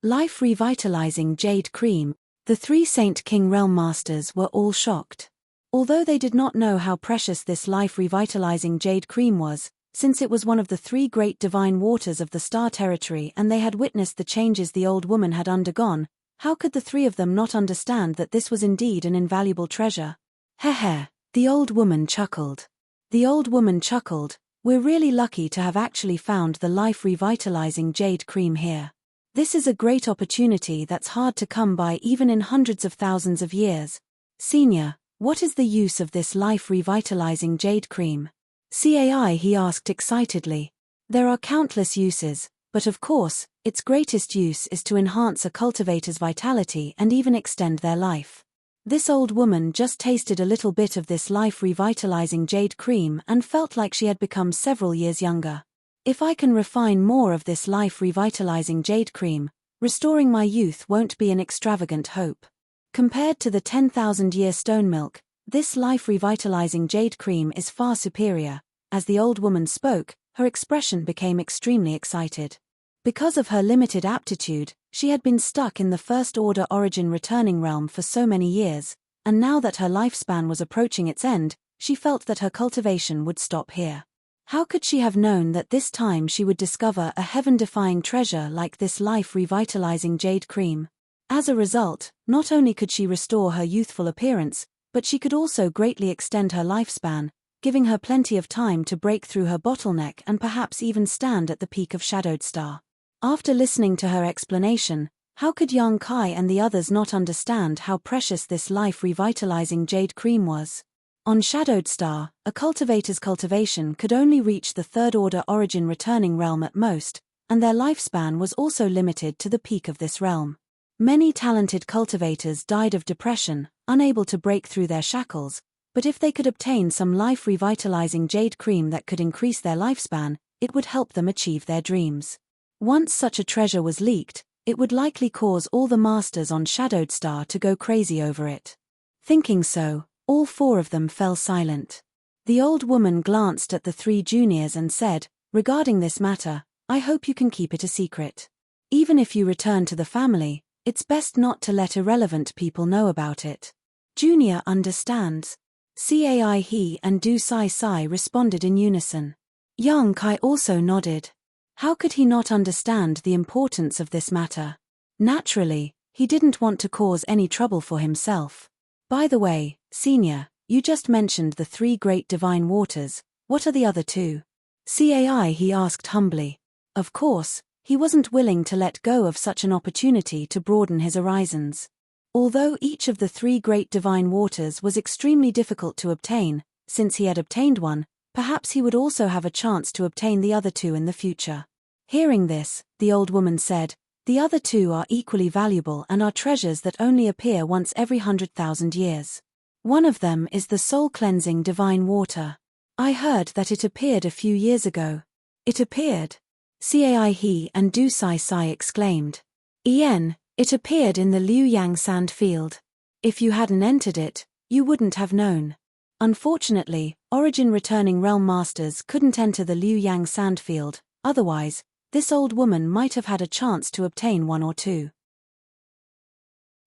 Life-revitalizing jade cream. The 3 Saint King Realm Masters were all shocked. Although they did not know how precious this life-revitalizing jade cream was, since it was one of the 3 great divine waters of the Star Territory and they had witnessed the changes the old woman had undergone, how could the 3 of them not understand that this was indeed an invaluable treasure? Heh, the old woman chuckled. The old woman chuckled, "We're really lucky to have actually found the life-revitalizing jade cream here. This is a great opportunity that's hard to come by even in hundreds of thousands of years. Senior, what is the use of this life-revitalizing jade cream?" Cai he asked excitedly. There are countless uses, but of course, its greatest use is to enhance a cultivator's vitality and even extend their life. This old woman just tasted a little bit of this life-revitalizing jade cream and felt like she had become several years younger. If I can refine more of this life-revitalizing jade cream, restoring my youth won't be an extravagant hope. Compared to the 10,000-year stone milk, This life-revitalizing jade cream is far superior. As the old woman spoke, her expression became extremely excited. Because of her limited aptitude, she had been stuck in the first-order origin returning realm for so many years, and now that her lifespan was approaching its end, she felt that her cultivation would stop here. How could she have known that this time she would discover a heaven-defying treasure like this life-revitalizing jade cream? As a result, not only could she restore her youthful appearance, but she could also greatly extend her lifespan, giving her plenty of time to break through her bottleneck and perhaps even stand at the peak of Shadowed Star. After listening to her explanation, how could young Kai and the others not understand how precious this life-revitalizing jade cream was? On Shadowed Star, a cultivator's cultivation could only reach the third-order origin returning realm at most, and their lifespan was also limited to the peak of this realm. Many talented cultivators died of depression, unable to break through their shackles, but if they could obtain some life-revitalizing jade cream that could increase their lifespan, it would help them achieve their dreams. Once such a treasure was leaked, it would likely cause all the masters on Shadowed Star to go crazy over it. Thinking so, all four of them fell silent. The old woman glanced at the three juniors and said, "Regarding this matter, I hope you can keep it a secret. Even if you return to the family, it's best not to let irrelevant people know about it." Junior understands. Cai he and Do Sai Sai responded in unison. Young Kai also nodded. How could he not understand the importance of this matter? Naturally, he didn't want to cause any trouble for himself. By the way, Senior, you just mentioned the three great divine waters, what are the other two? Cai he asked humbly. Of course, he wasn't willing to let go of such an opportunity to broaden his horizons. Although each of the three great divine waters was extremely difficult to obtain, since he had obtained one, perhaps he would also have a chance to obtain the other two in the future. Hearing this, the old woman said, "The other two are equally valuable and are treasures that only appear once every 100,000 years. One of them is the soul-cleansing divine water. I heard that it appeared a few years ago." It appeared? Cai he and Do Sai Sai exclaimed. It appeared in the Liu Yang sand field. If you hadn't entered it, you wouldn't have known. Unfortunately, origin returning realm masters couldn't enter the Liu Yang sand field, otherwise, this old woman might have had a chance to obtain one or two.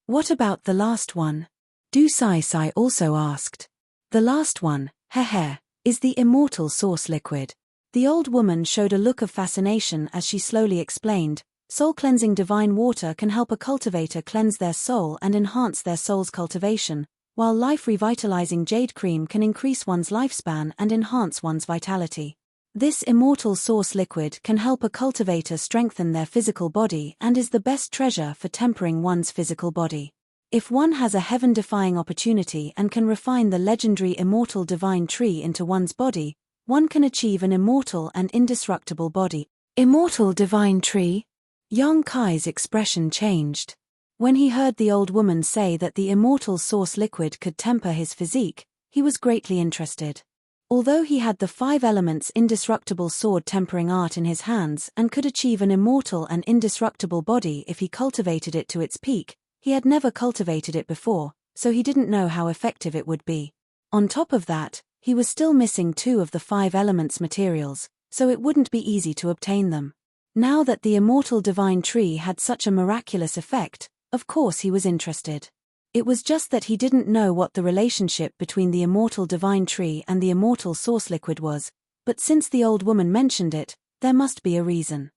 What about the last one? Do Sai Sai also asked. The last one, is the immortal source liquid. The old woman showed a look of fascination as she slowly explained, soul-cleansing divine water can help a cultivator cleanse their soul and enhance their soul's cultivation, while life-revitalizing jade cream can increase one's lifespan and enhance one's vitality. This immortal source liquid can help a cultivator strengthen their physical body and is the best treasure for tempering one's physical body. If one has a heaven-defying opportunity and can refine the legendary immortal divine tree into one's body, one can achieve an immortal and indestructible body. Immortal divine tree? Young Kai's expression changed. When he heard the old woman say that the immortal source liquid could temper his physique, he was greatly interested. Although he had the 5 elements indestructible sword tempering art in his hands and could achieve an immortal and indestructible body if he cultivated it to its peak, he had never cultivated it before, so he didn't know how effective it would be. On top of that, he was still missing 2 of the 5 elements materials, so it wouldn't be easy to obtain them. Now that the immortal divine tree had such a miraculous effect, of course he was interested. It was just that he didn't know what the relationship between the immortal divine tree and the immortal source liquid was, but since the old woman mentioned it, there must be a reason.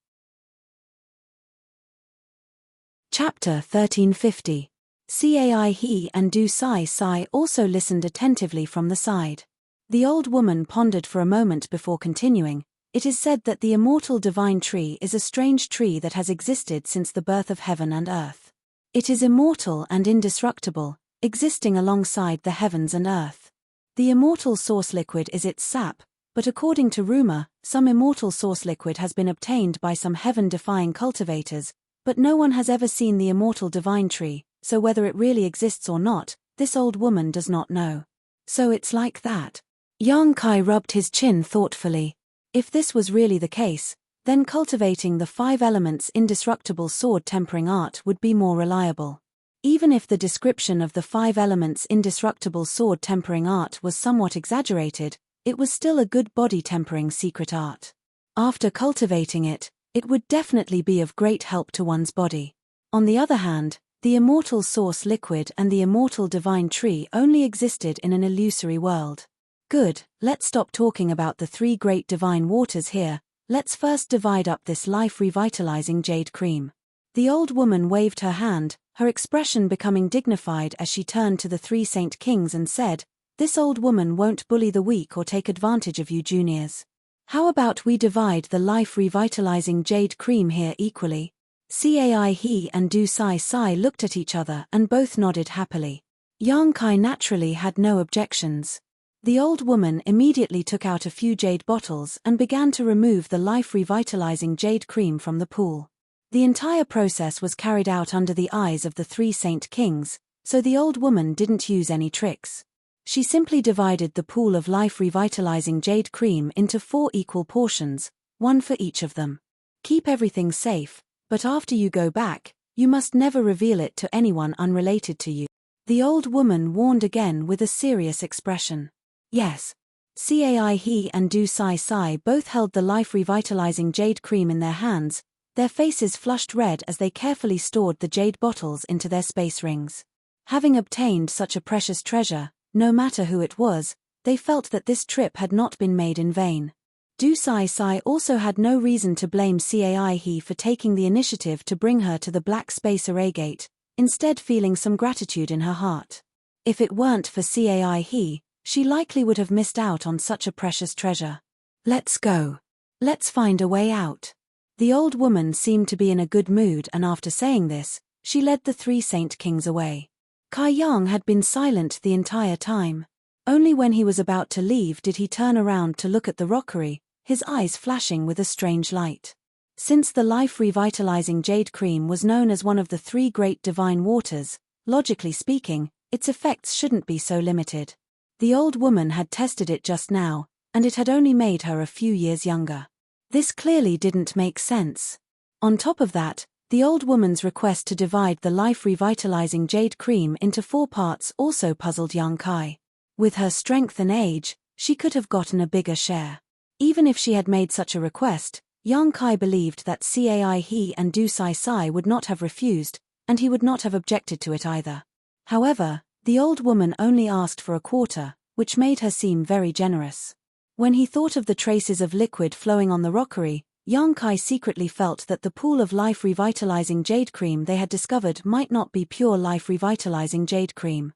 Chapter 1350. Cai he and Do Sai Sai also listened attentively from the side. The old woman pondered for a moment before continuing. It is said that the immortal divine tree is a strange tree that has existed since the birth of heaven and earth. It is immortal and indestructible, existing alongside the heavens and earth. The immortal source liquid is its sap, but according to rumor, some immortal source liquid has been obtained by some heaven-defying cultivators, but no one has ever seen the immortal divine tree, so whether it really exists or not, this old woman does not know. So it's like that. Yang Kai rubbed his chin thoughtfully. If this was really the case, then cultivating the 5 elements indestructible sword tempering art would be more reliable. Even if the description of the 5 elements indestructible sword tempering art was somewhat exaggerated, it was still a good body tempering secret art. After cultivating it, it would definitely be of great help to one's body. On the other hand, the immortal source liquid and the immortal divine tree only existed in an illusory world. Good, let's stop talking about the 3 great divine waters here. Let's first divide up this life-revitalizing jade cream. The old woman waved her hand, her expression becoming dignified as she turned to the 3 saint kings and said, "This old woman won't bully the weak or take advantage of you juniors. How about we divide the life-revitalizing jade cream here equally?" Cai he and Du Sai looked at each other and both nodded happily. Yang Kai naturally had no objections. The old woman immediately took out a few jade bottles and began to remove the life-revitalizing jade cream from the pool. The entire process was carried out under the eyes of the 3 saint kings, so the old woman didn't use any tricks. She simply divided the pool of life-revitalizing jade cream into 4 equal portions, 1 for each of them. Keep everything safe, but after you go back, you must never reveal it to anyone unrelated to you. The old woman warned again with a serious expression. Yes. Cai he and Du Sai both held the life-revitalizing jade cream in their hands, their faces flushed red as they carefully stored the jade bottles into their space rings. Having obtained such a precious treasure, no matter who it was, they felt that this trip had not been made in vain. Du Sai also had no reason to blame Cai he for taking the initiative to bring her to the black space array gate, instead feeling some gratitude in her heart. If it weren't for Cai he, she likely would have missed out on such a precious treasure. Let's go. Let's find a way out. The old woman seemed to be in a good mood, and after saying this, she led the 3 saint kings away. Kai Yang had been silent the entire time. Only when he was about to leave did he turn around to look at the rockery, his eyes flashing with a strange light. Since the life-revitalizing jade cream was known as one of the 3 great divine waters, logically speaking, its effects shouldn't be so limited. The old woman had tested it just now, and it had only made her a few years younger. This clearly didn't make sense. On top of that, the old woman's request to divide the life-revitalizing jade cream into 4 parts also puzzled Yang Kai. With her strength and age, she could have gotten a bigger share. Even if she had made such a request, Yang Kai believed that Cai he and Du Sai would not have refused, and he would not have objected to it either. However, the old woman only asked for a quarter, which made her seem very generous. When he thought of the traces of liquid flowing on the rockery, Yang Kai secretly felt that the pool of life-revitalizing jade cream they had discovered might not be pure life-revitalizing jade cream.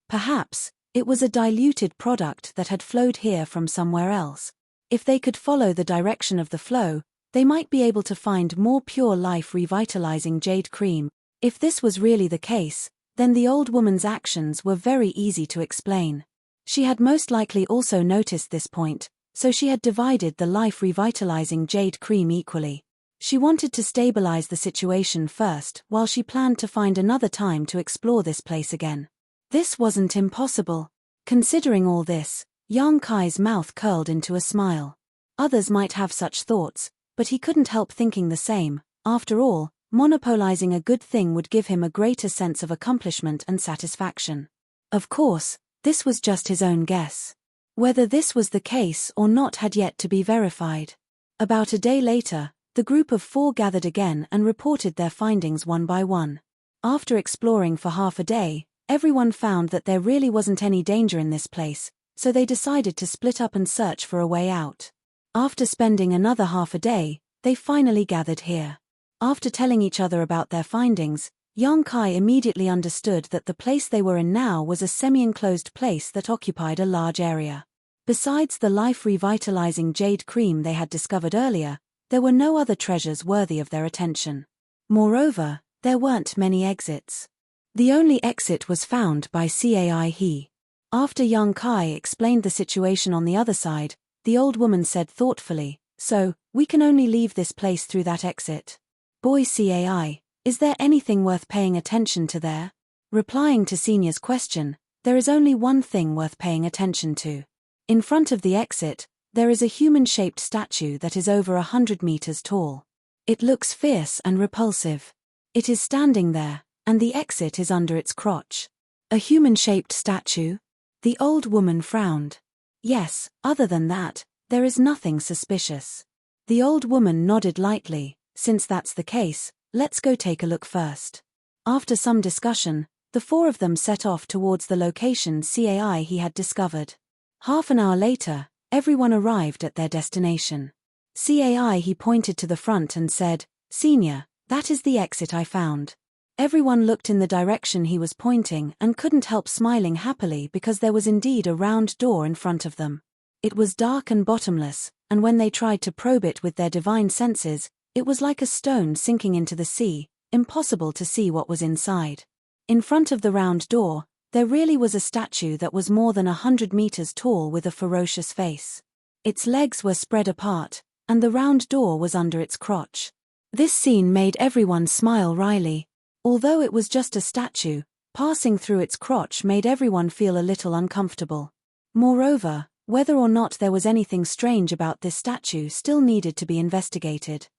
Perhaps, it was a diluted product that had flowed here from somewhere else. If they could follow the direction of the flow, they might be able to find more pure life-revitalizing jade cream. If this was really the case, then the old woman's actions were very easy to explain. She had most likely also noticed this point, so she had divided the life-revitalizing jade cream equally. She wanted to stabilize the situation first while she planned to find another time to explore this place again. This wasn't impossible. Considering all this, Yang Kai's mouth curled into a smile. Others might have such thoughts, but he couldn't help thinking the same. After all, monopolizing a good thing would give him a greater sense of accomplishment and satisfaction. Of course, this was just his own guess. Whether this was the case or not had yet to be verified. About a day later, the group of 4 gathered again and reported their findings one by one. After exploring for half a day, everyone found that there really wasn't any danger in this place, so they decided to split up and search for a way out. After spending another half a day, they finally gathered here. After telling each other about their findings, Yang Kai immediately understood that the place they were in now was a semi-enclosed place that occupied a large area. Besides the life-revitalizing jade cream they had discovered earlier, there were no other treasures worthy of their attention. Moreover, there weren't many exits. The only exit was found by Cai he. After Yang Kai explained the situation on the other side, the old woman said thoughtfully, "So, we can only leave this place through that exit. Boy Cai, is there anything worth paying attention to there?" Replying to Senior's question, there is only one thing worth paying attention to. In front of the exit, there is a human-shaped statue that is over 100 meters tall. It looks fierce and repulsive. It is standing there, and the exit is under its crotch. A human-shaped statue? The old woman frowned. Yes, other than that, there is nothing suspicious. The old woman nodded lightly. Since that's the case, let's go take a look first. After some discussion, the four of them set off towards the location CAI he had discovered. Half an hour later, everyone arrived at their destination. CAI he pointed to the front and said, "Senior, that is the exit I found." Everyone looked in the direction he was pointing and couldn't help smiling happily because there was indeed a round door in front of them. It was dark and bottomless, and when they tried to probe it with their divine senses, it was like a stone sinking into the sea, impossible to see what was inside. In front of the round door, there really was a statue that was more than 100 meters tall with a ferocious face. Its legs were spread apart, and the round door was under its crotch. This scene made everyone smile wryly. Although it was just a statue, passing through its crotch made everyone feel a little uncomfortable. Moreover, whether or not there was anything strange about this statue still needed to be investigated.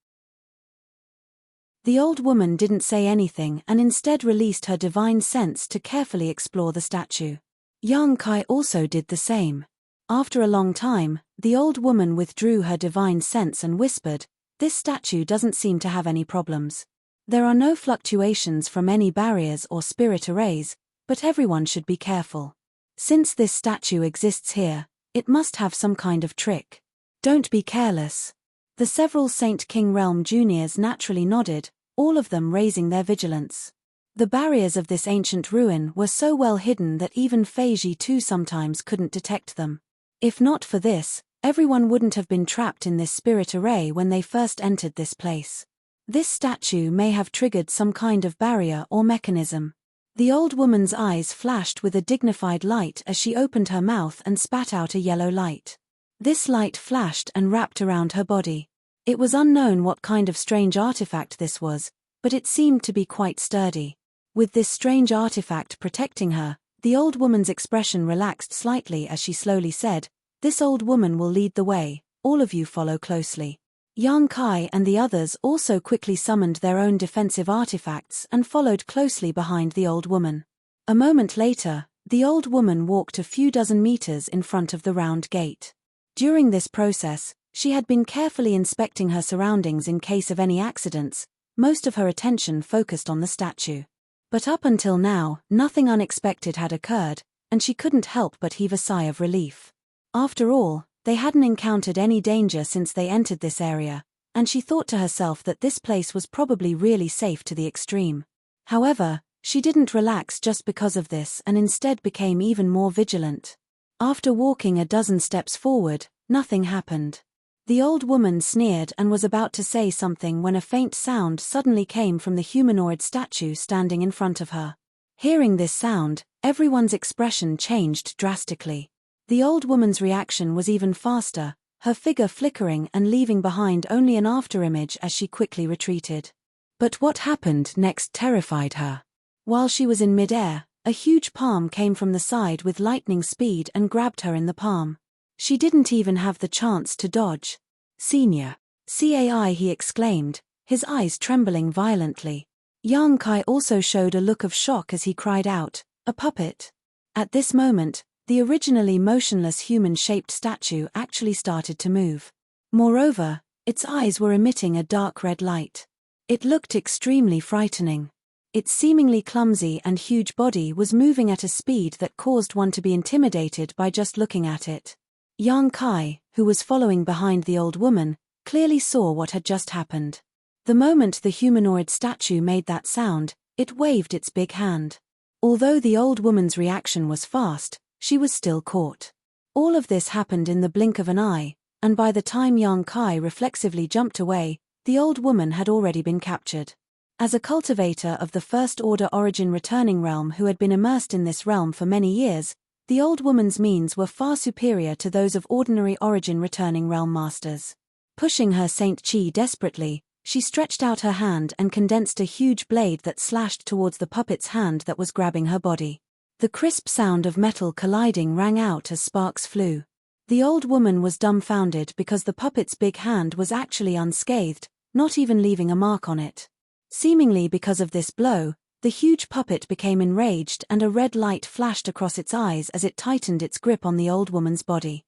The old woman didn't say anything and instead released her divine sense to carefully explore the statue. Yang Kai also did the same. After a long time, the old woman withdrew her divine sense and whispered, "This statue doesn't seem to have any problems. There are no fluctuations from any barriers or spirit arrays, but everyone should be careful. Since this statue exists here, it must have some kind of trick. Don't be careless." The several Saint King Realm juniors naturally nodded, all of them raising their vigilance. The barriers of this ancient ruin were so well hidden that even Feiji too sometimes couldn't detect them. If not for this, everyone wouldn't have been trapped in this spirit array when they first entered this place. This statue may have triggered some kind of barrier or mechanism. The old woman's eyes flashed with a dignified light as she opened her mouth and spat out a yellow light. This light flashed and wrapped around her body. It was unknown what kind of strange artifact this was, but it seemed to be quite sturdy. With this strange artifact protecting her, the old woman's expression relaxed slightly as she slowly said, "This old woman will lead the way, all of you follow closely." Yang Kai and the others also quickly summoned their own defensive artifacts and followed closely behind the old woman. A moment later, the old woman walked a few dozen meters in front of the round gate. During this process, she had been carefully inspecting her surroundings in case of any accidents, most of her attention focused on the statue. But up until now, nothing unexpected had occurred, and she couldn't help but heave a sigh of relief. After all, they hadn't encountered any danger since they entered this area, and she thought to herself that this place was probably really safe to the extreme. However, she didn't relax just because of this and instead became even more vigilant. After walking a dozen steps forward, nothing happened. The old woman sneered and was about to say something when a faint sound suddenly came from the humanoid statue standing in front of her. Hearing this sound, everyone's expression changed drastically. The old woman's reaction was even faster, her figure flickering and leaving behind only an afterimage as she quickly retreated. But what happened next terrified her. While she was in midair, a huge palm came from the side with lightning speed and grabbed her in the palm. She didn't even have the chance to dodge. "Senior! CAI!" he exclaimed, his eyes trembling violently. Yang Kai also showed a look of shock as he cried out, "A puppet?" At this moment, the originally motionless human-shaped statue actually started to move. Moreover, its eyes were emitting a dark red light. It looked extremely frightening. Its seemingly clumsy and huge body was moving at a speed that caused one to be intimidated by just looking at it. Yang Kai, who was following behind the old woman, clearly saw what had just happened. The moment the humanoid statue made that sound, it waved its big hand. Although the old woman's reaction was fast, she was still caught. All of this happened in the blink of an eye, and by the time Yang Kai reflexively jumped away, the old woman had already been captured. As a cultivator of the First Order Origin Returning Realm who had been immersed in this realm for many years, the old woman's means were far superior to those of ordinary Origin Returning Realm masters. Pushing her Saint Chi desperately, she stretched out her hand and condensed a huge blade that slashed towards the puppet's hand that was grabbing her body. The crisp sound of metal colliding rang out as sparks flew. The old woman was dumbfounded because the puppet's big hand was actually unscathed, not even leaving a mark on it. Seemingly because of this blow, the huge puppet became enraged and a red light flashed across its eyes as it tightened its grip on the old woman's body.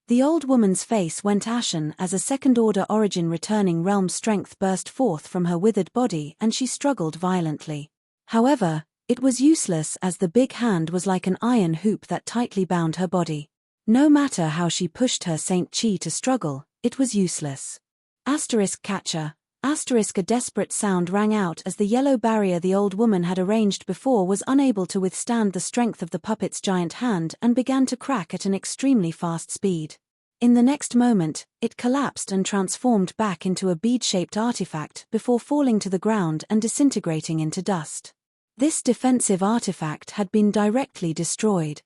The old woman's face went ashen as a second-order origin returning realm strength burst forth from her withered body and she struggled violently. However, it was useless as the big hand was like an iron hoop that tightly bound her body. No matter how she pushed her Saint Chi to struggle, it was useless. Catcher. A desperate sound rang out as the yellow barrier the old woman had arranged before was unable to withstand the strength of the puppet's giant hand and began to crack at an extremely fast speed. In the next moment, it collapsed and transformed back into a bead-shaped artifact before falling to the ground and disintegrating into dust. This defensive artifact had been directly destroyed.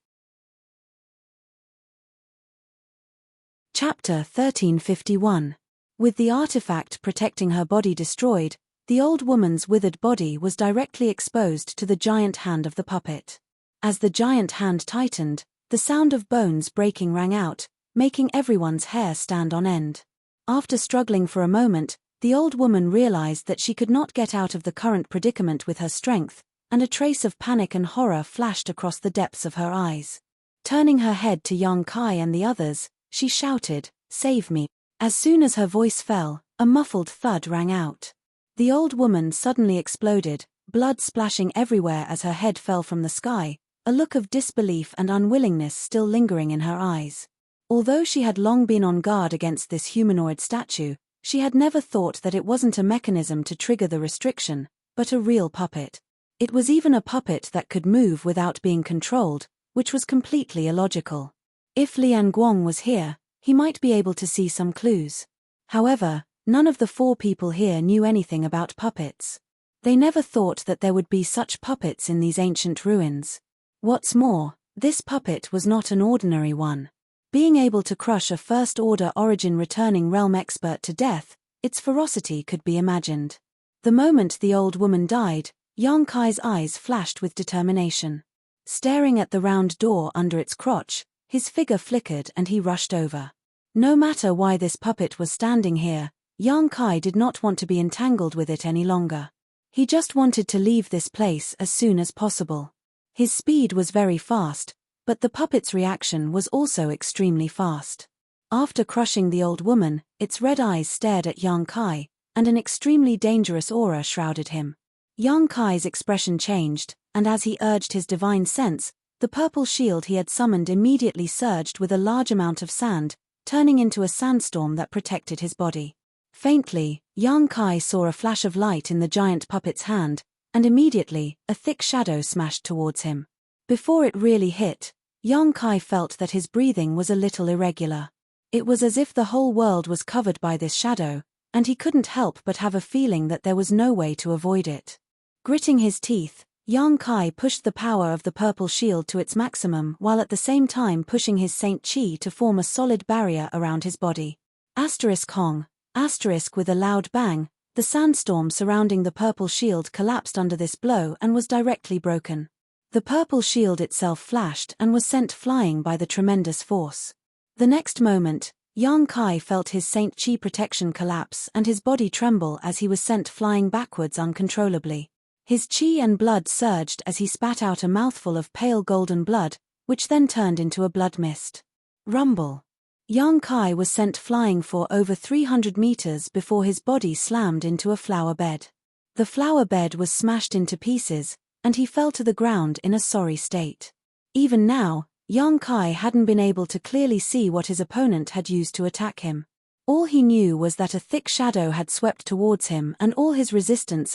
Chapter 1351. With the artifact protecting her body destroyed, the old woman's withered body was directly exposed to the giant hand of the puppet. As the giant hand tightened, the sound of bones breaking rang out, making everyone's hair stand on end. After struggling for a moment, the old woman realized that she could not get out of the current predicament with her strength, and a trace of panic and horror flashed across the depths of her eyes. Turning her head to Yang Kai and the others, she shouted, "Save me." As soon as her voice fell, a muffled thud rang out. The old woman suddenly exploded, blood splashing everywhere as her head fell from the sky, a look of disbelief and unwillingness still lingering in her eyes. Although she had long been on guard against this humanoid statue, she had never thought that it wasn't a mechanism to trigger the restriction, but a real puppet. It was even a puppet that could move without being controlled, which was completely illogical. If Lian Guang was here, he might be able to see some clues. However, none of the 4 people here knew anything about puppets. They never thought that there would be such puppets in these ancient ruins. What's more, this puppet was not an ordinary one. Being able to crush a first-order origin returning realm expert to death, its ferocity could be imagined. The moment the old woman died, Yang Kai's eyes flashed with determination. Staring at the round door under its crotch, his figure flickered and he rushed over. No matter why this puppet was standing here, Yang Kai did not want to be entangled with it any longer. He just wanted to leave this place as soon as possible. His speed was very fast, but the puppet's reaction was also extremely fast. After crushing the old woman, its red eyes stared at Yang Kai, and an extremely dangerous aura shrouded him. Yang Kai's expression changed, and as he urged his divine sense, the purple shield he had summoned immediately surged with a large amount of sand, turning into a sandstorm that protected his body. Faintly, Yang Kai saw a flash of light in the giant puppet's hand, and immediately, a thick shadow smashed towards him. Before it really hit, Yang Kai felt that his breathing was a little irregular. It was as if the whole world was covered by this shadow, and he couldn't help but have a feeling that there was no way to avoid it. Gritting his teeth, Yang Kai pushed the power of the purple shield to its maximum while at the same time pushing his Saint Chi to form a solid barrier around his body. Hong. With a loud bang, the sandstorm surrounding the purple shield collapsed under this blow and was directly broken. The purple shield itself flashed and was sent flying by the tremendous force. The next moment, Yang Kai felt his Saint Chi protection collapse and his body tremble as he was sent flying backwards uncontrollably. His chi and blood surged as he spat out a mouthful of pale golden blood, which then turned into a blood mist. Rumble. Yang Kai was sent flying for over 300 meters before his body slammed into a flower bed. The flower bed was smashed into pieces, and he fell to the ground in a sorry state. Even now, Yang Kai hadn't been able to clearly see what his opponent had used to attack him. All he knew was that a thick shadow had swept towards him and all his resistance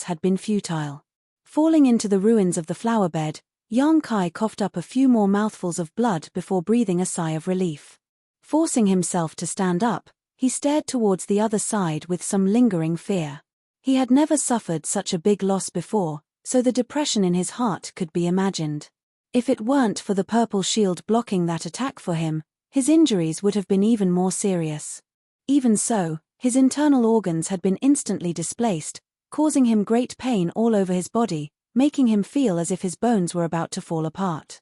had been futile. Falling into the ruins of the flower bed, Yang Kai coughed up a few more mouthfuls of blood before breathing a sigh of relief. Forcing himself to stand up, he stared towards the other side with some lingering fear. He had never suffered such a big loss before, so the depression in his heart could be imagined. If it weren't for the purple shield blocking that attack for him, his injuries would have been even more serious. Even so, his internal organs had been instantly displaced, causing him great pain all over his body, making him feel as if his bones were about to fall apart.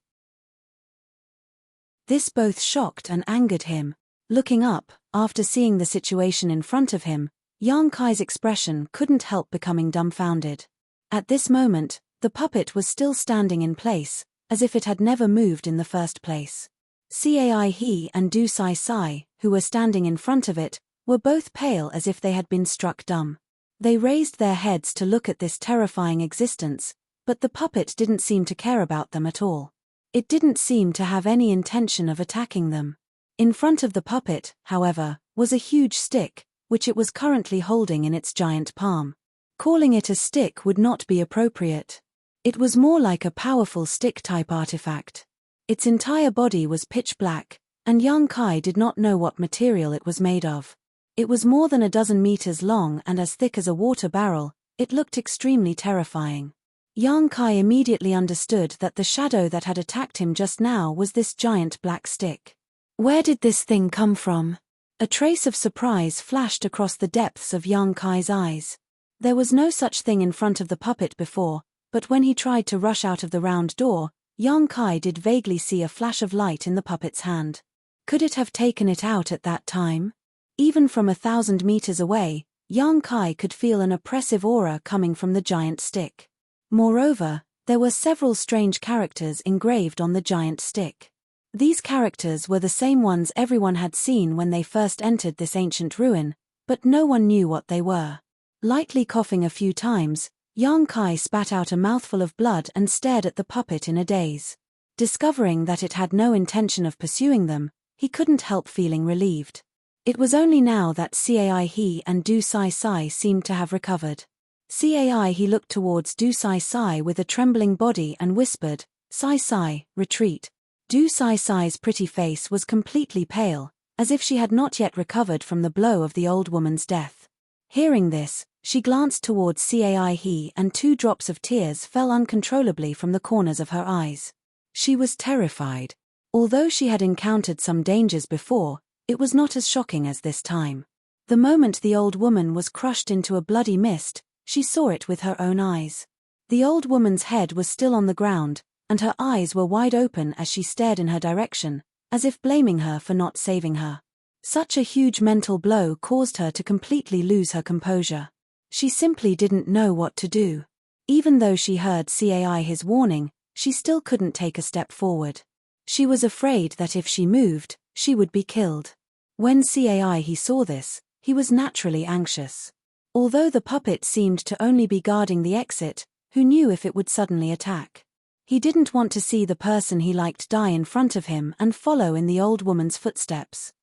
This both shocked and angered him. Looking up, after seeing the situation in front of him, Yang Kai's expression couldn't help becoming dumbfounded. At this moment, the puppet was still standing in place, as if it had never moved in the first place. Cai He and Du Sai Sai, who were standing in front of it, were both pale as if they had been struck dumb. They raised their heads to look at this terrifying existence, but the puppet didn't seem to care about them at all. It didn't seem to have any intention of attacking them. In front of the puppet, however, was a huge stick, which it was currently holding in its giant palm. Calling it a stick would not be appropriate. It was more like a powerful stick-type artifact. Its entire body was pitch black, and Yang Kai did not know what material it was made of. It was more than a dozen meters long and as thick as a water barrel. It looked extremely terrifying. Yang Kai immediately understood that the shadow that had attacked him just now was this giant black stick. Where did this thing come from? A trace of surprise flashed across the depths of Yang Kai's eyes. There was no such thing in front of the puppet before, but when he tried to rush out of the round door, Yang Kai did vaguely see a flash of light in the puppet's hand. Could it have taken it out at that time? Even from 1,000 meters away, Yang Kai could feel an oppressive aura coming from the giant stick. Moreover, there were several strange characters engraved on the giant stick. These characters were the same ones everyone had seen when they first entered this ancient ruin, but no one knew what they were. Lightly coughing a few times, Yang Kai spat out a mouthful of blood and stared at the puppet in a daze. Discovering that it had no intention of pursuing them, he couldn't help feeling relieved. It was only now that Cai He and Du Sai Sai seemed to have recovered. Cai He looked towards Du Sai Sai with a trembling body and whispered, "Sai Sai, retreat." Du Sai Sai's pretty face was completely pale, as if she had not yet recovered from the blow of the old woman's death. Hearing this, she glanced towards Cai He and 2 drops of tears fell uncontrollably from the corners of her eyes. She was terrified. Although she had encountered some dangers before, it was not as shocking as this time. The moment the old woman was crushed into a bloody mist, she saw it with her own eyes. The old woman's head was still on the ground, and her eyes were wide open as she stared in her direction, as if blaming her for not saving her. Such a huge mental blow caused her to completely lose her composure. She simply didn't know what to do. Even though she heard Cai He's warning, she still couldn't take a step forward. She was afraid that if she moved, she would be killed. When Cai He saw this, he was naturally anxious. Although the puppet seemed to only be guarding the exit, who knew if it would suddenly attack? He didn't want to see the person he liked die in front of him and follow in the old woman's footsteps.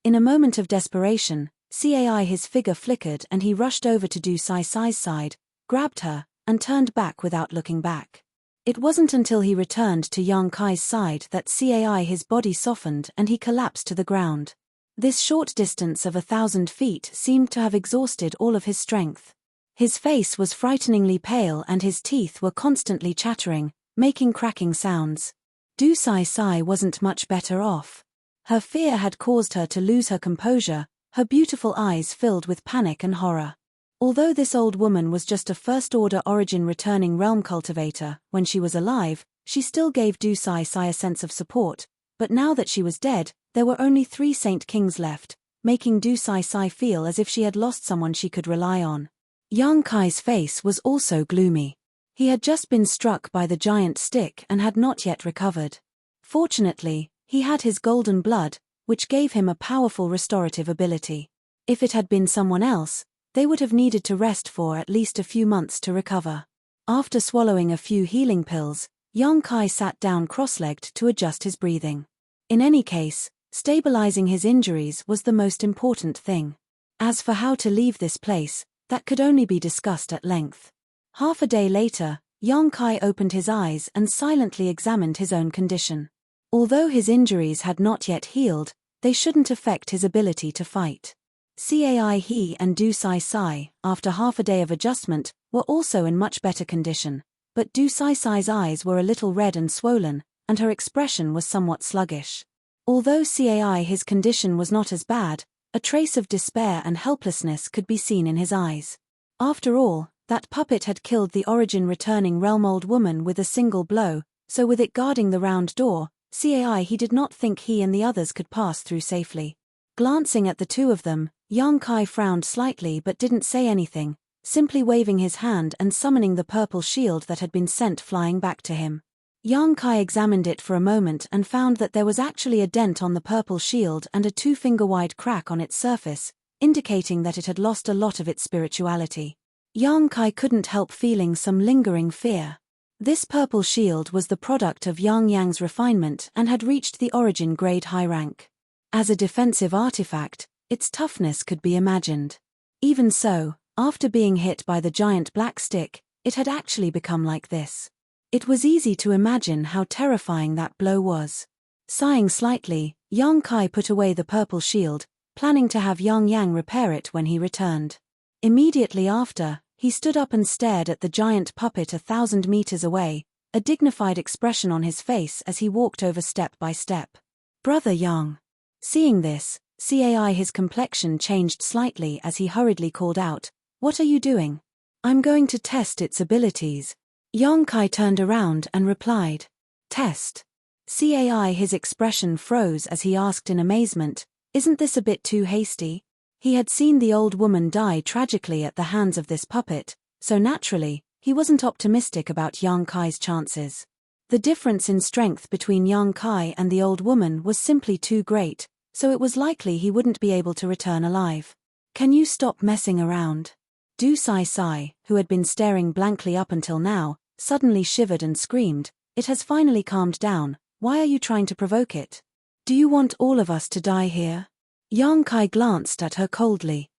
In a moment of desperation, Cai He's figure flickered and he rushed over to Du Sai Sai's side, grabbed her, and turned back without looking back. It wasn't until he returned to Yang Kai's side that Cai He's body softened and he collapsed to the ground. This short distance of 1,000 feet seemed to have exhausted all of his strength. His face was frighteningly pale and his teeth were constantly chattering, making cracking sounds. Du Sai Sai wasn't much better off. Her fear had caused her to lose her composure, her beautiful eyes filled with panic and horror. Although this old woman was just a first-order origin returning realm cultivator, when she was alive, she still gave Du Sai Sai a sense of support, but now that she was dead, there were only 3 Saint Kings left, making Du Sai Sai feel as if she had lost someone she could rely on. Yang Kai's face was also gloomy. He had just been struck by the giant stick and had not yet recovered. Fortunately, he had his golden blood, which gave him a powerful restorative ability. If it had been someone else, they would have needed to rest for at least a few months to recover. After swallowing a few healing pills, Yang Kai sat down cross-legged to adjust his breathing. In any case, stabilizing his injuries was the most important thing. As for how to leave this place, that could only be discussed at length. Half a day later, Yang Kai opened his eyes and silently examined his own condition. Although his injuries had not yet healed, they shouldn't affect his ability to fight. Cai He and Du Sai Sai, after half a day of adjustment, were also in much better condition, but Du Sai Sai's eyes were a little red and swollen, and her expression was somewhat sluggish. Although Cai He's condition was not as bad, a trace of despair and helplessness could be seen in his eyes. After all, that puppet had killed the origin-returning realm old woman with a single blow, so with it guarding the round door, Cai He did not think he and the others could pass through safely. Glancing at the two of them, Yang Kai frowned slightly but didn't say anything, simply waving his hand and summoning the purple shield that had been sent flying back to him. Yang Kai examined it for a moment and found that there was actually a dent on the purple shield and a 2-finger-wide crack on its surface, indicating that it had lost a lot of its spirituality. Yang Kai couldn't help feeling some lingering fear. This purple shield was the product of Yang Yang's refinement and had reached the origin grade high rank. As a defensive artifact, its toughness could be imagined. Even so, after being hit by the giant black stick, it had actually become like this. It was easy to imagine how terrifying that blow was. Sighing slightly, Yang Kai put away the purple shield, planning to have Yang Yang repair it when he returned. Immediately after, he stood up and stared at the giant puppet 1,000 meters away, a dignified expression on his face as he walked over step by step. "Brother Yang." Seeing this, his complexion changed slightly as he hurriedly called out, "What are you doing?" "I'm going to test its abilities." Yang Kai turned around and replied, "Test?" His expression froze as he asked in amazement, "Isn't this a bit too hasty?" He had seen the old woman die tragically at the hands of this puppet, so naturally, he wasn't optimistic about Yang Kai's chances. The difference in strength between Yang Kai and the old woman was simply too great, so it was likely he wouldn't be able to return alive. "Can you stop messing around?" Du Sai, who had been staring blankly up until now, suddenly shivered and screamed, "It has finally calmed down, why are you trying to provoke it? Do you want all of us to die here?" Yang Kai glanced at her coldly.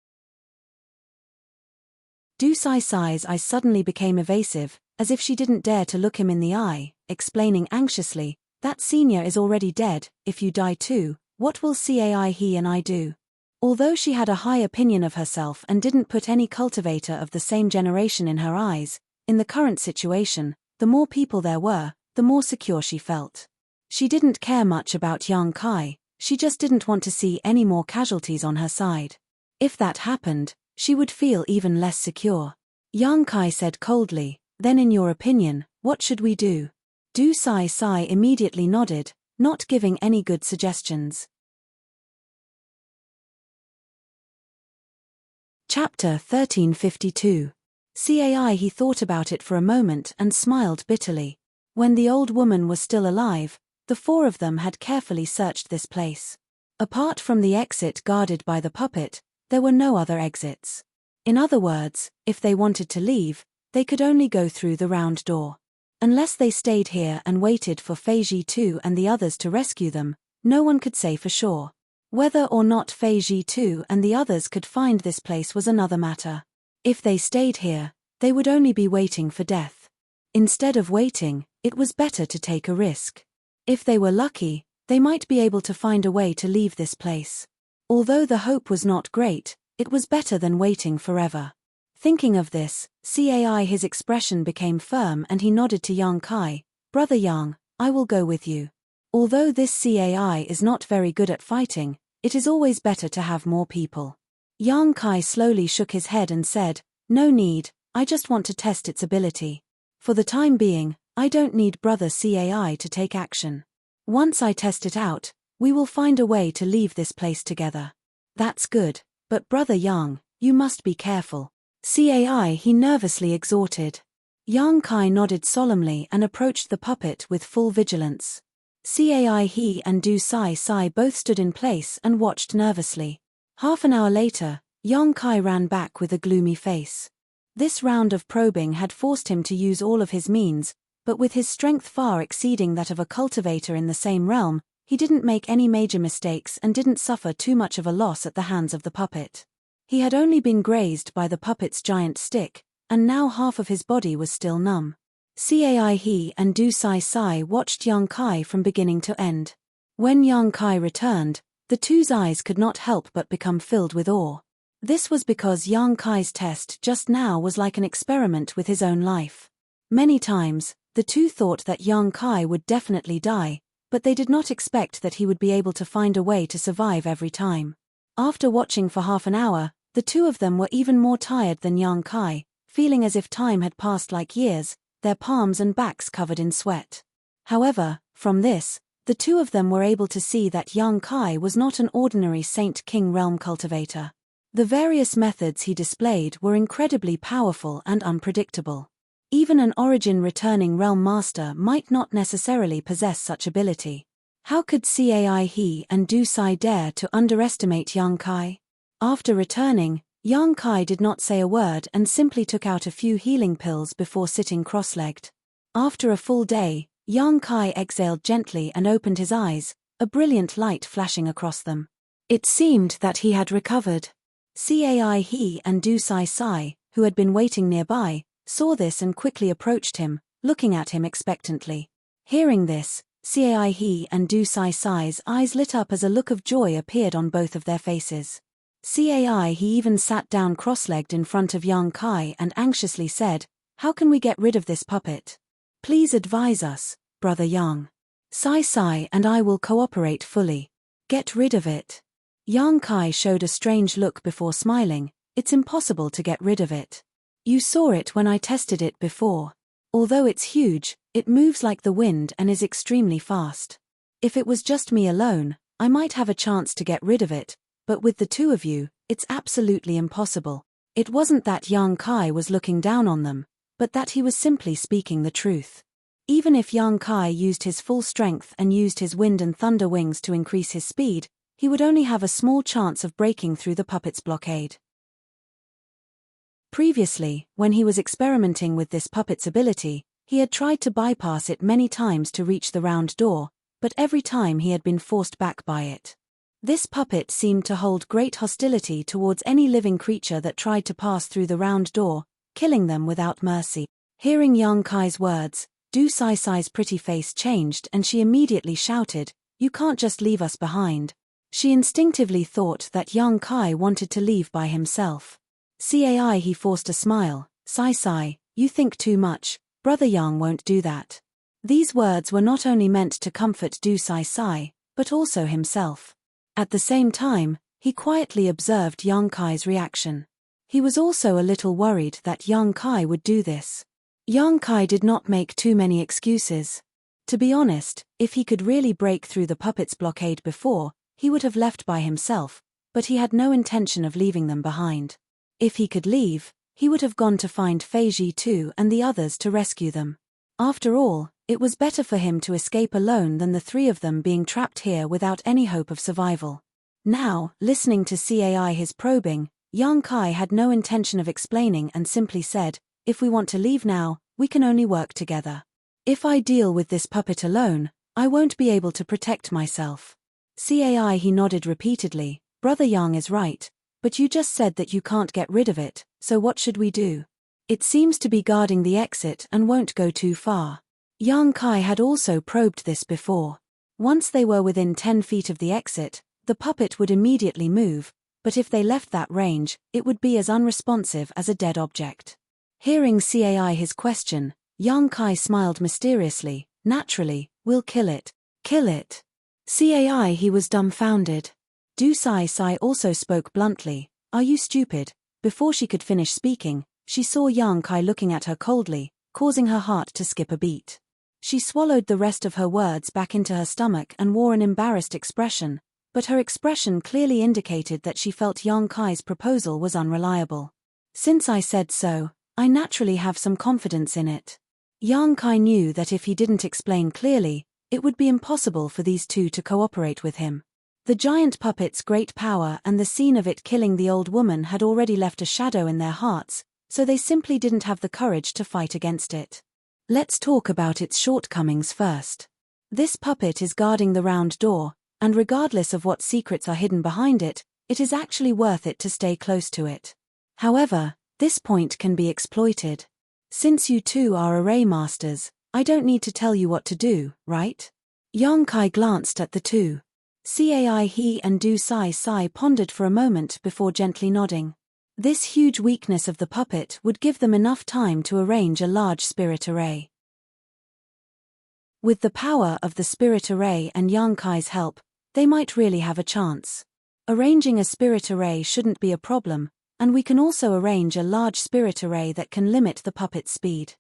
Du Sai's eyes suddenly became evasive, as if she didn't dare to look him in the eye, explaining anxiously, "That senior is already dead, if you die too, what will he and I do?" Although she had a high opinion of herself and didn't put any cultivator of the same generation in her eyes, in the current situation, the more people there were, the more secure she felt. She didn't care much about Yang Kai, she just didn't want to see any more casualties on her side. If that happened, she would feel even less secure. Yang Kai said coldly, "Then in your opinion, what should we do?" Du Sai immediately nodded, not giving any good suggestions. Chapter 1352. He thought about it for a moment and smiled bitterly. When the old woman was still alive, the four of them had carefully searched this place. Apart from the exit guarded by the puppet, there were no other exits. In other words, if they wanted to leave, they could only go through the round door. Unless they stayed here and waited for Fei Ji 2 and the others to rescue them, no one could say for sure. Whether or not Fei Ji 2 and the others could find this place was another matter. If they stayed here, they would only be waiting for death. Instead of waiting, it was better to take a risk. If they were lucky, they might be able to find a way to leave this place. Although the hope was not great, it was better than waiting forever. Thinking of this, his expression became firm and he nodded to Yang Kai, "Brother Yang, I will go with you." Although this is not very good at fighting, it is always better to have more people. Yang Kai slowly shook his head and said, "No need, I just want to test its ability. For the time being, I don't need Brother to take action. Once I test it out, we will find a way to leave this place together." "That's good, but Brother Yang, you must be careful." He nervously exhorted. Yang Kai nodded solemnly and approached the puppet with full vigilance. He and Du Sai both stood in place and watched nervously. Half an hour later, Yang Kai ran back with a gloomy face. This round of probing had forced him to use all of his means, but with his strength far exceeding that of a cultivator in the same realm, he didn't make any major mistakes and didn't suffer too much of a loss at the hands of the puppet. He had only been grazed by the puppet's giant stick, and now half of his body was still numb. He and Du Sai watched Yang Kai from beginning to end. When Yang Kai returned, the two's eyes could not help but become filled with awe. This was because Yang Kai's test just now was like an experiment with his own life. Many times, the two thought that Yang Kai would definitely die, but they did not expect that he would be able to find a way to survive every time. After watching for half an hour, the two of them were even more tired than Yang Kai, feeling as if time had passed like years, their palms and backs covered in sweat. However, from this, The two of them were able to see that Yang Kai was not an ordinary Saint King realm cultivator. The various methods he displayed were incredibly powerful and unpredictable. Even an origin-returning realm master might not necessarily possess such ability. How could Cai He and Du Sai dare to underestimate Yang Kai? After returning, Yang Kai did not say a word and simply took out a few healing pills before sitting cross-legged. After a full day, Yang Kai exhaled gently and opened his eyes, a brilliant light flashing across them. It seemed that he had recovered. Cai He and Du Sai, who had been waiting nearby, saw this and quickly approached him, looking at him expectantly. Hearing this, Cai He and Du Sai's eyes lit up as a look of joy appeared on both of their faces. Cai He even sat down cross-legged in front of Yang Kai and anxiously said, "How can we get rid of this puppet? Please advise us, Brother Yang. Sai and I will cooperate fully. Get rid of it." Yang Kai showed a strange look before smiling. "It's impossible to get rid of it. You saw it when I tested it before. Although it's huge, it moves like the wind and is extremely fast. If it was just me alone, I might have a chance to get rid of it, but with the two of you, it's absolutely impossible." It wasn't that Yang Kai was looking down on them, but that he was simply speaking the truth. Even if Yang Kai used his full strength and used his wind and thunder wings to increase his speed, he would only have a small chance of breaking through the puppet's blockade. Previously, when he was experimenting with this puppet's ability, he had tried to bypass it many times to reach the round door, but every time he had been forced back by it. This puppet seemed to hold great hostility towards any living creature that tried to pass through the round door, killing them without mercy. Hearing Yang Kai's words, Du Sai's pretty face changed and she immediately shouted, "You can't just leave us behind." She instinctively thought that Yang Kai wanted to leave by himself. Cai He forced a smile, Sai, you think too much, Brother Yang won't do that." These words were not only meant to comfort Du Sai, but also himself. At the same time, he quietly observed Yang Kai's reaction. He was also a little worried that Yang Kai would do this. Yang Kai did not make too many excuses. To be honest, if he could really break through the puppet's blockade before, he would have left by himself, but he had no intention of leaving them behind. If he could leave, he would have gone to find Feiji too and the others to rescue them. After all, it was better for him to escape alone than the three of them being trapped here without any hope of survival. Now, listening to Cai his probing, Yang Kai had no intention of explaining and simply said, "If we want to leave now, we can only work together. If I deal with this puppet alone, I won't be able to protect myself." Cai He nodded repeatedly, "Brother Yang is right, but you just said that you can't get rid of it, so what should we do? It seems to be guarding the exit and won't go too far." Yang Kai had also probed this before. Once they were within 10 feet of the exit, the puppet would immediately move, but if they left that range, it would be as unresponsive as a dead object. Hearing Cai his question, Yang Kai smiled mysteriously, "Naturally, we'll kill it." "Kill it?" Cai He was dumbfounded. Du Sai also spoke bluntly, "Are you stupid?" Before she could finish speaking, she saw Yang Kai looking at her coldly, causing her heart to skip a beat. She swallowed the rest of her words back into her stomach and wore an embarrassed expression, but her expression clearly indicated that she felt Yang Kai's proposal was unreliable. "Since I said so, I naturally have some confidence in it." Yang Kai knew that if he didn't explain clearly, it would be impossible for these two to cooperate with him. The giant puppet's great power and the scene of it killing the old woman had already left a shadow in their hearts, so they simply didn't have the courage to fight against it. Let's talk about its shortcomings first. This puppet is guarding the round door, and regardless of what secrets are hidden behind it, it is actually worth it to stay close to it. However, this point can be exploited. Since you two are array masters, I don't need to tell you what to do, right? Yang Kai glanced at the two. Cai He and Du Sai pondered for a moment before gently nodding. This huge weakness of the puppet would give them enough time to arrange a large spirit array. With the power of the spirit array and Yang Kai's help, they might really have a chance. Arranging a spirit array shouldn't be a problem, and we can also arrange a large spirit array that can limit the puppet's speed.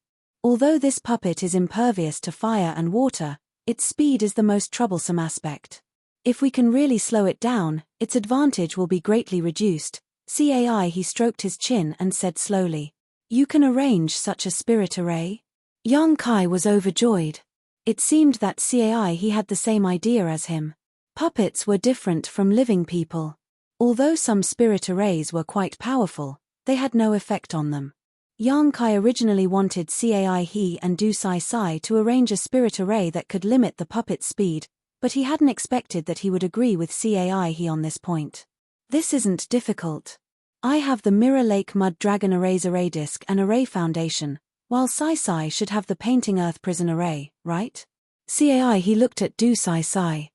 Although this puppet is impervious to fire and water, Its speed is the most troublesome aspect. If we can really slow it down, its advantage will be greatly reduced. Cai he stroked his chin and said slowly. You can arrange such a spirit array? Yang Kai was overjoyed. It seemed that Cai he had the same idea as him. Puppets were different from living people. Although some spirit arrays were quite powerful, they had no effect on them. Yang Kai originally wanted Cai he and Du Sai Sai to arrange a spirit array that could limit the puppet's speed, but he hadn't expected that he would agree with Cai he on this point. This isn't difficult. I have the Mirror Lake Mud Dragon Array's array disk and array foundation, while Sai Sai should have the Painting Earth Prison array, right? Cai he looked at Du Sai Sai.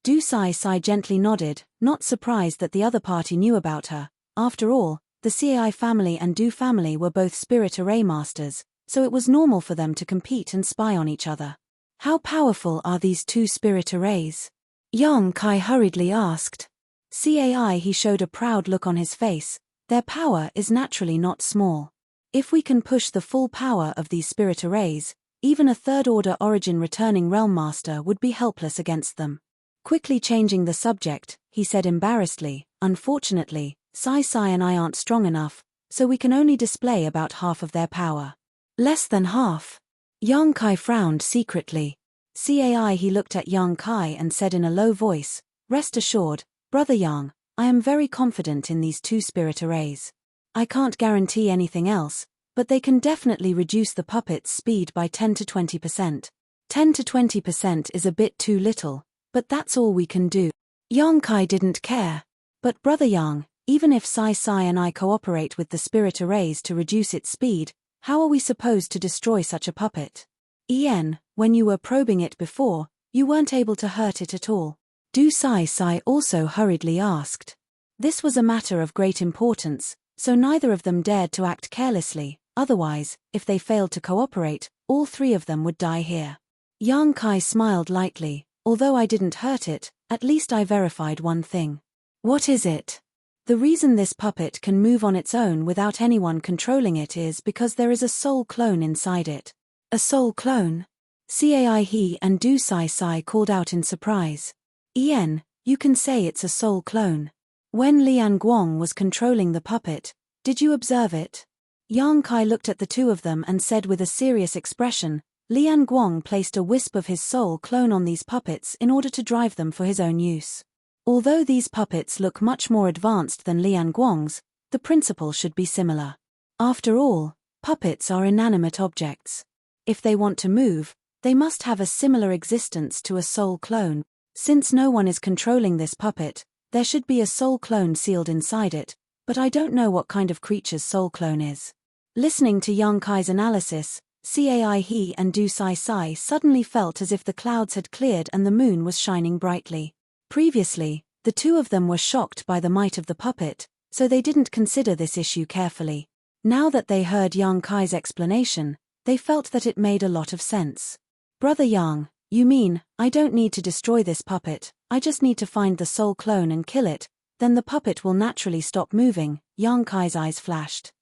Du Sai Sai gently nodded, not surprised that the other party knew about her. After all, the Cai family and Du family were both spirit array masters, so it was normal for them to compete and spy on each other. How powerful are these two spirit arrays? Yang Kai hurriedly asked. Cai he showed a proud look on his face. Their power is naturally not small. If we can push the full power of these spirit arrays, even a third-order origin returning realm master would be helpless against them. Quickly changing the subject, he said embarrassedly, unfortunately, Sai Sai and I aren't strong enough, so we can only display about half of their power. Less than half. Yang Kai frowned secretly. Cai he looked at Yang Kai and said in a low voice, Rest assured, Brother Yang, I am very confident in these two spirit arrays. I can't guarantee anything else, but they can definitely reduce the puppet's speed by 10 to 20%. 10 to 20% is a bit too little, but that's all we can do. Yang Kai didn't care. But Brother Yang, even if Sai Sai and I cooperate with the spirit arrays to reduce its speed, how are we supposed to destroy such a puppet? When you were probing it before, you weren't able to hurt it at all. Du Sai Sai also hurriedly asked. This was a matter of great importance, so neither of them dared to act carelessly, otherwise, if they failed to cooperate, all three of them would die here. Yang Kai smiled lightly. Although I didn't hurt it, at least I verified one thing. What is it? The reason this puppet can move on its own without anyone controlling it is because there is a soul clone inside it. A soul clone? Cai he and Du Sai Sai called out in surprise. You can say it's a soul clone. When Lian Guang was controlling the puppet, did you observe it? Yang Kai looked at the two of them and said with a serious expression, Lian Guang placed a wisp of his soul clone on these puppets in order to drive them for his own use. Although these puppets look much more advanced than Lian Guang's, the principle should be similar. After all, puppets are inanimate objects. If they want to move, they must have a similar existence to a soul clone. Since no one is controlling this puppet, there should be a soul clone sealed inside it, but I don't know what kind of creature's soul clone is. Listening to Yang Kai's analysis, Cai he and Du Sai Sai suddenly felt as if the clouds had cleared and the moon was shining brightly. Previously, the two of them were shocked by the might of the puppet, so they didn't consider this issue carefully. Now that they heard Yang Kai's explanation, they felt that it made a lot of sense. Brother Yang, you mean, I don't need to destroy this puppet, I just need to find the soul clone and kill it, then the puppet will naturally stop moving. Yang Kai's eyes flashed.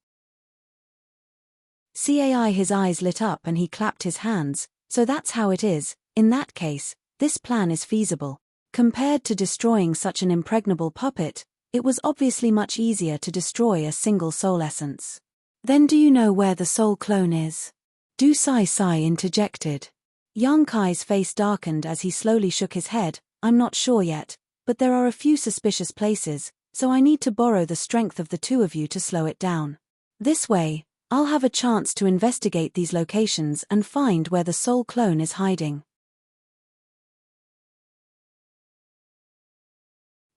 Cai his eyes lit up and he clapped his hands, so that's how it is. In that case, this plan is feasible. Compared to destroying such an impregnable puppet, it was obviously much easier to destroy a single soul essence. Then do you know where the soul clone is? Du Sai Sai interjected. Yang Kai's face darkened as he slowly shook his head. I'm not sure yet, but there are a few suspicious places, so I need to borrow the strength of the two of you to slow it down. This way, I'll have a chance to investigate these locations and find where the soul clone is hiding.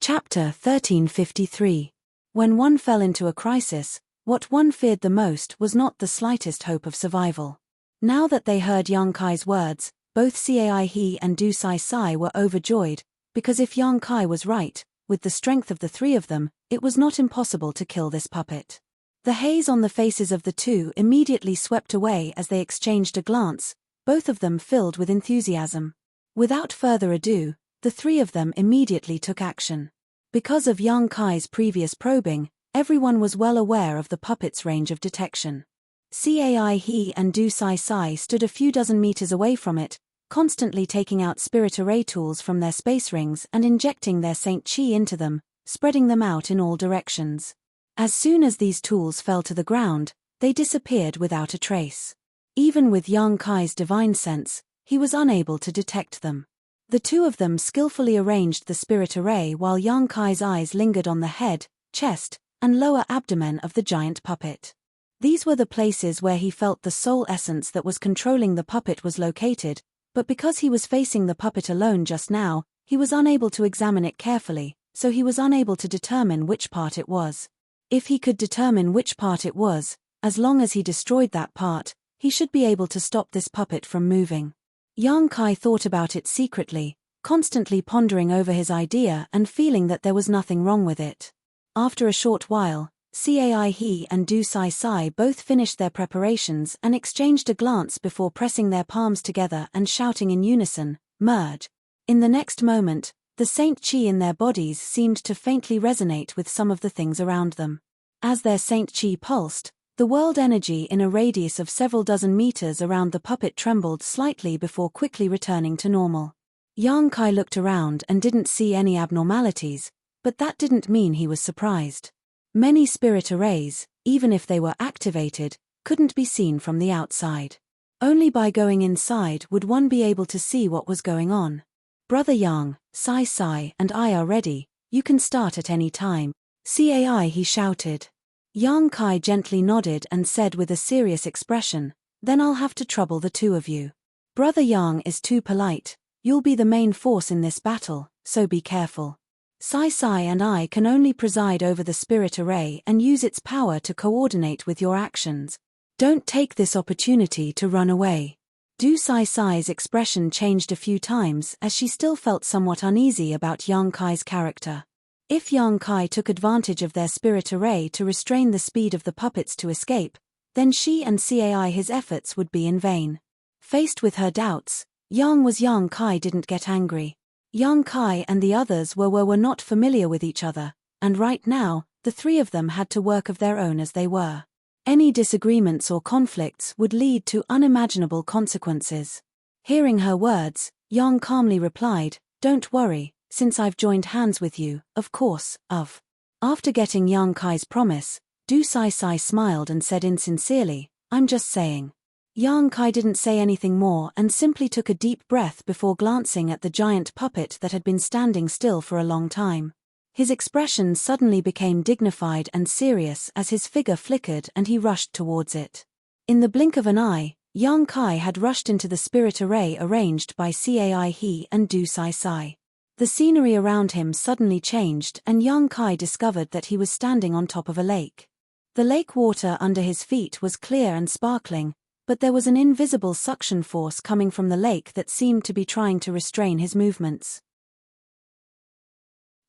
Chapter 1353. When one fell into a crisis, what one feared the most was not the slightest hope of survival. Now that they heard Yang Kai's words, both Cai he and Du Sai Sai were overjoyed, because if Yang Kai was right, with the strength of the three of them, it was not impossible to kill this puppet. The haze on the faces of the two immediately swept away as they exchanged a glance, both of them filled with enthusiasm. Without further ado, the three of them immediately took action. Because of Yang Kai's previous probing, everyone was well aware of the puppet's range of detection. Cai he and Du Sai Sai stood a few dozen meters away from it, constantly taking out spirit array tools from their space rings and injecting their Saint Chi into them, spreading them out in all directions. As soon as these tools fell to the ground, they disappeared without a trace. Even with Yang Kai's divine sense, he was unable to detect them. The two of them skillfully arranged the spirit array while Yang Kai's eyes lingered on the head, chest, and lower abdomen of the giant puppet. These were the places where he felt the soul essence that was controlling the puppet was located, but because he was facing the puppet alone just now, he was unable to examine it carefully, so he was unable to determine which part it was. If he could determine which part it was, as long as he destroyed that part, he should be able to stop this puppet from moving. Yang Kai thought about it secretly, constantly pondering over his idea and feeling that there was nothing wrong with it. After a short while, Cai He and Du Sai Sai both finished their preparations and exchanged a glance before pressing their palms together and shouting in unison, "Merge." In the next moment, the Saint Chi in their bodies seemed to faintly resonate with some of the things around them. As their Saint Chi pulsed, the world energy in a radius of several dozen meters around the puppet trembled slightly before quickly returning to normal. Yang Kai looked around and didn't see any abnormalities, but that didn't mean he was surprised. Many spirit arrays, even if they were activated, couldn't be seen from the outside. Only by going inside would one be able to see what was going on. "Brother Yang, Sai Sai and I are ready, you can start at any time," Cai he shouted. Yang Kai gently nodded and said with a serious expression, "Then I'll have to trouble the two of you. Brother Yang is too polite, you'll be the main force in this battle, so be careful. Sai Sai and I can only preside over the spirit array and use its power to coordinate with your actions. Don't take this opportunity to run away." Du Sai Sai's expression changed a few times as she still felt somewhat uneasy about Yang Kai's character. If Yang Kai took advantage of their spirit array to restrain the speed of the puppets to escape, then she and Cai his efforts would be in vain. Faced with her doubts, Yang Kai didn't get angry. Yang Kai and the others were not familiar with each other, and right now, the three of them had to work of their own as they were. Any disagreements or conflicts would lead to unimaginable consequences. Hearing her words, Yang calmly replied, "Don't worry, since I've joined hands with you, of course, of." After getting Yang Kai's promise, Du Sai Sai smiled and said insincerely, "I'm just saying." Yang Kai didn't say anything more and simply took a deep breath before glancing at the giant puppet that had been standing still for a long time. His expression suddenly became dignified and serious as his figure flickered and he rushed towards it. In the blink of an eye, Yang Kai had rushed into the spirit array arranged by Cai He and Du Sai Sai. The scenery around him suddenly changed and Yang Kai discovered that he was standing on top of a lake. The lake water under his feet was clear and sparkling, but there was an invisible suction force coming from the lake that seemed to be trying to restrain his movements.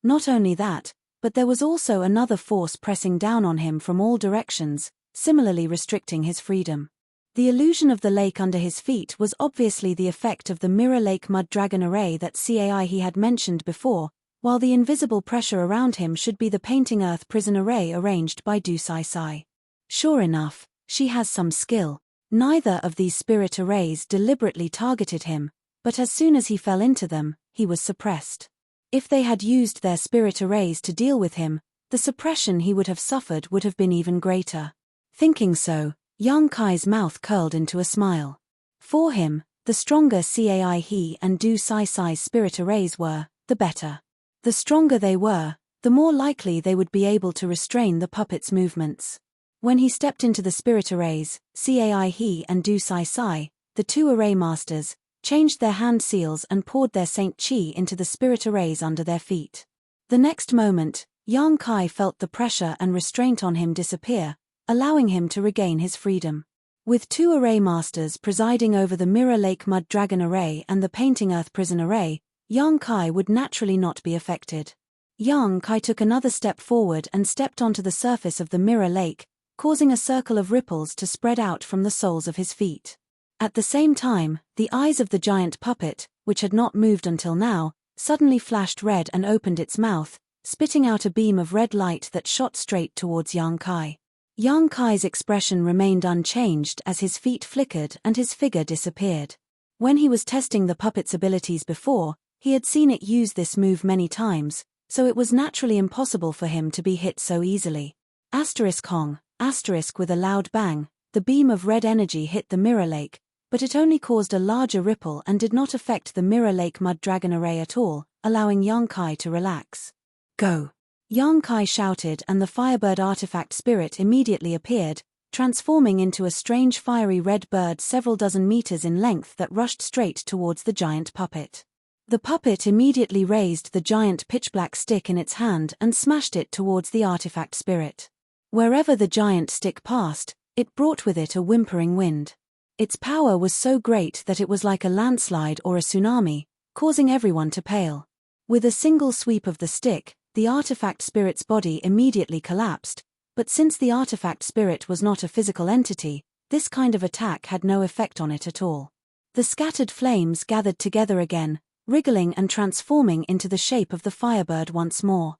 Not only that, but there was also another force pressing down on him from all directions, similarly restricting his freedom. The illusion of the lake under his feet was obviously the effect of the Mirror Lake Mud Dragon array that Cai he had mentioned before, while the invisible pressure around him should be the Painting Earth Prison array arranged by Du Sai Sai. Sure enough, she has some skill. Neither of these spirit arrays deliberately targeted him, but as soon as he fell into them, he was suppressed. If they had used their spirit arrays to deal with him, the suppression he would have suffered would have been even greater. Thinking so, Yang Kai's mouth curled into a smile. For him, the stronger Cai He and Du Sai Sai's spirit arrays were, the better. The stronger they were, the more likely they would be able to restrain the puppet's movements. When he stepped into the spirit arrays, Cai He and Du Sai Sai, the two array masters, changed their hand seals and poured their Saint Chi into the spirit arrays under their feet. The next moment, Yang Kai felt the pressure and restraint on him disappear, allowing him to regain his freedom. With two array masters presiding over the Mirror Lake Mud Dragon array and the Painting Earth Prison array, Yang Kai would naturally not be affected. Yang Kai took another step forward and stepped onto the surface of the Mirror Lake, causing a circle of ripples to spread out from the soles of his feet. At the same time, the eyes of the giant puppet, which had not moved until now, suddenly flashed red and opened its mouth, spitting out a beam of red light that shot straight towards Yang Kai. Yang Kai's expression remained unchanged as his feet flickered and his figure disappeared. When he was testing the puppet's abilities before, he had seen it use this move many times, so it was naturally impossible for him to be hit so easily. Hong, with a loud bang, the beam of red energy hit the mirror lake, but it only caused a larger ripple and did not affect the mirror lake mud dragon array at all, allowing Yang Kai to relax. Go! Yang Kai shouted, and the Firebird artifact spirit immediately appeared, transforming into a strange fiery red bird several dozen meters in length that rushed straight towards the giant puppet. The puppet immediately raised the giant pitch-black stick in its hand and smashed it towards the artifact spirit. Wherever the giant stick passed, it brought with it a whimpering wind. Its power was so great that it was like a landslide or a tsunami, causing everyone to pale. With a single sweep of the stick, the artifact spirit's body immediately collapsed, but since the artifact spirit was not a physical entity, this kind of attack had no effect on it at all. The scattered flames gathered together again, wriggling and transforming into the shape of the Firebird once more.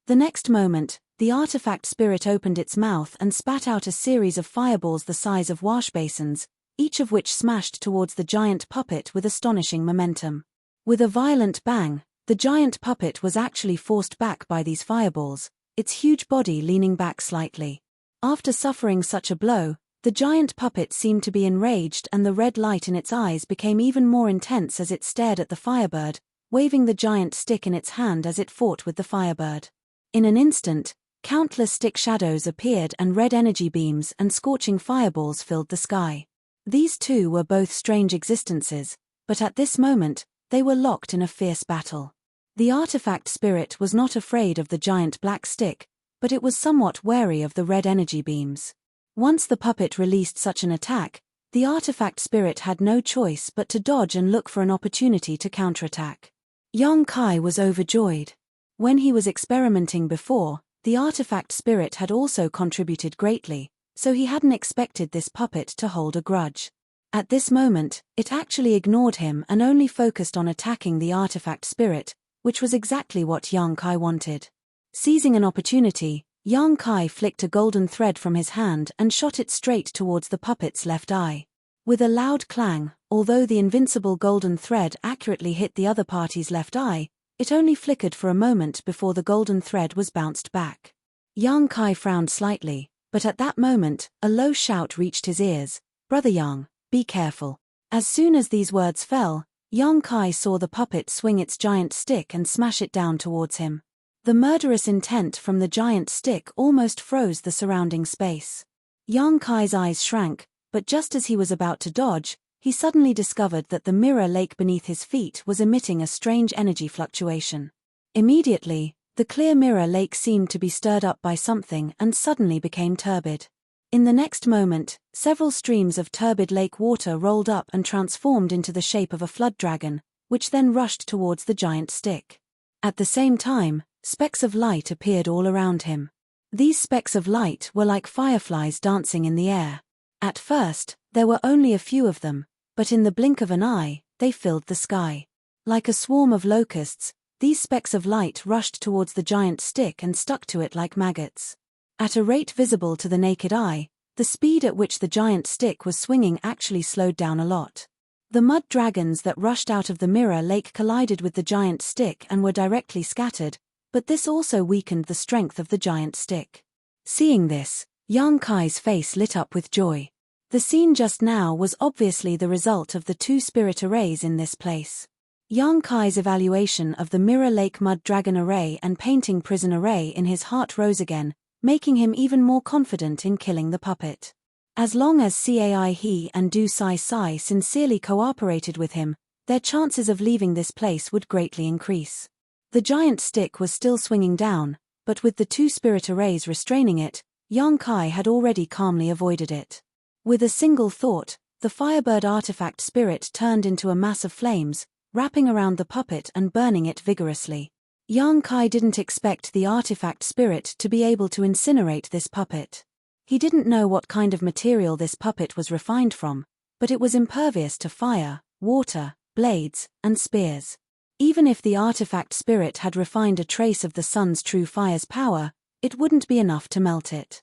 The next moment, the artifact spirit opened its mouth and spat out a series of fireballs the size of wash basins, each of which smashed towards the giant puppet with astonishing momentum. With a violent bang, the giant puppet was actually forced back by these fireballs, its huge body leaning back slightly. After suffering such a blow, the giant puppet seemed to be enraged, and the red light in its eyes became even more intense as it stared at the Firebird, waving the giant stick in its hand as it fought with the Firebird. In an instant, countless stick shadows appeared and red energy beams and scorching fireballs filled the sky. These two were both strange existences, but at this moment, they were locked in a fierce battle. The artifact spirit was not afraid of the giant black stick, but it was somewhat wary of the red energy beams. Once the puppet released such an attack, the artifact spirit had no choice but to dodge and look for an opportunity to counterattack. Yang Kai was overjoyed. When he was experimenting before, the artifact spirit had also contributed greatly, so he hadn't expected this puppet to hold a grudge. At this moment, it actually ignored him and only focused on attacking the artifact spirit, which was exactly what Yang Kai wanted. Seizing an opportunity, Yang Kai flicked a golden thread from his hand and shot it straight towards the puppet's left eye. With a loud clang, although the invincible golden thread accurately hit the other party's left eye, it only flickered for a moment before the golden thread was bounced back. Yang Kai frowned slightly, but at that moment, a low shout reached his ears. "Brother Yang, be careful." As soon as these words fell, Yang Kai saw the puppet swing its giant stick and smash it down towards him. The murderous intent from the giant stick almost froze the surrounding space. Yang Kai's eyes shrank, but just as he was about to dodge, he suddenly discovered that the mirror lake beneath his feet was emitting a strange energy fluctuation. Immediately, the clear mirror lake seemed to be stirred up by something and suddenly became turbid. In the next moment, several streams of turbid lake water rolled up and transformed into the shape of a flood dragon, which then rushed towards the giant stick. At the same time, specks of light appeared all around him. These specks of light were like fireflies dancing in the air. At first, there were only a few of them, but in the blink of an eye, they filled the sky. Like a swarm of locusts, these specks of light rushed towards the giant stick and stuck to it like maggots. At a rate visible to the naked eye, the speed at which the giant stick was swinging actually slowed down a lot. The mud dragons that rushed out of the mirror lake collided with the giant stick and were directly scattered, but this also weakened the strength of the giant stick. Seeing this, Yang Kai's face lit up with joy. The scene just now was obviously the result of the two spirit arrays in this place. Yang Kai's evaluation of the mirror lake mud dragon array and painting prison array in his heart rose again, making him even more confident in killing the puppet. As long as he and Du Sai Sai sincerely cooperated with him, their chances of leaving this place would greatly increase. The giant stick was still swinging down, but with the two spirit arrays restraining it, Yang Kai had already calmly avoided it. With a single thought, the Firebird artifact spirit turned into a mass of flames, wrapping around the puppet and burning it vigorously. Yang Kai didn't expect the artifact spirit to be able to incinerate this puppet. He didn't know what kind of material this puppet was refined from, but it was impervious to fire, water, blades, and spears. Even if the artifact spirit had refined a trace of the sun's true fire's power, it wouldn't be enough to melt it.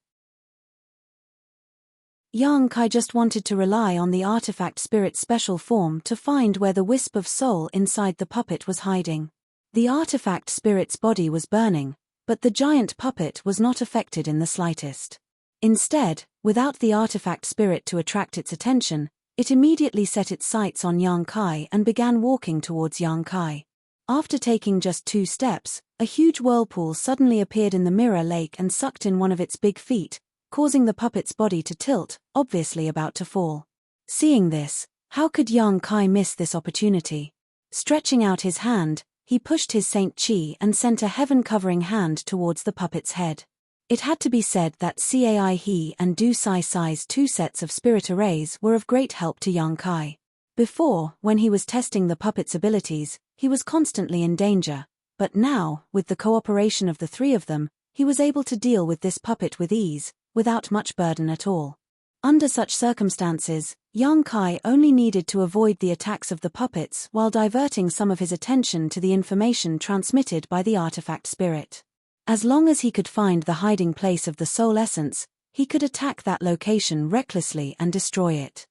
Yang Kai just wanted to rely on the artifact spirit's special form to find where the wisp of soul inside the puppet was hiding. The artifact spirit's body was burning, but the giant puppet was not affected in the slightest. Instead, without the artifact spirit to attract its attention, it immediately set its sights on Yang Kai and began walking towards Yang Kai. After taking just 2 steps, a huge whirlpool suddenly appeared in the mirror lake and sucked in one of its big feet, causing the puppet's body to tilt, obviously about to fall. Seeing this, how could Yang Kai miss this opportunity? Stretching out his hand, he pushed his Saint Chi and sent a heaven-covering hand towards the puppet's head. It had to be said that Cai He and Du Sai Sai's 2 sets of spirit arrays were of great help to Yang Kai. Before, when he was testing the puppet's abilities, he was constantly in danger, but now, with the cooperation of the 3 of them, he was able to deal with this puppet with ease, without much burden at all. Under such circumstances, Yang Kai only needed to avoid the attacks of the puppets while diverting some of his attention to the information transmitted by the artifact spirit. As long as he could find the hiding place of the soul essence, he could attack that location recklessly and destroy it.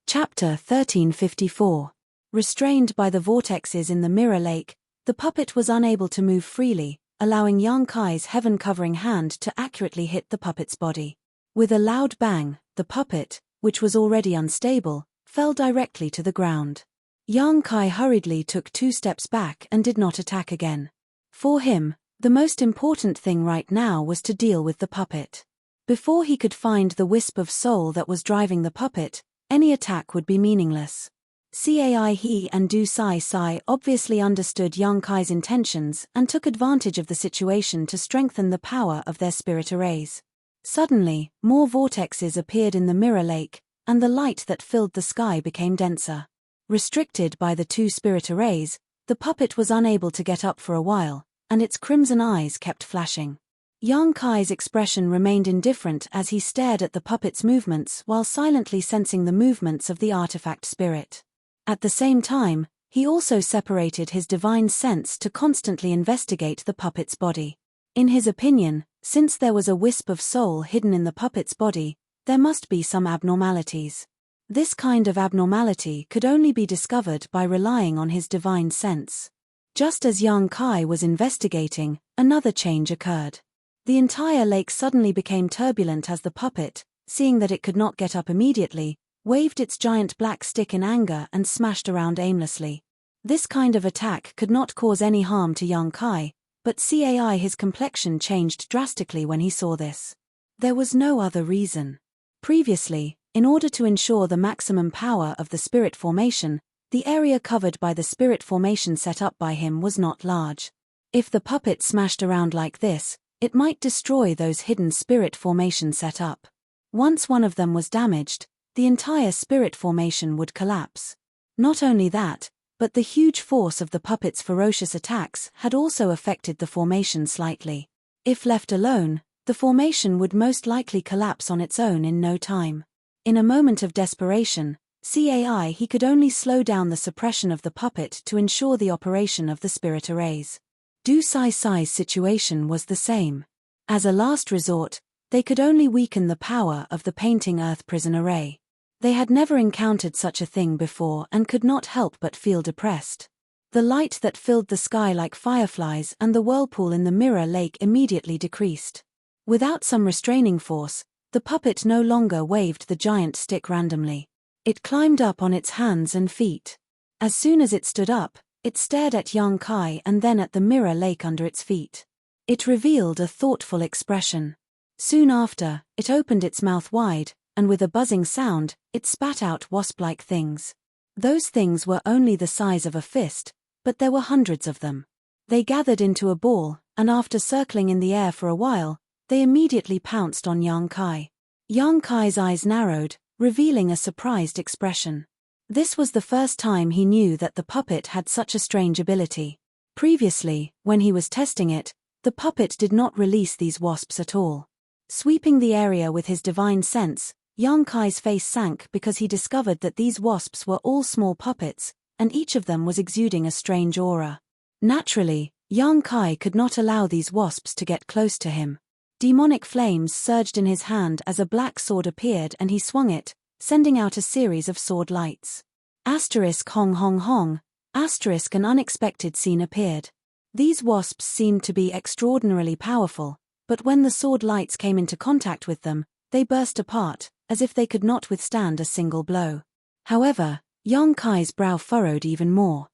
Chapter 1354. Restrained by the vortexes in the mirror lake, the puppet was unable to move freely, allowing Yang Kai's heaven-covering hand to accurately hit the puppet's body. With a loud bang, the puppet, which was already unstable, fell directly to the ground. Yang Kai hurriedly took 2 steps back and did not attack again. For him, the most important thing right now was to deal with the puppet. Before he could find the wisp of soul that was driving the puppet, any attack would be meaningless. Cai He and Du Sai Sai obviously understood Yang Kai's intentions and took advantage of the situation to strengthen the power of their spirit arrays. Suddenly, more vortexes appeared in the mirror lake, and the light that filled the sky became denser. Restricted by the 2 spirit arrays, the puppet was unable to get up for a while, and its crimson eyes kept flashing. Yang Kai's expression remained indifferent as he stared at the puppet's movements while silently sensing the movements of the artifact spirit. At the same time, he also separated his divine sense to constantly investigate the puppet's body. In his opinion, since there was a wisp of soul hidden in the puppet's body, there must be some abnormalities. This kind of abnormality could only be discovered by relying on his divine sense. Just as Yang Kai was investigating, another change occurred. The entire lake suddenly became turbulent as the puppet, seeing that it could not get up immediately, waved its giant black stick in anger and smashed around aimlessly. This kind of attack could not cause any harm to Yang Kai, but Cai his complexion changed drastically when he saw this. There was no other reason. Previously, in order to ensure the maximum power of the spirit formation, the area covered by the spirit formation set up by him was not large. If the puppet smashed around like this, it might destroy those hidden spirit formation set up. Once one of them was damaged, the entire spirit formation would collapse. Not only that, but the huge force of the puppet's ferocious attacks had also affected the formation slightly. If left alone, the formation would most likely collapse on its own in no time. In a moment of desperation, Cai he could only slow down the suppression of the puppet to ensure the operation of the spirit arrays. Du Sai Sai's situation was the same. As a last resort, they could only weaken the power of the painting earth prison array. They had never encountered such a thing before and could not help but feel depressed. The light that filled the sky like fireflies and the whirlpool in the mirror lake immediately decreased. Without some restraining force, the puppet no longer waved the giant stick randomly. It climbed up on its hands and feet. As soon as it stood up, it stared at Yang Kai and then at the mirror lake under its feet. It revealed a thoughtful expression. Soon after, it opened its mouth wide, and with a buzzing sound, it spat out wasp-like things. Those things were only the size of a fist, but there were hundreds of them. They gathered into a ball, and after circling in the air for a while, they immediately pounced on Yang Kai. Yang Kai's eyes narrowed, revealing a surprised expression. This was the first time he knew that the puppet had such a strange ability. Previously, when he was testing it, the puppet did not release these wasps at all. Sweeping the area with his divine sense, Yang Kai's face sank because he discovered that these wasps were all small puppets, and each of them was exuding a strange aura. Naturally, Yang Kai could not allow these wasps to get close to him. Demonic flames surged in his hand as a black sword appeared and he swung it, sending out a series of sword lights. Asterisk hong hong hong, asterisk an unexpected scene appeared. These wasps seemed to be extraordinarily powerful, but when the sword lights came into contact with them, they burst apart, as if they could not withstand a single blow. However, Yang Kai's brow furrowed even more.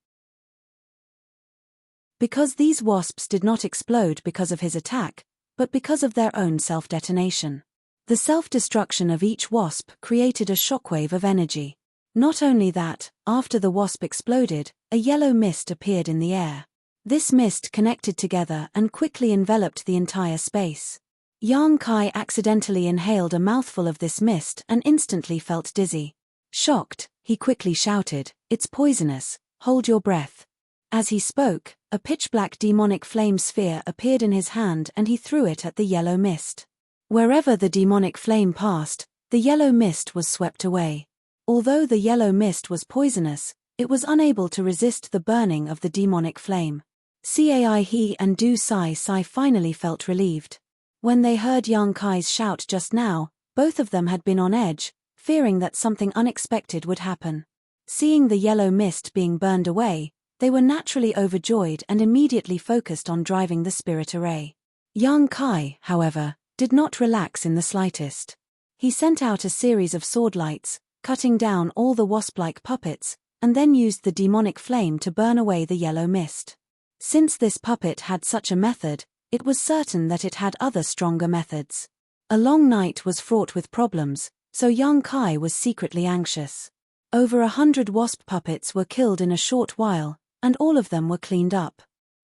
Because these wasps did not explode because of his attack, but because of their own self-detonation. The self-destruction of each wasp created a shockwave of energy. Not only that, after the wasp exploded, a yellow mist appeared in the air. This mist connected together and quickly enveloped the entire space. Yang Kai accidentally inhaled a mouthful of this mist and instantly felt dizzy. Shocked, he quickly shouted, "It's poisonous, hold your breath." As he spoke, a pitch-black demonic flame sphere appeared in his hand and he threw it at the yellow mist. Wherever the demonic flame passed, the yellow mist was swept away. Although the yellow mist was poisonous, it was unable to resist the burning of the demonic flame. Cai He and Du Sai Sai finally felt relieved. When they heard Yang Kai's shout just now, both of them had been on edge, fearing that something unexpected would happen. Seeing the yellow mist being burned away, they were naturally overjoyed and immediately focused on driving the spirit array. Yang Kai, however, did not relax in the slightest. He sent out a series of sword lights, cutting down all the wasp-like puppets, and then used the demonic flame to burn away the yellow mist. Since this puppet had such a method, it was certain that it had other stronger methods. A long night was fraught with problems, so Yang Kai was secretly anxious. Over 100 wasp puppets were killed in a short while, and all of them were cleaned up.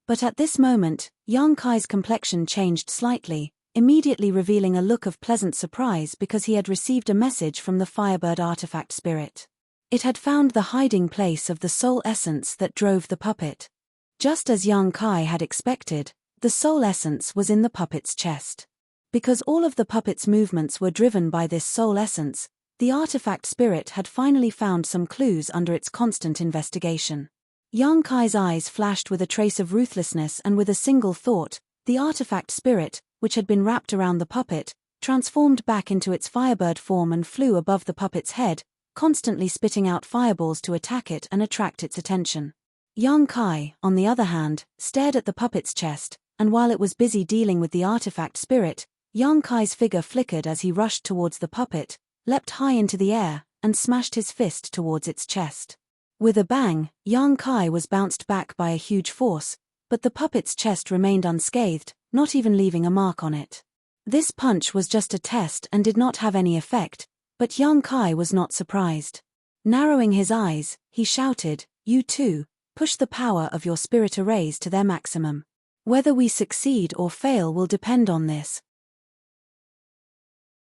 But at this moment, Yang Kai's complexion changed slightly, immediately revealing a look of pleasant surprise because he had received a message from the Firebird artifact spirit. It had found the hiding place of the soul essence that drove the puppet. Just as Yang Kai had expected, the soul essence was in the puppet's chest. Because all of the puppet's movements were driven by this soul essence, the artifact spirit had finally found some clues under its constant investigation. Yang Kai's eyes flashed with a trace of ruthlessness, and with a single thought, the artifact spirit, which had been wrapped around the puppet, transformed back into its firebird form and flew above the puppet's head, constantly spitting out fireballs to attack it and attract its attention. Yang Kai, on the other hand, stared at the puppet's chest, and while it was busy dealing with the artifact spirit, Yang Kai's figure flickered as he rushed towards the puppet, leapt high into the air, and smashed his fist towards its chest. With a bang, Yang Kai was bounced back by a huge force, but the puppet's chest remained unscathed, not even leaving a mark on it. This punch was just a test and did not have any effect, but Yang Kai was not surprised. Narrowing his eyes, he shouted, "You too, push the power of your spirit arrays to their maximum. Whether we succeed or fail will depend on this."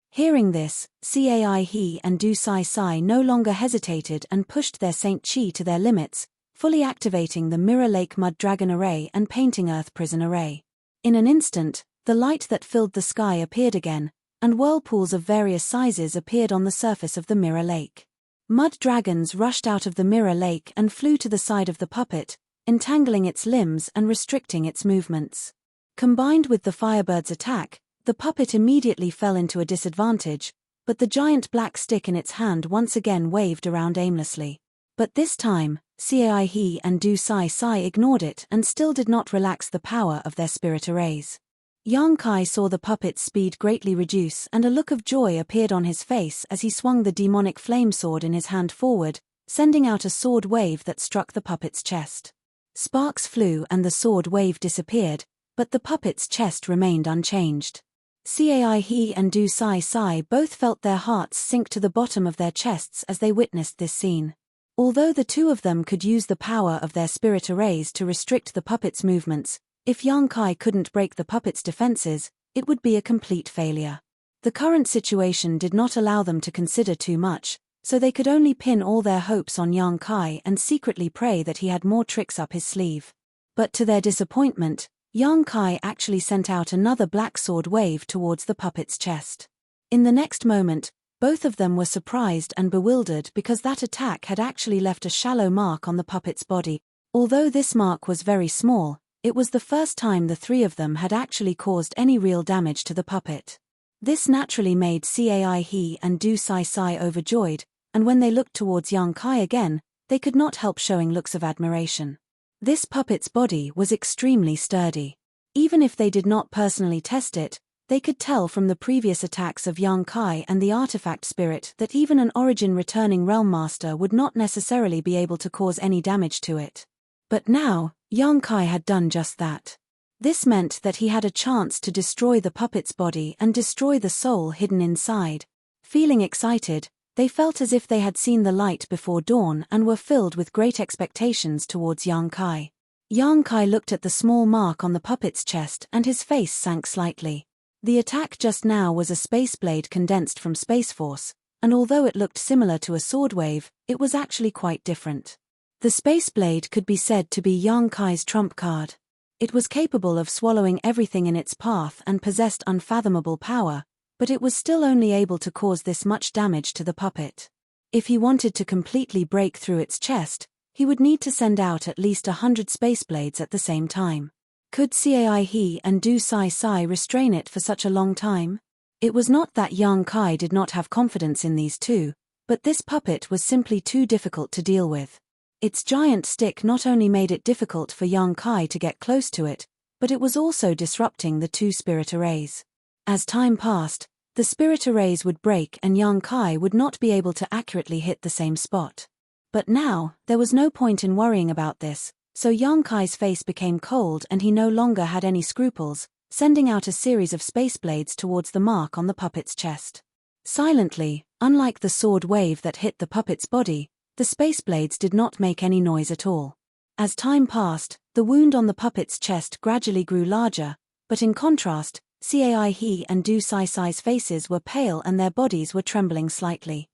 Hearing this, Cai He and Du Sai Sai no longer hesitated and pushed their Saint Chi to their limits, fully activating the Mirror Lake Mud Dragon Array and Painting Earth Prison Array. In an instant, the light that filled the sky appeared again, and whirlpools of various sizes appeared on the surface of the Mirror Lake. Mud dragons rushed out of the Mirror Lake and flew to the side of the puppet, entangling its limbs and restricting its movements. Combined with the Firebird's attack, the puppet immediately fell into a disadvantage, but the giant black stick in its hand once again waved around aimlessly. But this time, Cai He and Du Sai Sai ignored it and still did not relax the power of their spirit arrays. Yang Kai saw the puppet's speed greatly reduce, and a look of joy appeared on his face as he swung the demonic flame sword in his hand forward, sending out a sword wave that struck the puppet's chest. Sparks flew and the sword wave disappeared, but the puppet's chest remained unchanged. Cai He and Du Sai Sai both felt their hearts sink to the bottom of their chests as they witnessed this scene. Although the two of them could use the power of their spirit arrays to restrict the puppet's movements, if Yang Kai couldn't break the puppet's defenses, it would be a complete failure. The current situation did not allow them to consider too much, so they could only pin all their hopes on Yang Kai and secretly pray that he had more tricks up his sleeve. But to their disappointment, Yang Kai actually sent out another black sword wave towards the puppet's chest. In the next moment, both of them were surprised and bewildered because that attack had actually left a shallow mark on the puppet's body. Although this mark was very small, It was the first time the three of them had actually caused any real damage to the puppet. This naturally made Cai He and Du Sai Sai overjoyed, and when they looked towards young Kai again, they could not help showing looks of admiration. This puppet's body was extremely sturdy. Even if they did not personally test it, they could tell from the previous attacks of young Kai and the artifact spirit that even an origin-returning realm master would not necessarily be able to cause any damage to it. But now, young Kai had done just that. This meant that he had a chance to destroy the puppet's body and destroy the soul hidden inside. Feeling excited, they felt as if they had seen the light before dawn and were filled with great expectations towards young Kai. Young Kai looked at the small mark on the puppet's chest and his face sank slightly. The attack just now was a space blade condensed from Space Force, and although it looked similar to a sword wave, it was actually quite different. The space blade could be said to be young Kai's trump card. It was capable of swallowing everything in its path and possessed unfathomable power, but it was still only able to cause this much damage to the puppet. If he wanted to completely break through its chest, he would need to send out at least 100 space blades at the same time. Could Cai He and Du Sai Sai restrain it for such a long time? It was not that young Kai did not have confidence in these two, but this puppet was simply too difficult to deal with. Its giant stick not only made it difficult for young Kai to get close to it, but it was also disrupting the two spirit arrays. As time passed, the spirit arrays would break and young Kai would not be able to accurately hit the same spot. But now, there was no point in worrying about this, so young Kai's face became cold and he no longer had any scruples, sending out a series of space blades towards the mark on the puppet's chest. Silently, unlike the sword wave that hit the puppet's body, the space blades did not make any noise at all. As time passed, the wound on the puppet's chest gradually grew larger, but in contrast, Cai He and Du Sai Sai's faces were pale and their bodies were trembling slightly.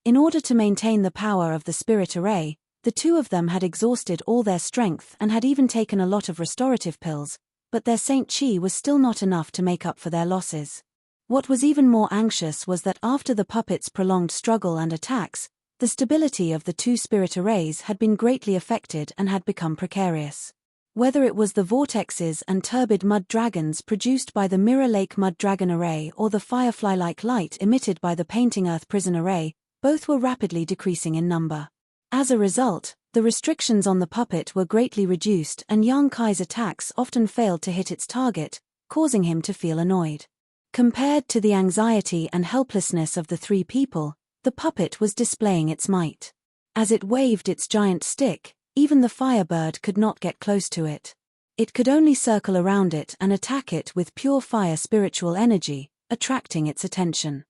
In order to maintain the power of the spirit array, the two of them had exhausted all their strength and had even taken a lot of restorative pills, but their Saint Chi was still not enough to make up for their losses. What was even more anxious was that after the puppet's prolonged struggle and attacks, the stability of the two spirit arrays had been greatly affected and had become precarious. Whether it was the vortexes and turbid mud dragons produced by the Mirror Lake Mud Dragon Array or the firefly-like light emitted by the Painting Earth Prison Array, both were rapidly decreasing in number. As a result, the restrictions on the puppet were greatly reduced and young Kai's attacks often failed to hit its target, causing him to feel annoyed. Compared to the anxiety and helplessness of the three people, the puppet was displaying its might. As it waved its giant stick, even the firebird could not get close to it. It could only circle around it and attack it with pure fire spiritual energy, attracting its attention.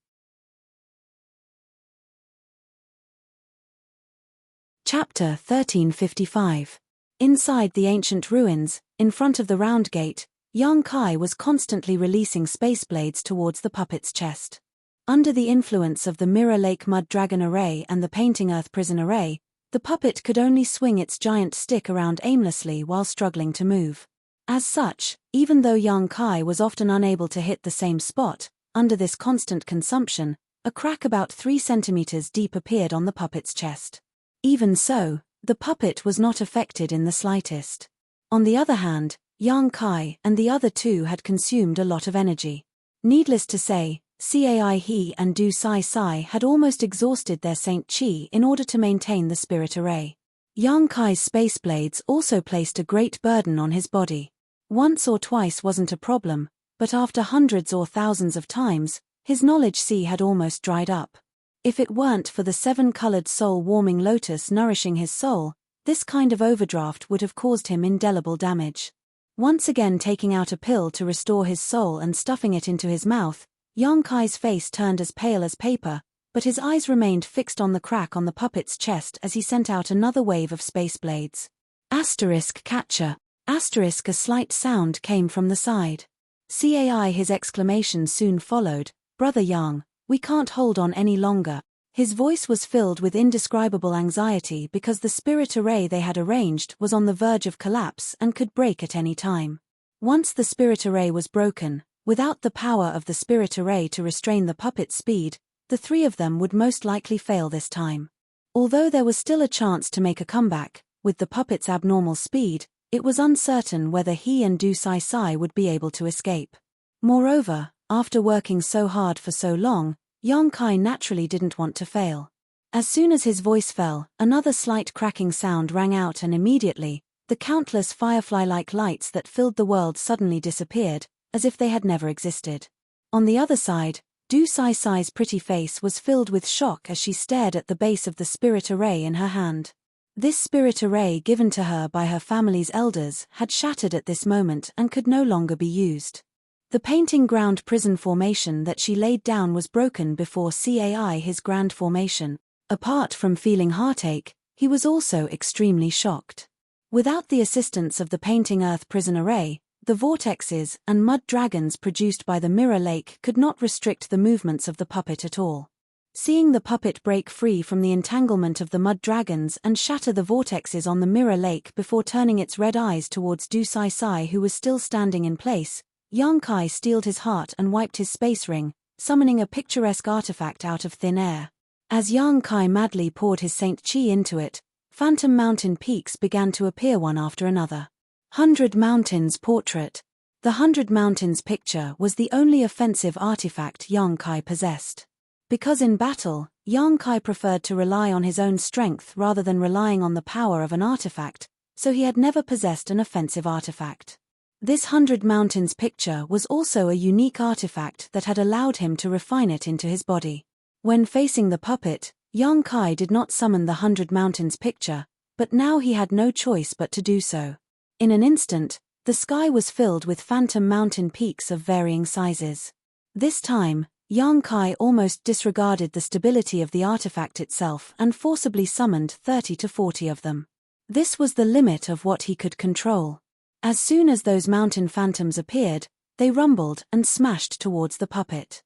Chapter 1355. Inside the ancient ruins, in front of the round gate, young Kai was constantly releasing space blades towards the puppet's chest. Under the influence of the Mirror Lake Mud Dragon Array and the Painting Earth Prison Array, the puppet could only swing its giant stick around aimlessly while struggling to move. As such, even though young Kai was often unable to hit the same spot, under this constant consumption, a crack about 3 centimeters deep appeared on the puppet's chest. Even so, the puppet was not affected in the slightest. On the other hand, young Kai and the other two had consumed a lot of energy. Needless to say, Cai He and Du Sai Sai had almost exhausted their Saint Chi in order to maintain the spirit array. Young Kai's space blades also placed a great burden on his body. Once or twice wasn't a problem, but after hundreds or thousands of times, his knowledge sea had almost dried up. If it weren't for the 7-colored soul-warming lotus nourishing his soul, this kind of overdraft would have caused him indelible damage. Once again taking out a pill to restore his soul and stuffing it into his mouth, young Kai's face turned as pale as paper, but his eyes remained fixed on the crack on the puppet's chest as he sent out another wave of space blades. Asterisk catcher. Asterisk a slight sound came from the side. Cai his exclamation soon followed, "Brother Yang, we can't hold on any longer." His voice was filled with indescribable anxiety because the spirit array they had arranged was on the verge of collapse and could break at any time. Once the spirit array was broken, without the power of the spirit array to restrain the puppet's speed, the three of them would most likely fail this time. Although there was still a chance to make a comeback, with the puppet's abnormal speed, it was uncertain whether he and Du Sai Sai would be able to escape. Moreover, after working so hard for so long, Yang Kai naturally didn't want to fail. As soon as his voice fell, another slight cracking sound rang out, and immediately, the countless firefly-like lights that filled the world suddenly disappeared, as if they had never existed. On the other side, Du Sai Sai's pretty face was filled with shock as she stared at the base of the spirit array in her hand. This spirit array, given to her by her family's elders, had shattered at this moment and could no longer be used. The painting ground prison formation that she laid down was broken before CAI his grand formation. Apart from feeling heartache, he was also extremely shocked. Without the assistance of the painting earth prison array, the vortexes and mud dragons produced by the mirror lake could not restrict the movements of the puppet at all. Seeing the puppet break free from the entanglement of the mud dragons and shatter the vortexes on the mirror lake before turning its red eyes towards Du Sai Sai, who was still standing in place, Yang Kai steeled his heart and wiped his space ring, summoning a picturesque artifact out of thin air. As Yang Kai madly poured his Saint Chi into it, phantom mountain peaks began to appear one after another. 100 Mountains Portrait. The 100 Mountains picture was the only offensive artifact Yang Kai possessed. Because in battle, Yang Kai preferred to rely on his own strength rather than relying on the power of an artifact, so he had never possessed an offensive artifact. This 100 Mountains picture was also a unique artifact that had allowed him to refine it into his body. When facing the puppet, Yang Kai did not summon the 100 Mountains picture, but now he had no choice but to do so. In an instant, the sky was filled with phantom mountain peaks of varying sizes. This time, Yang Kai almost disregarded the stability of the artifact itself and forcibly summoned 30 to 40 of them. This was the limit of what he could control. As soon as those mountain phantoms appeared, they rumbled and smashed towards the puppet.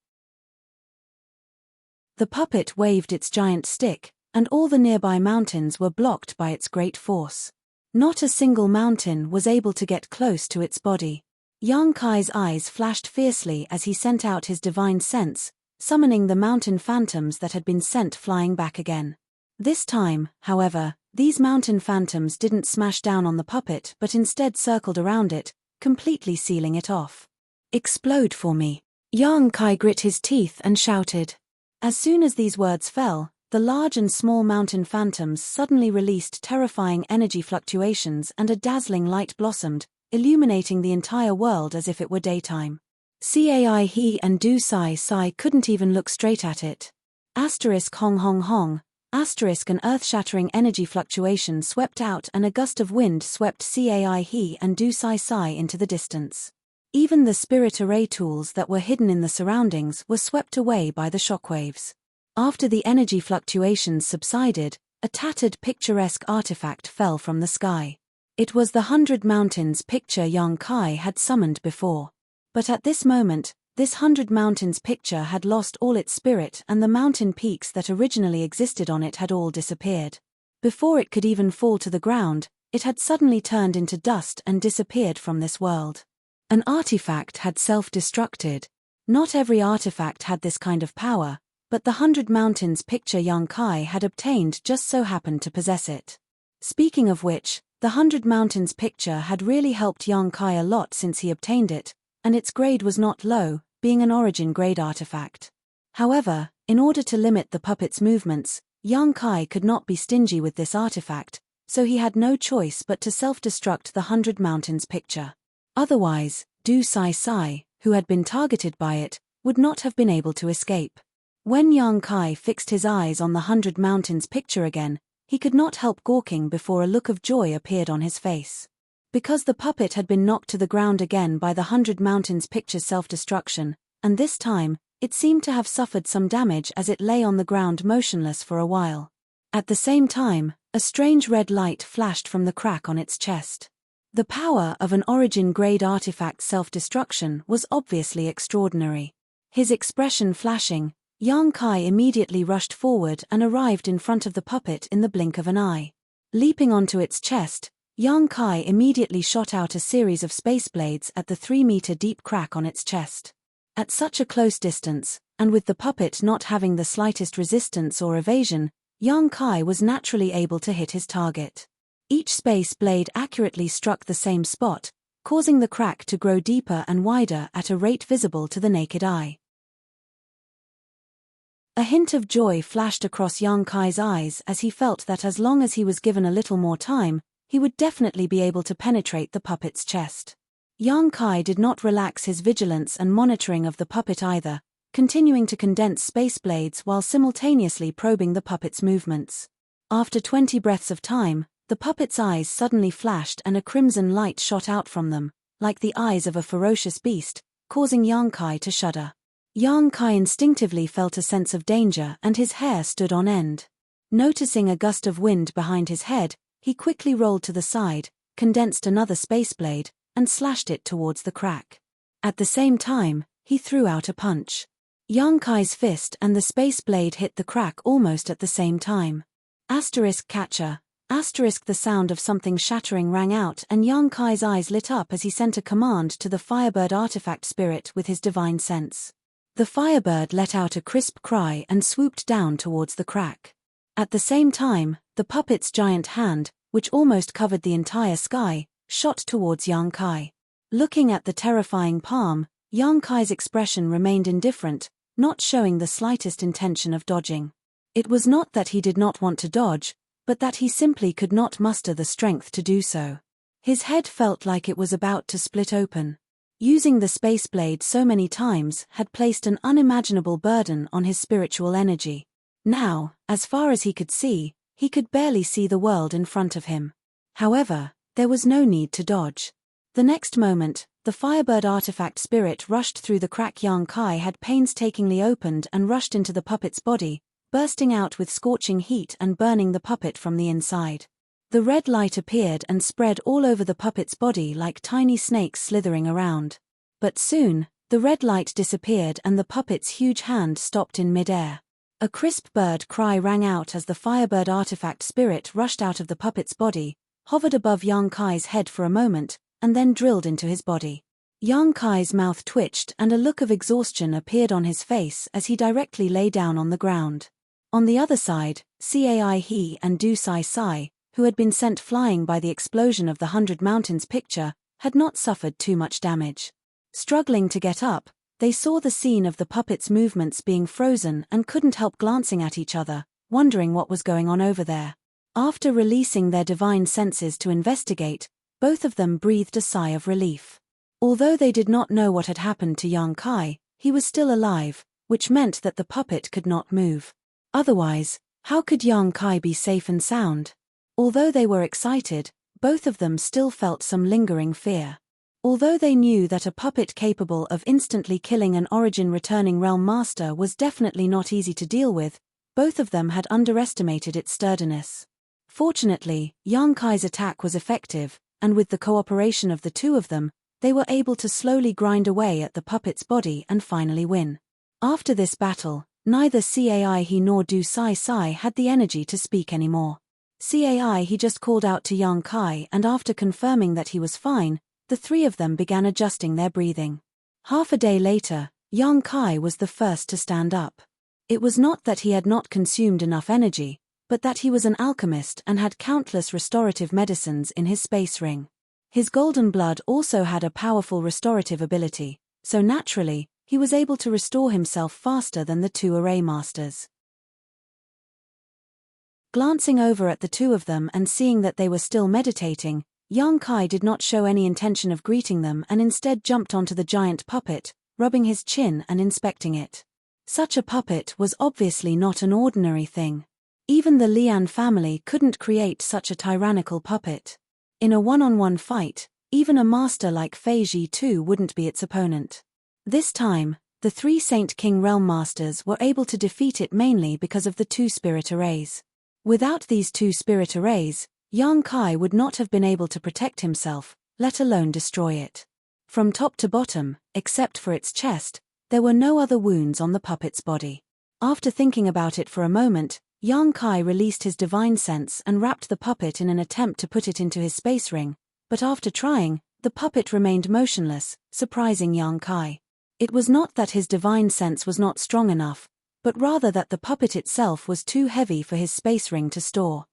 The puppet waved its giant stick, and all the nearby mountains were blocked by its great force. Not a single mountain was able to get close to its body. Yang Kai's eyes flashed fiercely as he sent out his divine sense, summoning the mountain phantoms that had been sent flying back again. This time, however, these mountain phantoms didn't smash down on the puppet but instead circled around it, completely sealing it off. "Explode for me!" Yang Kai grit his teeth and shouted. As soon as these words fell, the large and small mountain phantoms suddenly released terrifying energy fluctuations and a dazzling light blossomed, illuminating the entire world as if it were daytime. Cai he and Du Sai Sai couldn't even look straight at it. Hong hong hong. An earth-shattering energy fluctuation swept out and a gust of wind swept Cai he and Du Sai Sai into the distance. Even the spirit array tools that were hidden in the surroundings were swept away by the shockwaves. After the energy fluctuations subsided, a tattered picturesque artifact fell from the sky. It was the 100 Mountains picture Yang Kai had summoned before. But at this moment, this 100 Mountains picture had lost all its spirit and the mountain peaks that originally existed on it had all disappeared. Before it could even fall to the ground, it had suddenly turned into dust and disappeared from this world. An artifact had self-destructed. Not every artifact had this kind of power, but the 100 Mountains picture Yang Kai had obtained just so happened to possess it. Speaking of which, the 100 Mountains picture had really helped Yang Kai a lot since he obtained it, and its grade was not low, being an origin grade artifact. However, in order to limit the puppet's movements, Yang Kai could not be stingy with this artifact, so he had no choice but to self-destruct the 100 Mountains picture. Otherwise, Du Sai Sai, who had been targeted by it, would not have been able to escape. When Yang Kai fixed his eyes on the 100 Mountains picture again, he could not help gawking before a look of joy appeared on his face. Because the puppet had been knocked to the ground again by the 100 Mountains picture's self-destruction, and this time, it seemed to have suffered some damage as it lay on the ground motionless for a while. At the same time, a strange red light flashed from the crack on its chest. The power of an origin-grade artifact's self-destruction was obviously extraordinary. His expression flashing, Yang Kai immediately rushed forward and arrived in front of the puppet in the blink of an eye. Leaping onto its chest, Yang Kai immediately shot out a series of space blades at the 3-meter-deep crack on its chest. At such a close distance, and with the puppet not having the slightest resistance or evasion, Yang Kai was naturally able to hit his target. Each space blade accurately struck the same spot, causing the crack to grow deeper and wider at a rate visible to the naked eye. A hint of joy flashed across Yang Kai's eyes as he felt that as long as he was given a little more time, he would definitely be able to penetrate the puppet's chest. Yang Kai did not relax his vigilance and monitoring of the puppet either, continuing to condense space blades while simultaneously probing the puppet's movements. After 20 breaths of time, the puppet's eyes suddenly flashed and a crimson light shot out from them, like the eyes of a ferocious beast, causing Yang Kai to shudder. Yang Kai instinctively felt a sense of danger and his hair stood on end. Noticing a gust of wind behind his head, he quickly rolled to the side, condensed another space blade, and slashed it towards the crack. At the same time, he threw out a punch. Yang Kai's fist and the space blade hit the crack almost at the same time. Catcher. The sound of something shattering rang out and Yang Kai's eyes lit up as he sent a command to the Firebird artifact spirit with his divine sense. The Firebird let out a crisp cry and swooped down towards the crack. At the same time, the puppet's giant hand, which almost covered the entire sky, shot towards Yang Kai. Looking at the terrifying palm, Yang Kai's expression remained indifferent, not showing the slightest intention of dodging. It was not that he did not want to dodge, but that he simply could not muster the strength to do so. His head felt like it was about to split open. Using the space blade so many times had placed an unimaginable burden on his spiritual energy. Now, as far as he could barely see the world in front of him. However, there was no need to dodge. The next moment, the Firebird artifact spirit rushed through the crack Yang Kai had painstakingly opened and rushed into the puppet's body, bursting out with scorching heat and burning the puppet from the inside. The red light appeared and spread all over the puppet's body like tiny snakes slithering around. But soon, the red light disappeared and the puppet's huge hand stopped in midair. A crisp bird cry rang out as the Firebird artifact spirit rushed out of the puppet's body, hovered above Yang Kai's head for a moment, and then drilled into his body. Yang Kai's mouth twitched and a look of exhaustion appeared on his face as he directly lay down on the ground. On the other side, He and Du Sai, who had been sent flying by the explosion of the 100 Mountains picture, had not suffered too much damage. Struggling to get up, they saw the scene of the puppet's movements being frozen and couldn't help glancing at each other, wondering what was going on over there. After releasing their divine senses to investigate, both of them breathed a sigh of relief. Although they did not know what had happened to Yang Kai, he was still alive, which meant that the puppet could not move. Otherwise, how could Yang Kai be safe and sound? Although they were excited, both of them still felt some lingering fear. Although they knew that a puppet capable of instantly killing an origin-returning realm master was definitely not easy to deal with, both of them had underestimated its sturdiness. Fortunately, Yang Kai's attack was effective, and with the cooperation of the two of them, they were able to slowly grind away at the puppet's body and finally win. After this battle, neither He nor Du Sai had the energy to speak anymore. He just called out to Yang Kai and after confirming that he was fine, the three of them began adjusting their breathing. Half a day later, Yang Kai was the first to stand up. It was not that he had not consumed enough energy, but that he was an alchemist and had countless restorative medicines in his space ring. His golden blood also had a powerful restorative ability, so naturally, he was able to restore himself faster than the two array masters. Glancing over at the two of them and seeing that they were still meditating, Yang Kai did not show any intention of greeting them and instead jumped onto the giant puppet, rubbing his chin and inspecting it. Such a puppet was obviously not an ordinary thing. Even the Lian family couldn't create such a tyrannical puppet. In a one-on-one fight, even a master like Fei Ji too wouldn't be its opponent. This time, the three Saint King Realm Masters were able to defeat it mainly because of the two spirit arrays. Without these two spirit arrays, Yang Kai would not have been able to protect himself, let alone destroy it. From top to bottom, except for its chest, there were no other wounds on the puppet's body. After thinking about it for a moment, Yang Kai released his divine sense and wrapped the puppet in an attempt to put it into his space ring, but after trying, the puppet remained motionless, surprising Yang Kai. It was not that his divine sense was not strong enough, but rather that the puppet itself was too heavy for his space ring to store.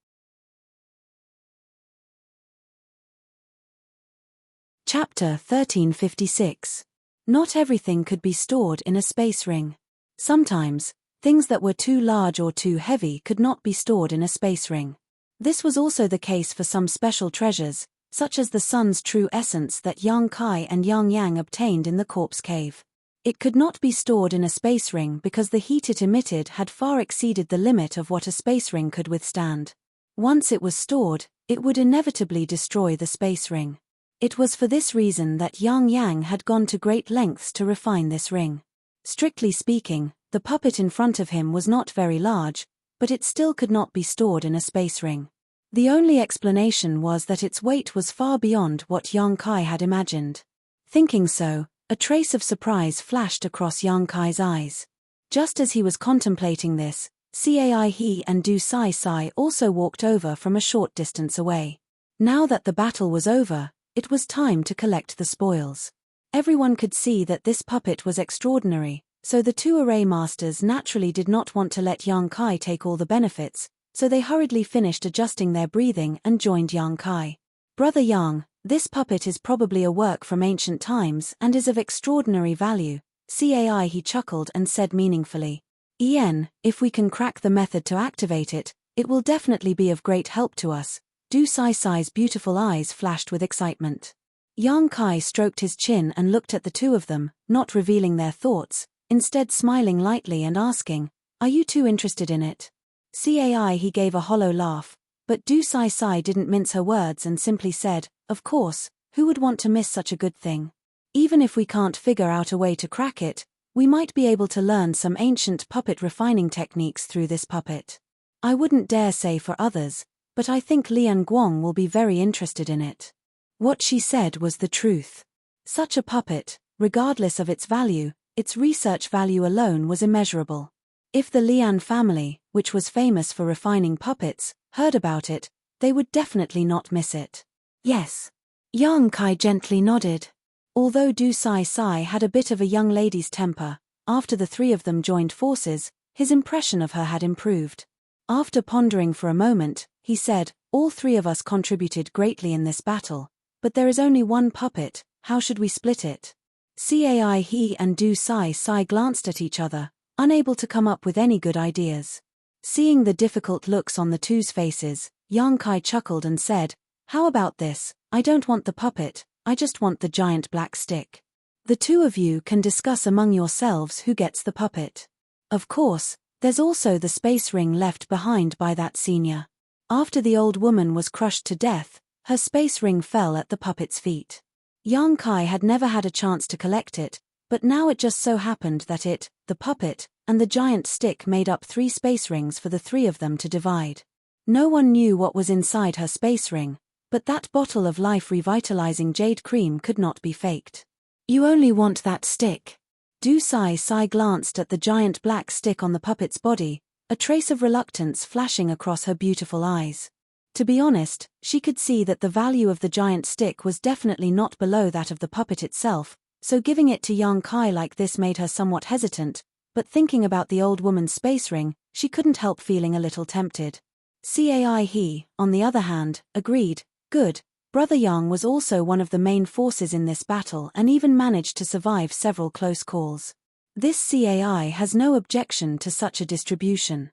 Chapter 1356. Not everything could be stored in a space ring. Sometimes, things that were too large or too heavy could not be stored in a space ring. This was also the case for some special treasures, such as the sun's true essence that Yang Kai and Yang Yang obtained in the corpse cave. It could not be stored in a space ring because the heat it emitted had far exceeded the limit of what a space ring could withstand. Once it was stored, it would inevitably destroy the space ring. It was for this reason that Yang Yang had gone to great lengths to refine this ring. Strictly speaking, the puppet in front of him was not very large, but it still could not be stored in a space ring. The only explanation was that its weight was far beyond what Yang Kai had imagined. Thinking so, a trace of surprise flashed across Yang Kai's eyes. Just as he was contemplating this, Cai He and Du Sai Sai also walked over from a short distance away. Now that the battle was over, it was time to collect the spoils. Everyone could see that this puppet was extraordinary, so the two array masters naturally did not want to let Yang Kai take all the benefits, so they hurriedly finished adjusting their breathing and joined Yang Kai. Brother Yang, this puppet is probably a work from ancient times and is of extraordinary value. Cai He chuckled and said meaningfully. If we can crack the method to activate it, it will definitely be of great help to us. Du Sai Sai's beautiful eyes flashed with excitement. Yang Kai stroked his chin and looked at the two of them, not revealing their thoughts, instead smiling lightly and asking, "Are you too interested in it?" Cai He gave a hollow laugh, but Du Sai Sai didn't mince her words and simply said, "Of course, who would want to miss such a good thing? Even if we can't figure out a way to crack it, we might be able to learn some ancient puppet refining techniques through this puppet. I wouldn't dare say for others, but I think Lian Guang will be very interested in it." What she said was the truth. Such a puppet, regardless of its value, its research value alone was immeasurable. If the Lian family, which was famous for refining puppets, heard about it, they would definitely not miss it. Yes. Yang Kai gently nodded. Although Du Sai Sai had a bit of a young lady's temper, after the three of them joined forces, his impression of her had improved. After pondering for a moment, he said, "All three of us contributed greatly in this battle, but there is only one puppet, how should we split it?" Cai He and Du Sai Sai glanced at each other, unable to come up with any good ideas. Seeing the difficult looks on the two's faces, Yang Kai chuckled and said, "How about this? I don't want the puppet, I just want the giant black stick. The two of you can discuss among yourselves who gets the puppet. Of course, there's also the space ring left behind by that senior." After the old woman was crushed to death, her space ring fell at the puppet's feet. Yang Kai had never had a chance to collect it, but now it just so happened that it, the puppet, and the giant stick made up 3 space rings for the 3 of them to divide. No one knew what was inside her space ring, but that bottle of life-revitalizing jade cream could not be faked. "You only want that stick." Du Sai Sai glanced at the giant black stick on the puppet's body, a trace of reluctance flashing across her beautiful eyes. To be honest, she could see that the value of the giant stick was definitely not below that of the puppet itself, so giving it to Yang Kai like this made her somewhat hesitant, but thinking about the old woman's space ring, she couldn't help feeling a little tempted. Cai He, on the other hand, agreed. Good. Brother Yang was also one of the main forces in this battle and even managed to survive several close calls. This Cai has no objection to such a distribution.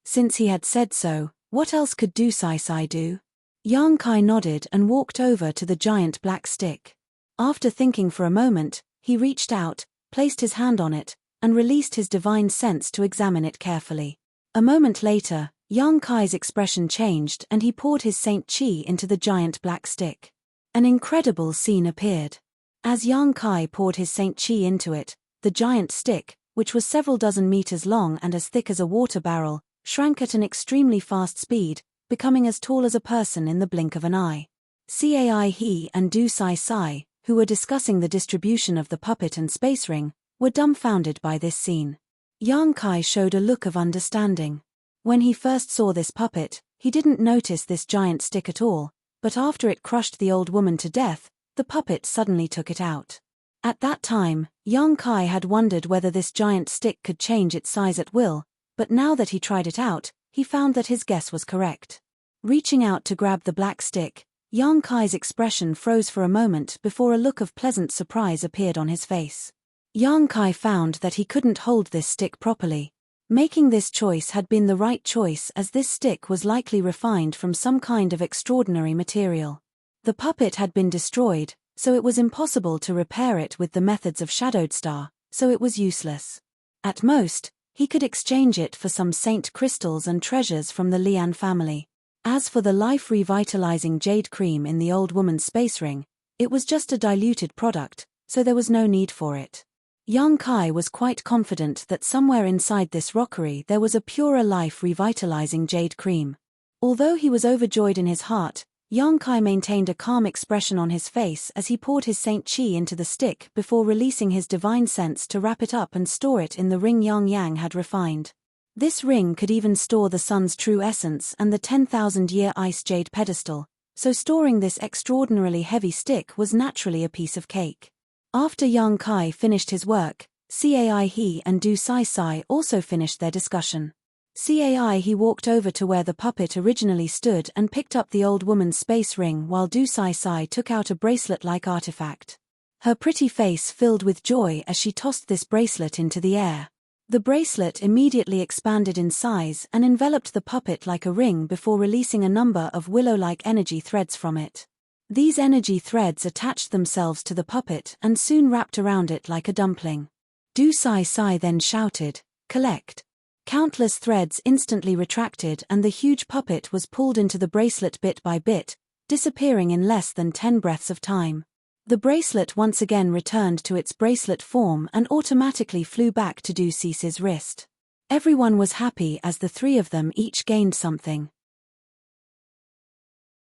Since he had said so, what else could Du Sai Sai do? Yang Kai nodded and walked over to the giant black stick. After thinking for a moment, he reached out, placed his hand on it, and released his divine sense to examine it carefully. A moment later, Yang Kai's expression changed and he poured his Saint Chi into the giant black stick. An incredible scene appeared. As Yang Kai poured his Saint Chi into it, the giant stick, which was several dozen meters long and as thick as a water barrel, shrank at an extremely fast speed, becoming as tall as a person in the blink of an eye. Cai He and Du Sai Sai, who were discussing the distribution of the puppet and space ring, were dumbfounded by this scene. Yang Kai showed a look of understanding. When he first saw this puppet, he didn't notice this giant stick at all, but after it crushed the old woman to death, the puppet suddenly took it out. At that time, Yang Kai had wondered whether this giant stick could change its size at will, but now that he tried it out, he found that his guess was correct. Reaching out to grab the black stick, Yang Kai's expression froze for a moment before a look of pleasant surprise appeared on his face. Yang Kai found that he couldn't hold this stick properly. Making this choice had been the right choice, as this stick was likely refined from some kind of extraordinary material. The puppet had been destroyed, so it was impossible to repair it with the methods of Shadowed Star, so it was useless. At most, he could exchange it for some saint crystals and treasures from the Lian family. As for the life-revitalizing jade cream in the old woman's space ring, it was just a diluted product, so there was no need for it. Yang Kai was quite confident that somewhere inside this rockery there was a purer life-revitalizing jade cream. Although he was overjoyed in his heart, Yang Kai maintained a calm expression on his face as he poured his Saint Qi into the stick before releasing his divine sense to wrap it up and store it in the ring Yang Yang had refined. This ring could even store the sun's true essence and the 10,000-year ice jade pedestal, so storing this extraordinarily heavy stick was naturally a piece of cake. After Yang Kai finished his work, Cai He and Du Sai Sai also finished their discussion. Cai He walked over to where the puppet originally stood and picked up the old woman's space ring, while Du Sai Sai took out a bracelet-like artifact. Her pretty face filled with joy as she tossed this bracelet into the air. The bracelet immediately expanded in size and enveloped the puppet like a ring before releasing a number of willow-like energy threads from it. These energy threads attached themselves to the puppet and soon wrapped around it like a dumpling. Du Sai Sai then shouted, "Collect!" Countless threads instantly retracted and the huge puppet was pulled into the bracelet bit by bit, disappearing in less than 10 breaths of time. The bracelet once again returned to its bracelet form and automatically flew back to Du Sai's wrist. Everyone was happy as the three of them each gained something.